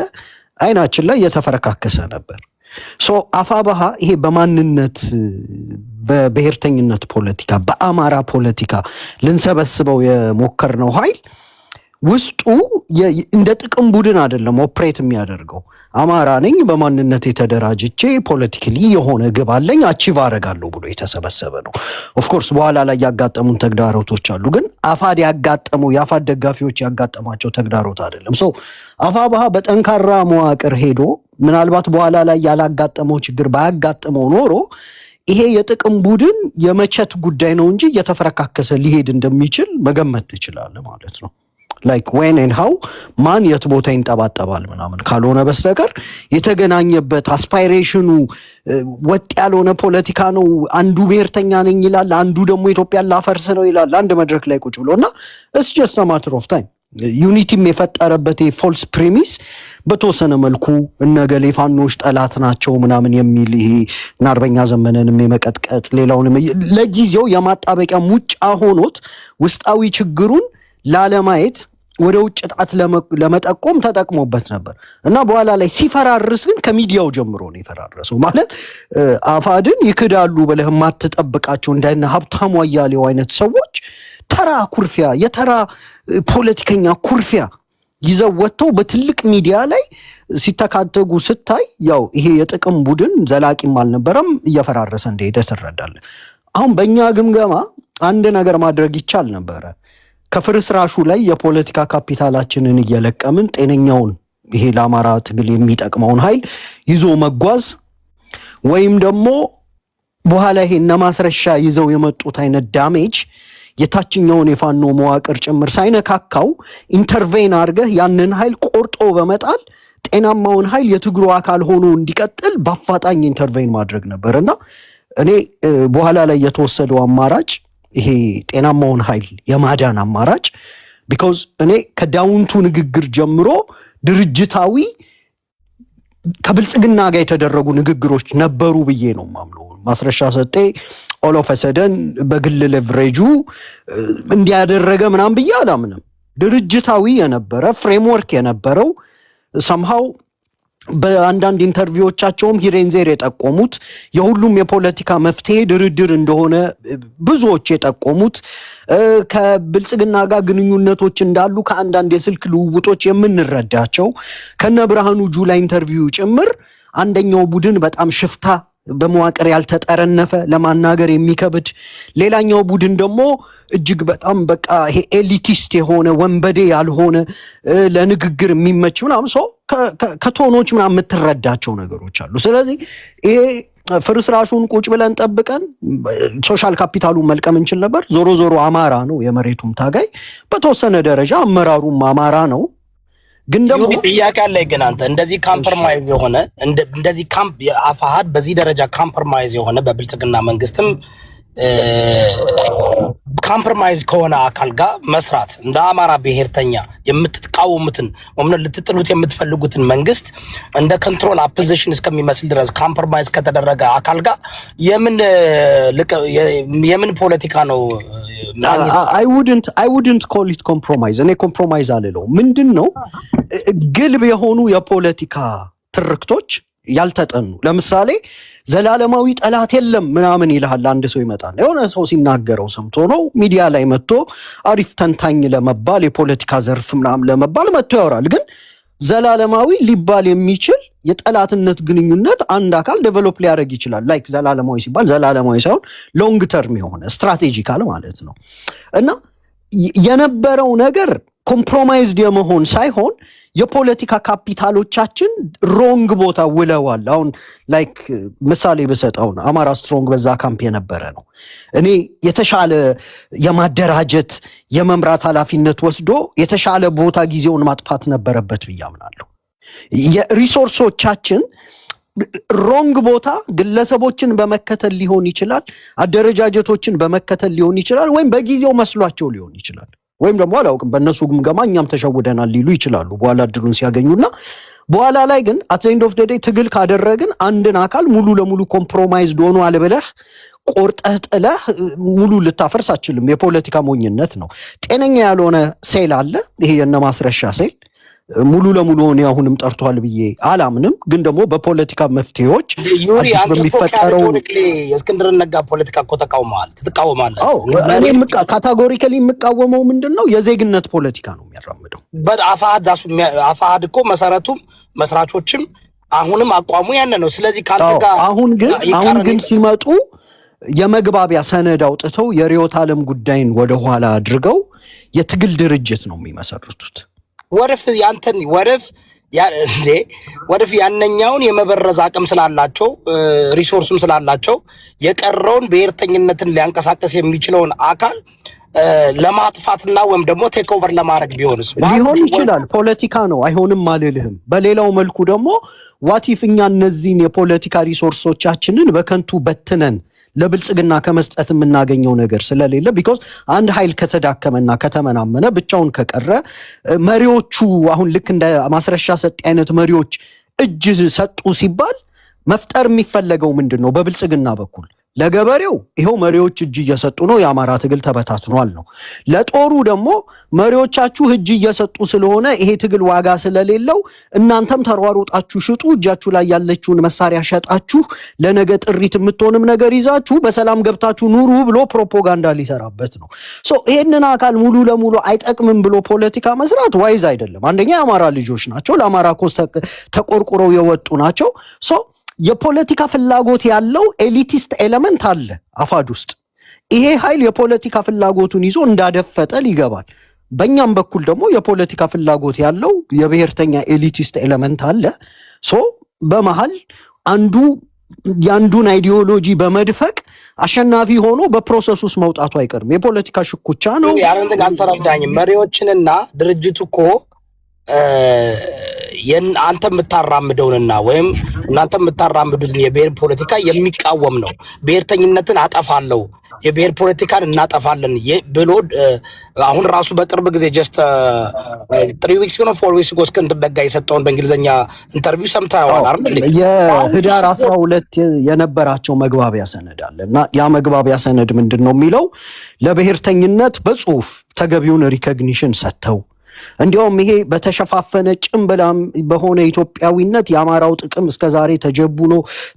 አይናችን ላይ የተፈረካከሰ ነበር ሶ አፋባሃ ይሄ በማንነት በብሔርተኝነት ፖለቲካ በአማራ ፖለቲካ ልንሰበስበው የሞከርነው ኃይል ውስጡ እንደ ጥቅም ቡድን አይደለም ኦፕሬት የሚያደርገው አማራ ነኝ በማንነት የተደራጅቼ ፖለቲካሊ የሆነ ግብ አለኝ አቺቭ አደርጋለሁ ብሎ የተሰበሰበ ነው ኦፍ ኮርስ በኋላ ላይ ያጋጠሙን ተግዳሮቶች አሉ ግን አፋድ ያጋጠመው የአፋድ ደጋፊዎች ያጋጠማቸው ተግዳሮት አይደለም ሶ አፋባሃ በጠንካራ መዋቅር ሄዶ ምናልባት በኋላ ላይ ያላጋጠመው ችግር ባያጋጠመው ኖሮ ይሄ የጥቅም ቡድን የመቸት ጉዳይ ነው እንጂ የተፈረካከሰ ሊሄድ እንደሚችል መገመት ይችላል ማለት ነው like when and how ማን የት ቦታ ይንጠባጠባል ምናምን ካልሆነ በስተቀር የተገናኘበት አስፓይሬሽኑ ወጥ ያልሆነ ፖለቲካ ነው አንዱ ብሔርተኛ ነኝ ይላል አንዱ ደግሞ ኢትዮጵያን ላፈርስ ነው ይላል አንድ መድረክ ላይ ቁጭ ብሎና it's just a matter of time ዩኒቲም የፈጠረበት ፎልስ ፕሪሚስ በተወሰነ መልኩ እነገሌ ፋኖች ጠላት ናቸው ምናምን የሚል ይሄ ናርበኛ ዘመነንም የመቀጥቀጥ ሌላውንም ለጊዜው የማጣበቂያ ሙጫ ሆኖት ውስጣዊ ችግሩን ላለማየት ወደ ውጭ ጣት ለመጠቆም ተጠቅሞበት ነበር እና በኋላ ላይ ሲፈራርስ ግን ከሚዲያው ጀምሮ ነው ይፈራርሰው ማለት አፋድን ይክዳሉ ብለህ ማትጠብቃቸው እንደነ ሀብታሙ አያሌው አይነት ሰዎች ተራ ኩርፊያ የተራ ፖለቲከኛ ኩርፊያ ይዘው ወጥተው በትልቅ ሚዲያ ላይ ሲተካተጉ ስታይ ያው ይሄ የጥቅም ቡድን ዘላቂም አልነበረም እየፈራረሰ እንደሄደ ትረዳለህ አሁን በእኛ ግምገማ አንድ ነገር ማድረግ ይቻል ነበር ከፍርስራሹ ላይ የፖለቲካ ካፒታላችንን እየለቀምን ጤነኛውን ይሄ ለአማራ ትግል የሚጠቅመውን ኃይል ይዞ መጓዝ ወይም ደግሞ በኋላ ይሄ ነማስረሻ ይዘው የመጡት አይነት ዳሜጅ የታችኛውን የፋኖ መዋቅር ጭምር ሳይነካካው ኢንተርቬን አድርገህ ያንን ኃይል ቆርጦ በመጣል ጤናማውን ኃይል የትግሩ አካል ሆኖ እንዲቀጥል በአፋጣኝ ኢንተርቬን ማድረግ ነበርና እኔ በኋላ ላይ የተወሰደው አማራጭ ይሄ ጤናማውን ኃይል የማዳን አማራጭ because እኔ ከዳውንቱ ንግግር ጀምሮ ድርጅታዊ ከብልጽግና ጋር የተደረጉ ንግግሮች ነበሩ ብዬ ነው ማምነው ማስረሻ ሰጤ all of a sudden በግል ሌቨሬጁ እንዲያደረገ ምናምን ብዬ አላምንም ድርጅታዊ የነበረ ፍሬምወርክ የነበረው somehow በአንዳንድ ኢንተርቪዎቻቸውም ሂሬንዜር የጠቆሙት የሁሉም የፖለቲካ መፍትሄ ድርድር እንደሆነ ብዙዎች የጠቆሙት ከብልጽግና ጋር ግንኙነቶች እንዳሉ ከአንዳንድ የስልክ ልውውጦች የምንረዳቸው ከነ ብርሃኑ ጁላ ኢንተርቪው ጭምር አንደኛው ቡድን በጣም ሽፍታ በመዋቅር ያልተጠረነፈ ለማናገር የሚከብድ ሌላኛው ቡድን ደግሞ እጅግ በጣም በቃ ይሄ ኤሊቲስት የሆነ ወንበዴ ያልሆነ ለንግግር የሚመች ምናምን ሰው ከቶኖች ምናምን የምትረዳቸው ነገሮች አሉ። ስለዚህ ይሄ ፍርስራሹን ቁጭ ብለን ጠብቀን ሶሻል ካፒታሉን መልቀም እንችል ነበር። ዞሮ ዞሮ አማራ ነው የመሬቱም ታጋይ፣ በተወሰነ ደረጃ አመራሩም አማራ ነው። ግን ደግሞ ጥያቄ አለ። ግን አንተ እንደዚህ ኮምፕሮማይዝ የሆነ እንደዚህ አፋሃድ በዚህ ደረጃ ኮምፕሮማይዝ የሆነ በብልጽግና መንግስትም ኮምፕሮማይዝ ከሆነ አካል ጋር መስራት እንደ አማራ ብሔርተኛ የምትቃወሙትን ወይም ልትጥሉት የምትፈልጉትን መንግስት እንደ ኮንትሮል አፖዚሽን እስከሚመስል ድረስ ኮምፕሮማይዝ ከተደረገ አካል ጋር የምን ፖለቲካ ነው? I wouldn't call it compromise. እኔ ኮምፕሮማይዝ አልለው። ምንድነው ግልብ የሆኑ የፖለቲካ ትርክቶች ያልተጠኑ። ለምሳሌ ዘላለማዊ ጠላት የለም ምናምን ይልሃል አንድ ሰው ይመጣል። የሆነ ሰው ሲናገረው ሰምቶ ነው ሚዲያ ላይ መጥቶ አሪፍ ተንታኝ ለመባል የፖለቲካ ዘርፍ ምናምን ለመባል መጥቶ ያወራል። ግን ዘላለማዊ ሊባል የሚችል የጠላትነት ግንኙነት አንድ አካል ዴቨሎፕ ሊያደርግ ይችላል። ላይክ ዘላለማዊ ሲባል ዘላለማዊ ሳይሆን ሎንግ ተርም የሆነ ስትራቴጂካል ማለት ነው። እና የነበረው ነገር ኮምፕሮማይዝድ የመሆን ሳይሆን የፖለቲካ ካፒታሎቻችን ሮንግ ቦታ ውለዋል። አሁን ላይክ ምሳሌ በሰጣውን አማራ ስትሮንግ በዛ ካምፕ የነበረ ነው። እኔ የተሻለ የማደራጀት የመምራት ኃላፊነት ወስዶ የተሻለ ቦታ ጊዜውን ማጥፋት ነበረበት ብዬ አምናለሁ። የሪሶርሶቻችን ሮንግ ቦታ ግለሰቦችን በመከተል ሊሆን ይችላል፣ አደረጃጀቶችን በመከተል ሊሆን ይችላል፣ ወይም በጊዜው መስሏቸው ሊሆን ይችላል። ወይም ደግሞ አላውቅም በእነሱ ግምገማ እኛም ተሸውደናል ሊሉ ይችላሉ በኋላ እድሉን ሲያገኙና በኋላ ላይ ግን at the end of the day ትግል ካደረግን አንድን አካል ሙሉ ለሙሉ ኮምፕሮማይዝድ ሆኗል ብለህ ቆርጠህ ጥለህ ሙሉ ልታፈርስ አትችልም። የፖለቲካ ሞኝነት ነው። ጤነኛ ያልሆነ ሴል አለ። ይሄ የነ ማስረሻ ሴል ሙሉ ለሙሉ ሆነ አሁንም ጠርቷል ብዬ አላምንም። ግን ደግሞ በፖለቲካ መፍትሄዎች ዩሪ በሚፈጠረው የእስክንድርን ነጋ ፖለቲካ እኮ ትቃወማለህ? አዎ እኔ ካታጎሪካሊ የምቃወመው ምንድነው የዜግነት ፖለቲካ ነው የሚያራምደው። አፋሃድ እኮ መሰረቱም መስራቾችም አሁንም አቋሙ ያነ ነው። ስለዚህ ካንተ ጋር አሁን ግን ሲመጡ የመግባቢያ ሰነድ አውጥተው የሪዮት ዓለም ጉዳይን ወደኋላ አድርገው የትግል ድርጅት ነው የሚመሰርቱት። ወደፍ ያነኛውን የመበረዝ አቅም ስላላቸው ሪሶርሱም ስላላቸው የቀረውን ብሔርተኝነትን ሊያንቀሳቀስ የሚችለውን አካል ለማጥፋትና ወይም ደግሞ ቴክ ኦቨር ለማድረግ ሊሆን ይችላል። ፖለቲካ ነው አይሆንም አልልህም። በሌላው መልኩ ደግሞ ዋቲፍ እኛ እነዚህን የፖለቲካ ሪሶርሶቻችንን በከንቱ በትነን ለብልጽግና ከመስጠት የምናገኘው ነገር ስለሌለ ቢኮዝ አንድ ኃይል ከተዳከመና ከተመናመነ ብቻውን ከቀረ መሪዎቹ አሁን ልክ እንደ ማስረሻ ሰጤ አይነት መሪዎች እጅ ሰጡ ሲባል መፍጠር የሚፈለገው ምንድነው? በብልጽግና በኩል ለገበሬው ይሄው መሪዎች እጅ እየሰጡ ነው፣ የአማራ ትግል ተበታትኗል ነው። ለጦሩ ደግሞ መሪዎቻችሁ እጅ እየሰጡ ስለሆነ ይሄ ትግል ዋጋ ስለሌለው እናንተም ተሯሩጣችሁ ሽጡ፣ እጃችሁ ላይ ያለችውን መሳሪያ ሸጣችሁ ለነገ ጥሪት የምትሆንም ነገር ይዛችሁ በሰላም ገብታችሁ ኑሩ ብሎ ፕሮፓጋንዳ ሊሰራበት ነው። ሶ ይሄንን አካል ሙሉ ለሙሉ አይጠቅምም ብሎ ፖለቲካ መስራት ዋይዝ አይደለም። አንደኛ የአማራ ልጆች ናቸው፣ ለአማራ ኮስ ተቆርቁረው የወጡ ናቸው። ሶ የፖለቲካ ፍላጎት ያለው ኤሊቲስት ኤሌመንት አለ አፋድ ውስጥ። ይሄ ኃይል የፖለቲካ ፍላጎቱን ይዞ እንዳደፈጠ ሊገባል። በእኛም በኩል ደግሞ የፖለቲካ ፍላጎት ያለው የብሔርተኛ ኤሊቲስት ኤሌመንት አለ። ሶ በመሃል አንዱ ያንዱን አይዲዮሎጂ በመድፈቅ አሸናፊ ሆኖ በፕሮሰስ ውስጥ መውጣቱ አይቀርም። የፖለቲካ ሽኩቻ ነው። አልተረዳኝም። መሪዎችንና ድርጅቱ እኮ አንተ የምታራምደውንና ወይም እናንተ የምታራምዱትን የብሔር ፖለቲካ የሚቃወም ነው። ብሔርተኝነትን አጠፋለሁ፣ የብሔር ፖለቲካን እናጠፋለን ብሎ አሁን ራሱ በቅርብ ጊዜ ጀስት 3 weeks ነው 4 weeks ጎ እስክንድር ነጋ የሰጠውን በእንግሊዝኛ ኢንተርቪው ሰምተዋል አይደል? የህዳር 12 የነበራቸው መግባቢያ ሰነድ አለ እና ያ መግባቢያ ሰነድ ምንድነው የሚለው? ለብሔርተኝነት በጽሁፍ ተገቢውን ሪኮግኒሽን ሰጥተው እንዲያውም ይሄ በተሸፋፈነ ጭምብላም በሆነ ኢትዮጵያዊነት የአማራው ጥቅም እስከዛሬ ተጀቡኖ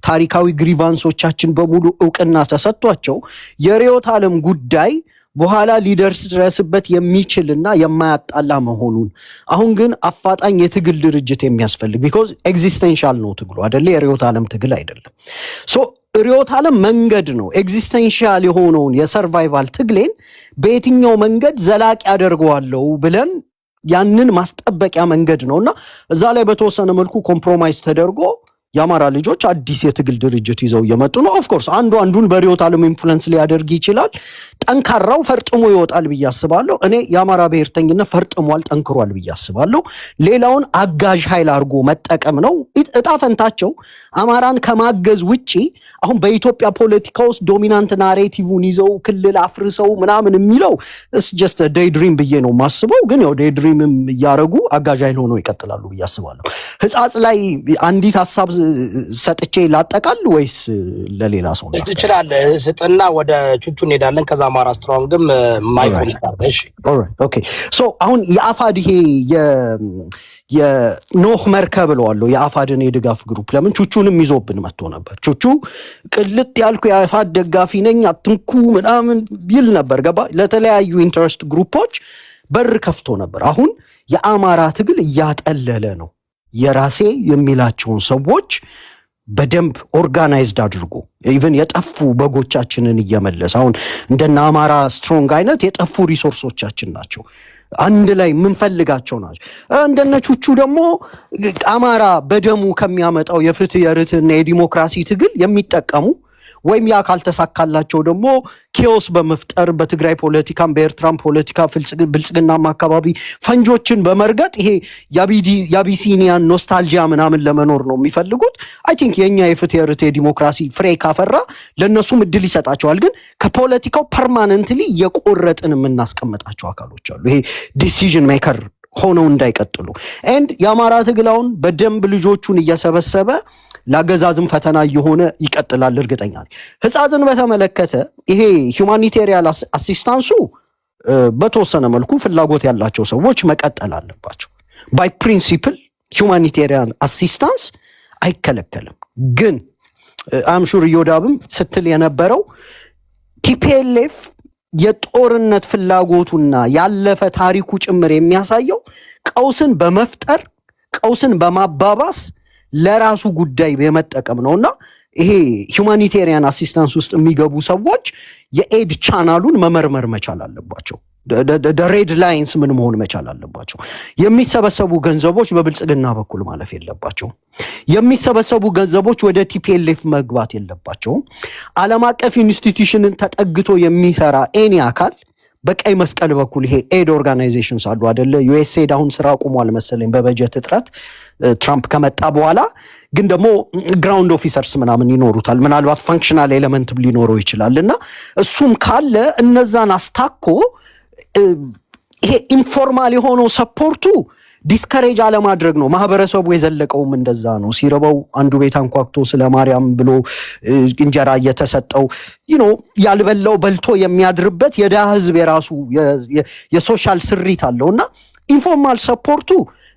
ታሪካዊ ግሪቫንሶቻችን በሙሉ ዕውቅና ተሰጥቷቸው የሪዮት ዓለም ጉዳይ በኋላ ሊደርስ ድረስበት የሚችልና የማያጣላ መሆኑን አሁን ግን አፋጣኝ የትግል ድርጅት የሚያስፈልግ ቢኮዝ ኤግዚስተንሻል ነው ትግሉ አይደለ የሪዮት ዓለም ትግል አይደለም ሶ ሪዮት ዓለም መንገድ ነው ኤግዚስተንሻል የሆነውን የሰርቫይቫል ትግሌን በየትኛው መንገድ ዘላቂ ያደርገዋለው ብለን ያንን ማስጠበቂያ መንገድ ነውና እዛ ላይ በተወሰነ መልኩ ኮምፕሮማይዝ ተደርጎ ያማራ ልጆች አዲስ የትግል ድርጅት ይዘው እየመጡ ነው ኦፍ ኮርስ አንዱን በሪዮት ዓለም ኢንፍሉዌንስ ሊያደርግ ይችላል ጠንካራው ፈርጥሞ ይወጣል ብያስባለሁ እኔ ያማራ ብሔርተኝነት ፈርጥሟል ጠንክሯል ብያስባለሁ ሌላውን አጋዥ ኃይል አርጎ መጠቀም ነው እጣፈንታቸው አማራን ከማገዝ ውጪ አሁን በኢትዮጵያ ፖለቲካ ውስጥ ዶሚናንት ናሬቲቭን ይዘው ክልል አፍርሰው ምናምን የሚለው it's just a daydream ብዬ ነው ማስበው ግን ያው daydreamም ያረጉ አጋዥ ኃይል ሆነው ይቀጥላሉ ብያስባለሁ ህጻጽ ላይ አንዲት ሐሳብ ሰጥቼ ላጠቃል ወይስ ለሌላ ሰው ነው ይችላል ስጥና ወደ ቹቹ እንሄዳለን ከዛ ማራ ስትሮንግም ማይኮን እሺ ኦልራይት ኦኬ ሶ አሁን የአፋድ ይሄ የኖህ መርከብ ብለዋለሁ የአፋድን የድጋፍ ግሩፕ ለምን ቹቹንም ይዞብን መጥቶ ነበር ቹቹ ቅልጥ ያልኩ የአፋድ ደጋፊ ነኝ አትንኩ ምናምን ቢል ነበር ገባ ለተለያዩ ኢንተረስት ግሩፖች በር ከፍቶ ነበር አሁን የአማራ ትግል ያጠለለ ነው የራሴ የሚላቸውን ሰዎች በደንብ ኦርጋናይዝድ አድርጎ ኢቭን የጠፉ በጎቻችንን እየመለሰ አሁን እንደና አማራ ስትሮንግ አይነት የጠፉ ሪሶርሶቻችን ናቸው አንድ ላይ ምን ፈልጋቸው ናቸው እንደነቹቹ ደግሞ አማራ በደሙ ከሚያመጣው የፍትህ የርትዕና የዲሞክራሲ ትግል የሚጠቀሙ ወይም ያ ካልተሳካላቸው ደግሞ ኬኦስ በመፍጠር በትግራይ ፖለቲካም በኤርትራም ፖለቲካ ብልጽግናም አካባቢ ፈንጆችን በመርገጥ ይሄ ያቢሲኒያን ኖስታልጂያ ምናምን ለመኖር ነው የሚፈልጉት አይ ቲንክ የኛ የፍትህ የርትዕ ዲሞክራሲ ፍሬ ካፈራ ለነሱ ምድል ይሰጣቸዋል ግን ከፖለቲካው ፐርማነንትሊ የቆረጥን የምናስቀምጣቸው አካሎች አሉ ይሄ ዲሲዥን ሜከር ሆነው እንዳይቀጥሉ ኤንድ ያማራ ትግላውን በደንብ ልጆቹን እየሰበሰበ ላገዛዝም ፈተና የሆነ ይቀጥላል እርግጠኛ ነኝ ህፃዝን በተመለከተ ይሄ ሁማኒቴሪያን አሲስታንሱ በተወሰነ መልኩ ፍላጎት ያላቸው ሰዎች መቀጠል አለባቸው ባይ ፕሪንሲፕል ሁማኒቴሪያን አሲስታንስ አይከለከልም ግን አም ሹር ዮዳብም ስትል የነበረው ቲፒኤልኤፍ የጦርነት ፍላጎቱና ያለፈ ታሪኩ ጭምር የሚያሳየው ቀውስን በመፍጠር ቀውስን በማባባስ ለራሱ ጉዳይ በመጠቀም ነውና ይሄ ሁማኒቴሪያን አሲስታንስ ውስጥ የሚገቡ ሰዎች የኤድ ቻናሉን መመርመር መቻል አለባቸው ሬድ ላይንስ ምን መሆን መቻል አለባቸው የሚሰበሰቡ ገንዘቦች በብልጽግና በኩል ማለፍ የለባቸው የሚሰበሰቡ ገንዘቦች ወደ ቲፒኤልኤፍ መግባት የለባቸው ዓለም አቀፍ ኢንስቲትዩሽንን ተጠግቶ የሚሰራ ኤኒ አካል በቀይ መስቀል በኩል ይሄ ኤድ ኦርጋናይዜሽንስ አሉ አይደለ ዩኤስኤድ አሁን ስራ ቆሟል መሰለኝ በበጀት እጥረት ትራምፕ ከመጣ በኋላ ግን ደግሞ ግራውንድ ኦፊሰርስ ምናምን ይኖሩታል ምናልባት ፈንክሽናል ኤሌመንት ሊኖረው ይችላልና እሱም ካለ እነዛን አስታኮ ይሄ ኢንፎርማል የሆነው ሰፖርቱ ዲስከሬጅ አለማድረግ ነው ማህበረሰቡ የዘለቀውም እንደዛ ነው ሲረበው አንዱ ቤት አንኳክቶ ስለ ማርያም ብሎ እንጀራ እየተሰጠው ያልበላው በልቶ የሚያድርበት የዳ ህዝብ የራሱ የሶሻል ስሪት አለውና ኢንፎርማል ሰፖርቱ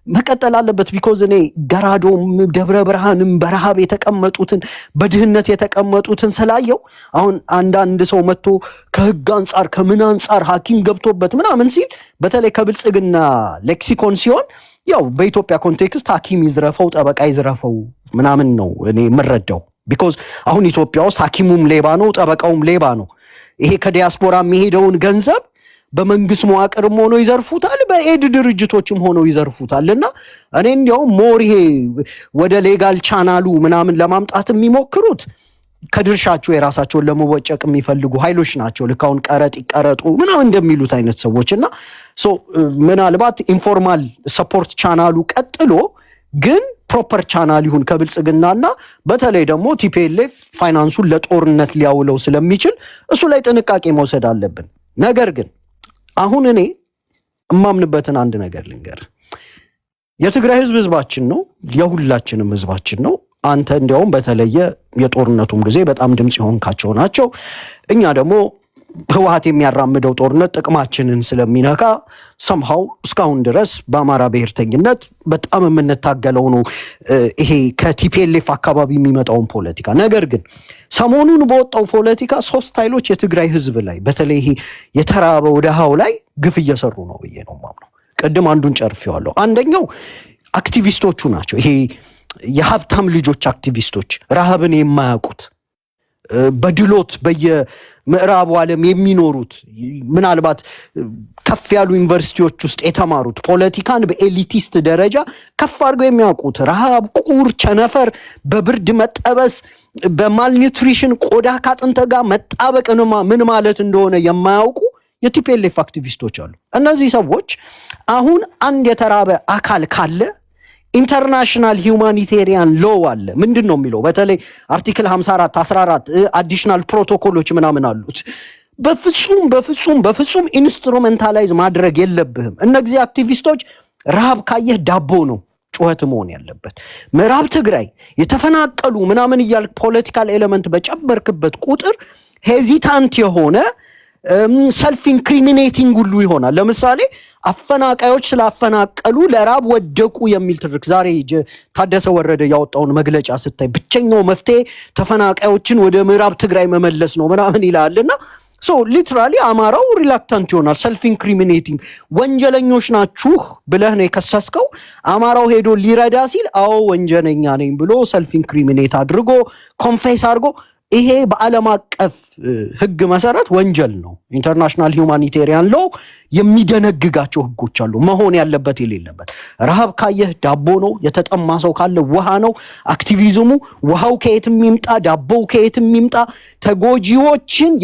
መቀጠል አለበት ቢኮዝ እኔ ገራዶም ደብረ ብርሃንም በረሃብ የተቀመጡትን በድህነት የተቀመጡትን ስላየው አሁን አንድ ሰው መጥቶ ከህግ አንፃር ከምን አንፃር ሐኪም ገብቶበት ምናምን ሲል በተለይ ከብልጽግና ሌክሲኮን ሲሆን ያው በኢትዮጵያ ኮንቴክስት ሐኪም ይዝረፈው ጠበቃ ይዝረፈው ምናምን ነው እኔ የምረዳው ቢኮዝ አሁን ኢትዮጵያ ውስጥ ሐኪሙም ሌባ ነው ጠበቃውም ሌባ ነው ይሄ ከዲያስፖራ የሚሄደውን ገንዘብ በመንግስት መዋቅርም ሆኖ ይዘርፉታል በኤድ ድርጅቶችም ሆኖ ይዘርፉታልና እኔ እንዲያው ሞር ይሄ ወደ ሌጋል ቻናሉ ምናምን ለማምጣት የሚሞክሩት ከድርሻቸው የራሳቸውን ለመወጨቅ የሚፈልጉ ኃይሎች ናቸው ልካውን ቀረጥ ይቀረጡ ምናምን እንደሚሉት አይነት ሰዎችና ሶ ምናልባት ኢንፎርማል ሰፖርት ቻናሉ ቀጥሎ ግን ፕሮፐር ቻናል ይሁን ከብልጽግናና በተለይ ደግሞ ቲፒኤልኤፍ ፋይናንሱን ለጦርነት ሊያውለው ስለሚችል እሱ ላይ ጥንቃቄ መውሰድ አለብን ነገር ግን አሁን እኔ እማምንበትን አንድ ነገር ልንገር የትግራይ ህዝባችን ነው የሁላችንም ህዝባችን ነው አንተ እንዲያውም በተለየ የጦርነቱም ጊዜ በጣም ድምጽ ይሆንካቸው ናቸው እኛ ደግሞ ህወሓት የሚያራምደው ጦርነት ጥቅማችንን ስለሚነካ somehow እስካሁን ድረስ በአማራ ብሔርተኝነት በጣም የምንታገለው ነው ይሄ ከቲፒኤልኤፍ አካባቢ የሚመጣውን ፖለቲካ። ነገር ግን ሰሞኑን በወጣው ፖለቲካ ሶስት ኃይሎች የትግራይ ህዝብ ላይ በተለይ ይሄ የተራበው ደሃው ላይ ግፍ እየሰሩ ነው ብዬ ነው ማምነው። ቅድም አንዱን ጨርፌዋለሁ። አንደኛው አክቲቪስቶቹ ናቸው። ይሄ የሀብታም ልጆች አክቲቪስቶች ረሃብን የማያውቁት በድሎት በየምዕራቡ ዓለም የሚኖሩት ምናልባት ከፍ ያሉ ዩኒቨርሲቲዎች ውስጥ የተማሩት ፖለቲካን በኤሊቲስት ደረጃ ከፍ አድርገው የሚያውቁት ረሃብ፣ ቁር፣ ቸነፈር፣ በብርድ መጠበስ፣ በማልኒውትሪሽን ቆዳ ካጥንት ጋር መጣበቅ ምን ማለት እንደሆነ የማያውቁ የቲፒኤልኤፍ አክቲቪስቶች አሉ። እነዚህ ሰዎች አሁን አንድ የተራበ አካል ካለ ኢንተርናሽናል ሂውማኒቴሪያን ሎው አለ። ምንድነው የሚለው? በተለይ አርቲክል 54 14 አዲሽናል ፕሮቶኮሎች ምናምን አሉት። በፍጹም ኢንስትሩሜንታላይዝ ማድረግ የለብህም። እነዚህ አክቲቪስቶች ረሃብ ካየህ ዳቦ ነው ጩኸት መሆን ያለበት። ምዕራብ ትግራይ የተፈናቀሉ ምናምን እያል ፖለቲካል ኤሌመንት በጨመርክበት ቁጥር ሄዚታንት የሆነ ሰልፍ ኢንክሪሚኔቲንግ ሁሉ ይሆናል። ለምሳሌ አፈናቃዮች ስላፈናቀሉ ለራብ ወደቁ የሚል ትርክ ዛሬ ታደሰ ወረደ ያወጣውን መግለጫ ስታይ ብቸኛው መፍትሄ ተፈናቃዮችን ወደ ምዕራብ ትግራይ መመለስ ነው ምናምን ይላልና ሊትራሊ አማራው ሪላክታንት ይሆናል። ሰልፍ ኢንክሪሚኔቲንግ ወንጀለኞች ናችሁ ብለህ ነው የከሰስከው። አማራው ሄዶ ሊረዳ ሲል አዎ ወንጀለኛ ነኝ ብሎ ሰልፍ ኢንክሪሚኔት አድርጎ ኮንፌስ አድርጎ ይሄ በዓለም አቀፍ ህግ መሰረት ወንጀል ነው። ኢንተርናሽናል ሂውማኒቴሪያን ሎ የሚደነግጋቸው ህጎች አሉ። መሆን ያለበት የሌለበት ረሃብ ካየህ ዳቦ ነው። የተጠማ ሰው ካለ ውሃ ነው። አክቲቪዝሙ ውሃው ከየትም ይምጣ ዳቦው ከየትም ይምጣ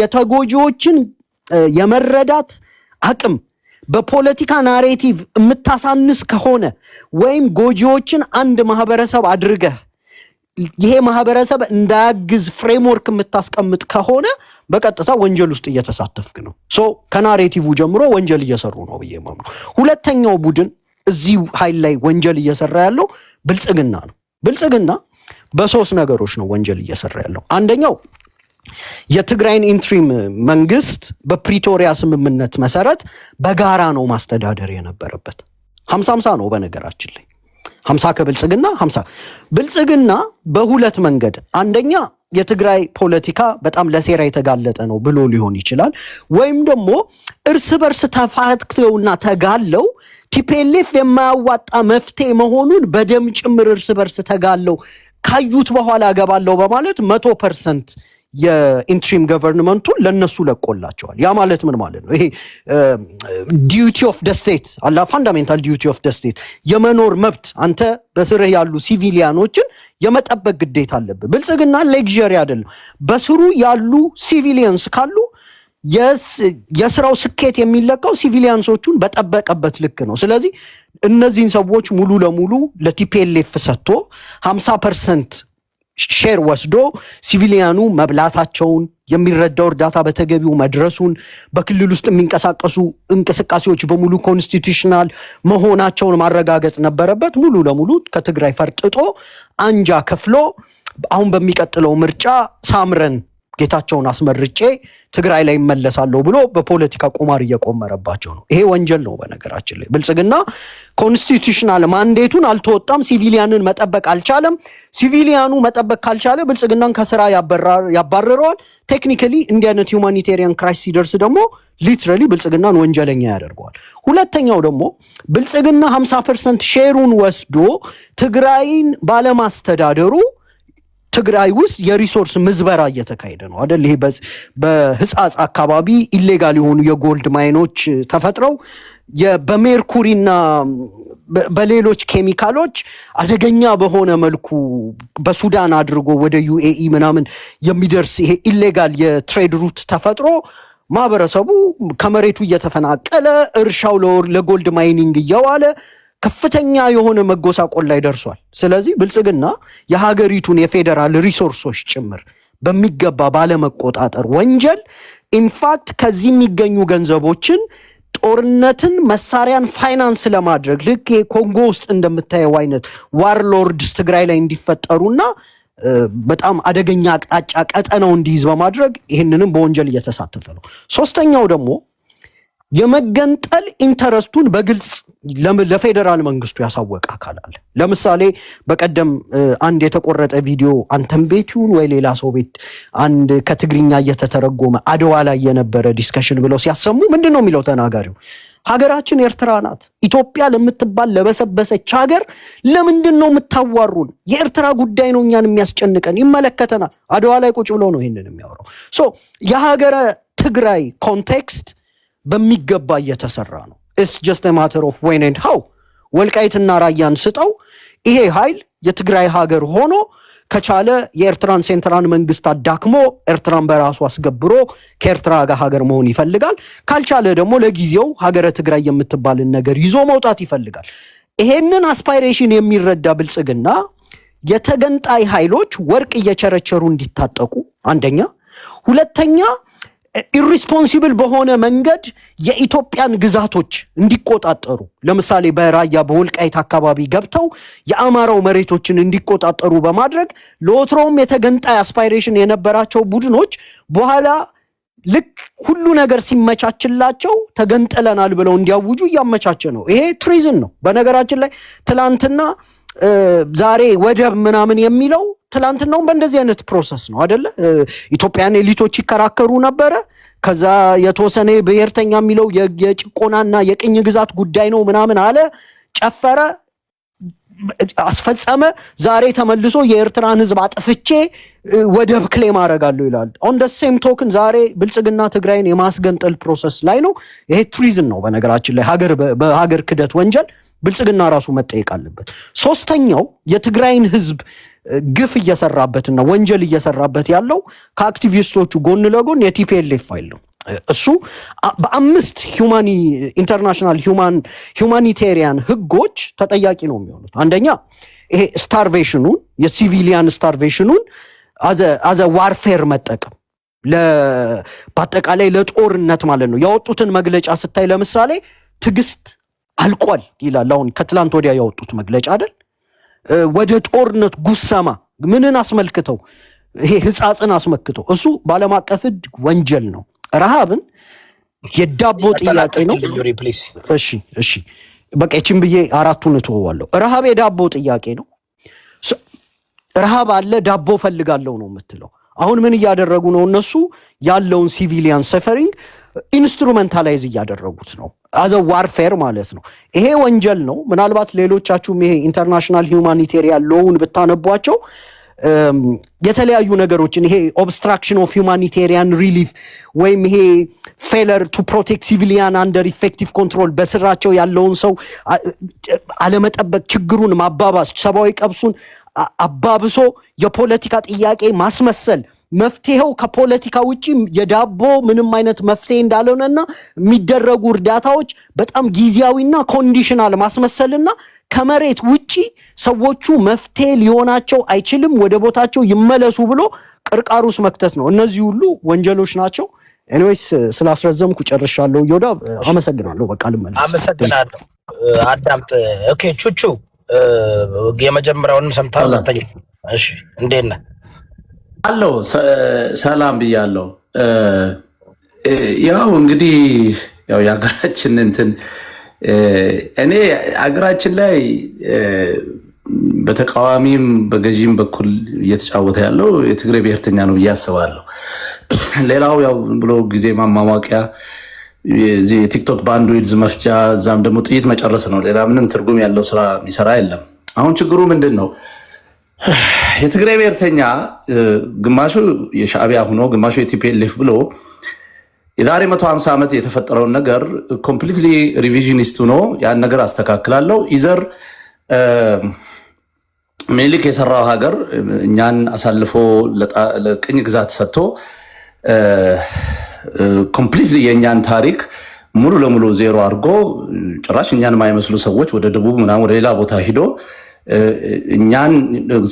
የተጎጂዎችን የመረዳት አቅም በፖለቲካ ናሬቲቭ የምታሳንስ ከሆነ ወይም ጎጂዎችን አንድ ማህበረሰብ አድርገህ ይሄ ማህበረሰብ እንዳያግዝ ፍሬምወርክ የምታስቀምጥ ከሆነ በቀጥታ ወንጀል ውስጥ እየተሳተፍክ ነው። ከናሬቲቭ ጀምሮ ወንጀል እየሰሩ ነው ብዬ ማምነው። ሁለተኛው ቡድን እዚህ ኃይል ላይ ወንጀል እየሰራ ያለው ብልጽግና ነው። ብልጽግና በሶስት ነገሮች ነው ወንጀል እየሰራ ያለው። አንደኛው የትግራይን ኢንትሪም መንግስት በፕሪቶሪያ ስምምነት መሰረት በጋራ ነው ማስተዳደር የነበረበት። 50-50 ነው በነገራችን ላይ 50 ከብልጽግና 50 ብልጽግና በሁለት መንገድ። አንደኛ የትግራይ ፖለቲካ በጣም ለሴራ የተጋለጠ ነው ብሎ ሊሆን ይችላል። ወይም ደግሞ እርስ በርስ ተፋትተውና ተጋለው ቲፒኤልኤፍ የማያዋጣ መፍትሄ መሆኑን በደም ጭምር እርስ በርስ ተጋለው ካዩት በኋላ ገባለው በማለት 100% የኢንትሪም ገቨርንመንቱን ለነሱ ለቆላቸዋል። ያ ማለት ምን ማለት ነው? ይሄ ዲዩቲ ኦፍ ዘ ስቴት አላ ፋንዳሜንታል ዲዩቲ ኦፍ ዘ ስቴት የመኖር መብት አንተ በስርህ ያሉ ሲቪሊያኖችን የመጠበቅ ግዴታ አለብህ። ብልጽግና ሌክዠሪ አይደለም። በስሩ ያሉ ሲቪሊያንስ ካሉ የስራው ስኬት የሚለካው ሲቪሊያንሶቹን በጠበቀበት ልክ ነው። ስለዚህ እነዚህን ሰዎች ሙሉ ለሙሉ ለቲፒኤልኤፍ ሰጥቶ 50% ሼር ወስዶ ሲቪሊያኑ መብላታቸውን የሚረዳው እርዳታ በተገቢው መድረሱን በክልል ውስጥ የሚንቀሳቀሱ እንቅስቃሴዎች በሙሉ ኮንስቲቱሽናል መሆናቸውን ማረጋገጥ ነበረበት። ሙሉ ለሙሉ ከትግራይ ፈርጥጦ አንጃ ከፍሎ አሁን በሚቀጥለው ምርጫ ሳምረን ጌታቸውን አስመርጬ ትግራይ ላይ ይመለሳለሁ ብሎ በፖለቲካ ቁማር እየቆመረባቸው ነው። ይሄ ወንጀል ነው። በነገራችን ላይ ብልጽግና ኮንስቲቱሽናል ማንዴቱን አልተወጣም። ሲቪሊያንን መጠበቅ አልቻለም። ሲቪሊያኑ መጠበቅ ካልቻለ ብልጽግናን ከስራ ያባረረዋል። ቴክኒካሊ እንዲህ አይነት ሁማኒቴሪያን ክራይሲስ ሲደርስ ደግሞ ሊትራሊ ብልጽግናን ወንጀለኛ ያደርገዋል። ሁለተኛው ደግሞ ብልጽግና 50% ሼሩን ወስዶ ትግራይን ባለማስተዳደሩ ትግራይ ውስጥ የሪሶርስ ምዝበራ እየተካሄደ ነው አይደል? ይሄ በህፃጽ አካባቢ ኢሌጋል የሆኑ የጎልድ ማይኖች ተፈጥረው በሜርኩሪና በሌሎች ኬሚካሎች አደገኛ በሆነ መልኩ በሱዳን አድርጎ ወደ ዩኤኢ ምናምን የሚደርስ ይሄ ኢሌጋል የትሬድ ሩት ተፈጥሮ ማህበረሰቡ ከመሬቱ እየተፈናቀለ እርሻው ለጎልድ ማይኒንግ እየዋለ ከፍተኛ የሆነ መጎሳቆል ላይ ደርሷል። ስለዚህ ብልጽግና የሀገሪቱን የፌደራል ሪሶርሶች ጭምር በሚገባ ባለመቆጣጠር ወንጀል ኢንፋክት ከዚህ የሚገኙ ገንዘቦችን ጦርነትን መሳሪያን ፋይናንስ ለማድረግ ልክ ኮንጎ ውስጥ እንደምታየው አይነት ዋርሎርድስ ትግራይ ላይ እንዲፈጠሩና በጣም አደገኛ አቅጣጫ ቀጠናው እንዲይዝ በማድረግ ይህንንም በወንጀል እየተሳተፈ ነው። ሶስተኛው ደግሞ የመገንጠል ኢንተረስቱን በግልጽ ለፌደራል መንግስቱ ያሳወቀ አካል አለ። ለምሳሌ በቀደም አንድ የተቆረጠ ቪዲዮ አንተም ቤት ይሁን ወይ ሌላ ሰው ቤት አንድ ከትግርኛ እየተተረጎመ አድዋ ላይ የነበረ ዲስከሽን ብለው ሲያሰሙ ምንድነው የሚለው ተናጋሪው? ሀገራችን ኤርትራ ናት። ኢትዮጵያ ለምትባል ለበሰበሰች ሀገር ለምንድነው የምታዋሩን? የኤርትራ ጉዳይ ነው እኛን የሚያስጨንቀን፣ ይመለከተናል። አድዋ ላይ ቁጭ ብሎ ነው ይሄንን የሚያወራው። የሀገረ ትግራይ ኮንቴክስት በሚገባ እየተሰራ ነው። it's just a matter of when and how ወልቃይትና ራያን ስጠው ይሄ ኃይል የትግራይ ሀገር ሆኖ ከቻለ የኤርትራን ሴንትራል መንግስት አዳክሞ ኤርትራን በራሱ አስገብሮ ከኤርትራ ጋር ሀገር መሆን ይፈልጋል። ካልቻለ ደግሞ ለጊዜው ሀገረ ትግራይ የምትባልን ነገር ይዞ መውጣት ይፈልጋል። ይሄንን አስፓይሬሽን የሚረዳ ብልጽግና የተገንጣይ ኃይሎች ወርቅ እየቸረቸሩ እንዲታጠቁ አንደኛ፣ ሁለተኛ ኢሪስፖንሲብል በሆነ መንገድ የኢትዮጵያን ግዛቶች እንዲቆጣጠሩ ለምሳሌ በራያ በወልቃይት አካባቢ ገብተው የአማራው መሬቶችን እንዲቆጣጠሩ በማድረግ ለወትሮም የተገንጣይ አስፓይሬሽን የነበራቸው ቡድኖች በኋላ ልክ ሁሉ ነገር ሲመቻችላቸው ተገንጥለናል ብለው እንዲያውጁ እያመቻቸ ነው። ይሄ ትሪዝን ነው። በነገራችን ላይ ትላንትና ዛሬ ወደብ ምናምን የሚለው ትላንትናው በእንደዚህ አይነት ፕሮሰስ ነው አይደለ? ኢትዮጵያን ኤሊቶች ይከራከሩ ነበረ። ከዛ የተወሰነ ብሔርተኛ የሚለው የጭቆናና የቅኝ ግዛት ጉዳይ ነው ምናምን አለ፣ ጨፈረ፣ አስፈጸመ። ዛሬ ተመልሶ የኤርትራን ህዝብ አጥፍቼ ወደብ ክሌም አደርጋለሁ ይላል። ኦን ደ ሴም ቶክን ዛሬ ብልጽግና ትግራይን የማስገንጠል ፕሮሰስ ላይ ነው። ይሄ ትሪዝን ነው በነገራችን ላይ በሀገር ክደት ወንጀል ብልጽግና ራሱ መጠየቅ አለበት። ሶስተኛው የትግራይን ህዝብ ግፍ እየሰራበትና ወንጀል እየሰራበት ያለው ከአክቲቪስቶቹ ጎን ለጎን የቲፒኤልኤፍ ፋይል ነው። እሱ በአምስት ኢንተርናሽናል ሁማኒቴሪያን ህጎች ተጠያቂ ነው የሚሆኑት። አንደኛ ይሄ ስታርቬሽኑን የሲቪሊያን ስታርቬሽኑን አዘ ዋርፌር መጠቀም በአጠቃላይ ለጦርነት ማለት ነው። ያወጡትን መግለጫ ስታይ ለምሳሌ ትግስት አልቋል ይላል። አሁን ከትላንት ወዲያ ያወጡት መግለጫ አይደል? ወደ ጦርነት ጉሰማ ምንን አስመልክተው ይሄ ህፃጽን አስመልክተው እሱ ባለም አቀፍ ህግ ወንጀል ነው። ረሃብን የዳቦ ጥያቄ ነው። እሺ በቃ እቺን ብዬ አራቱን እተወዋለሁ። ረሃብ የዳቦ ጥያቄ ነው። ረሃብ አለ ዳቦ ፈልጋለሁ ነው የምትለው። አሁን ምን እያደረጉ ነው እነሱ? ያለውን ሲቪሊያን ሰፈሪንግ ኢንስትሩሜንታላይዝ እያደረጉት ነው። አዘ ዋርፌር ማለት ነው። ይሄ ወንጀል ነው። ምናልባት ሌሎቻችሁም ይሄ ኢንተርናሽናል ሁማኒቴሪያን ሎውን ብታነቧቸው የተለያዩ ነገሮችን ይሄ ኦብስትራክሽን ኦፍ ሁማኒቴሪያን ሪሊፍ ወይም ይሄ ፌለር ቱ ፕሮቴክት ሲቪሊያን አንደር ኢፌክቲቭ ኮንትሮል በስራቸው ያለውን ሰው አለመጠበቅ፣ ችግሩን ማባባስ፣ ሰብአዊ ቀብሱን አባብሶ የፖለቲካ ጥያቄ ማስመሰል፣ መፍትሄው ከፖለቲካ ውጪ የዳቦ ምንም አይነት መፍትሄ እንዳልሆነና የሚደረጉ እርዳታዎች በጣም ጊዜያዊና ኮንዲሽናል ማስመሰልና ከመሬት ውጪ ሰዎቹ መፍትሄ ሊሆናቸው አይችልም፣ ወደ ቦታቸው ይመለሱ ብሎ ቅርቃሩስ መክተት ነው። እነዚህ ሁሉ ወንጀሎች ናቸው። ኤኒዌይስ ስላስረዘምኩ ጨርሻለሁ። ይወዳ አመሰግናለሁ። በቃ ልመለስ። አመሰግናለሁ። አዳምጥ። ኦኬ ቹቹ የመጀመሪያውንም ሰምተሃል? ሁለተኛ እሺ፣ እንዴት ነህ? አለው ሰላም ብያለሁ። ያው እንግዲህ ያው የሀገራችን እንትን እኔ ሀገራችን ላይ በተቃዋሚም በገዢም በኩል እየተጫወተ ያለው የትግራይ ብሔርተኛ ነው ብዬ አስባለሁ። ሌላው ያው ብሎ ጊዜ ማማሟቂያ የቲክቶክ ባንድዊድዝ መፍጃ፣ እዛም ደግሞ ጥይት መጨረስ ነው። ሌላ ምንም ትርጉም ያለው ስራ የሚሰራ የለም። አሁን ችግሩ ምንድን ነው? የትግራይ ብሔርተኛ ግማሹ የሻዕቢያ ሆኖ ግማሹ የቲፒኤልኤፍ ብሎ የዛሬ 150 ዓመት የተፈጠረውን ነገር ኮምፕሊትሊ ሪቪዥኒስት ሆኖ ያን ነገር አስተካክላለሁ ኢዘር ምኒልክ የሰራው ሀገር እኛን አሳልፎ ለቅኝ ግዛት ሰጥቶ ኮምፕሊትሊ የእኛን ታሪክ ሙሉ ለሙሉ ዜሮ አድርጎ ጭራሽ እኛን የማይመስሉ ሰዎች ወደ ደቡብ ምናምን ወደ ሌላ ቦታ ሂዶ እኛን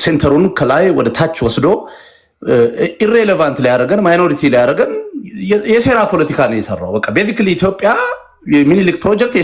ሴንተሩን ከላይ ወደ ታች ወስዶ ኢሬሌቫንት ሊያደርገን ማይኖሪቲ ሊያደርገን የሴራ ፖለቲካ ነው የሰራው። በቃ ቤዚክሊ ኢትዮጵያ የሚኒሊክ ፕሮጀክት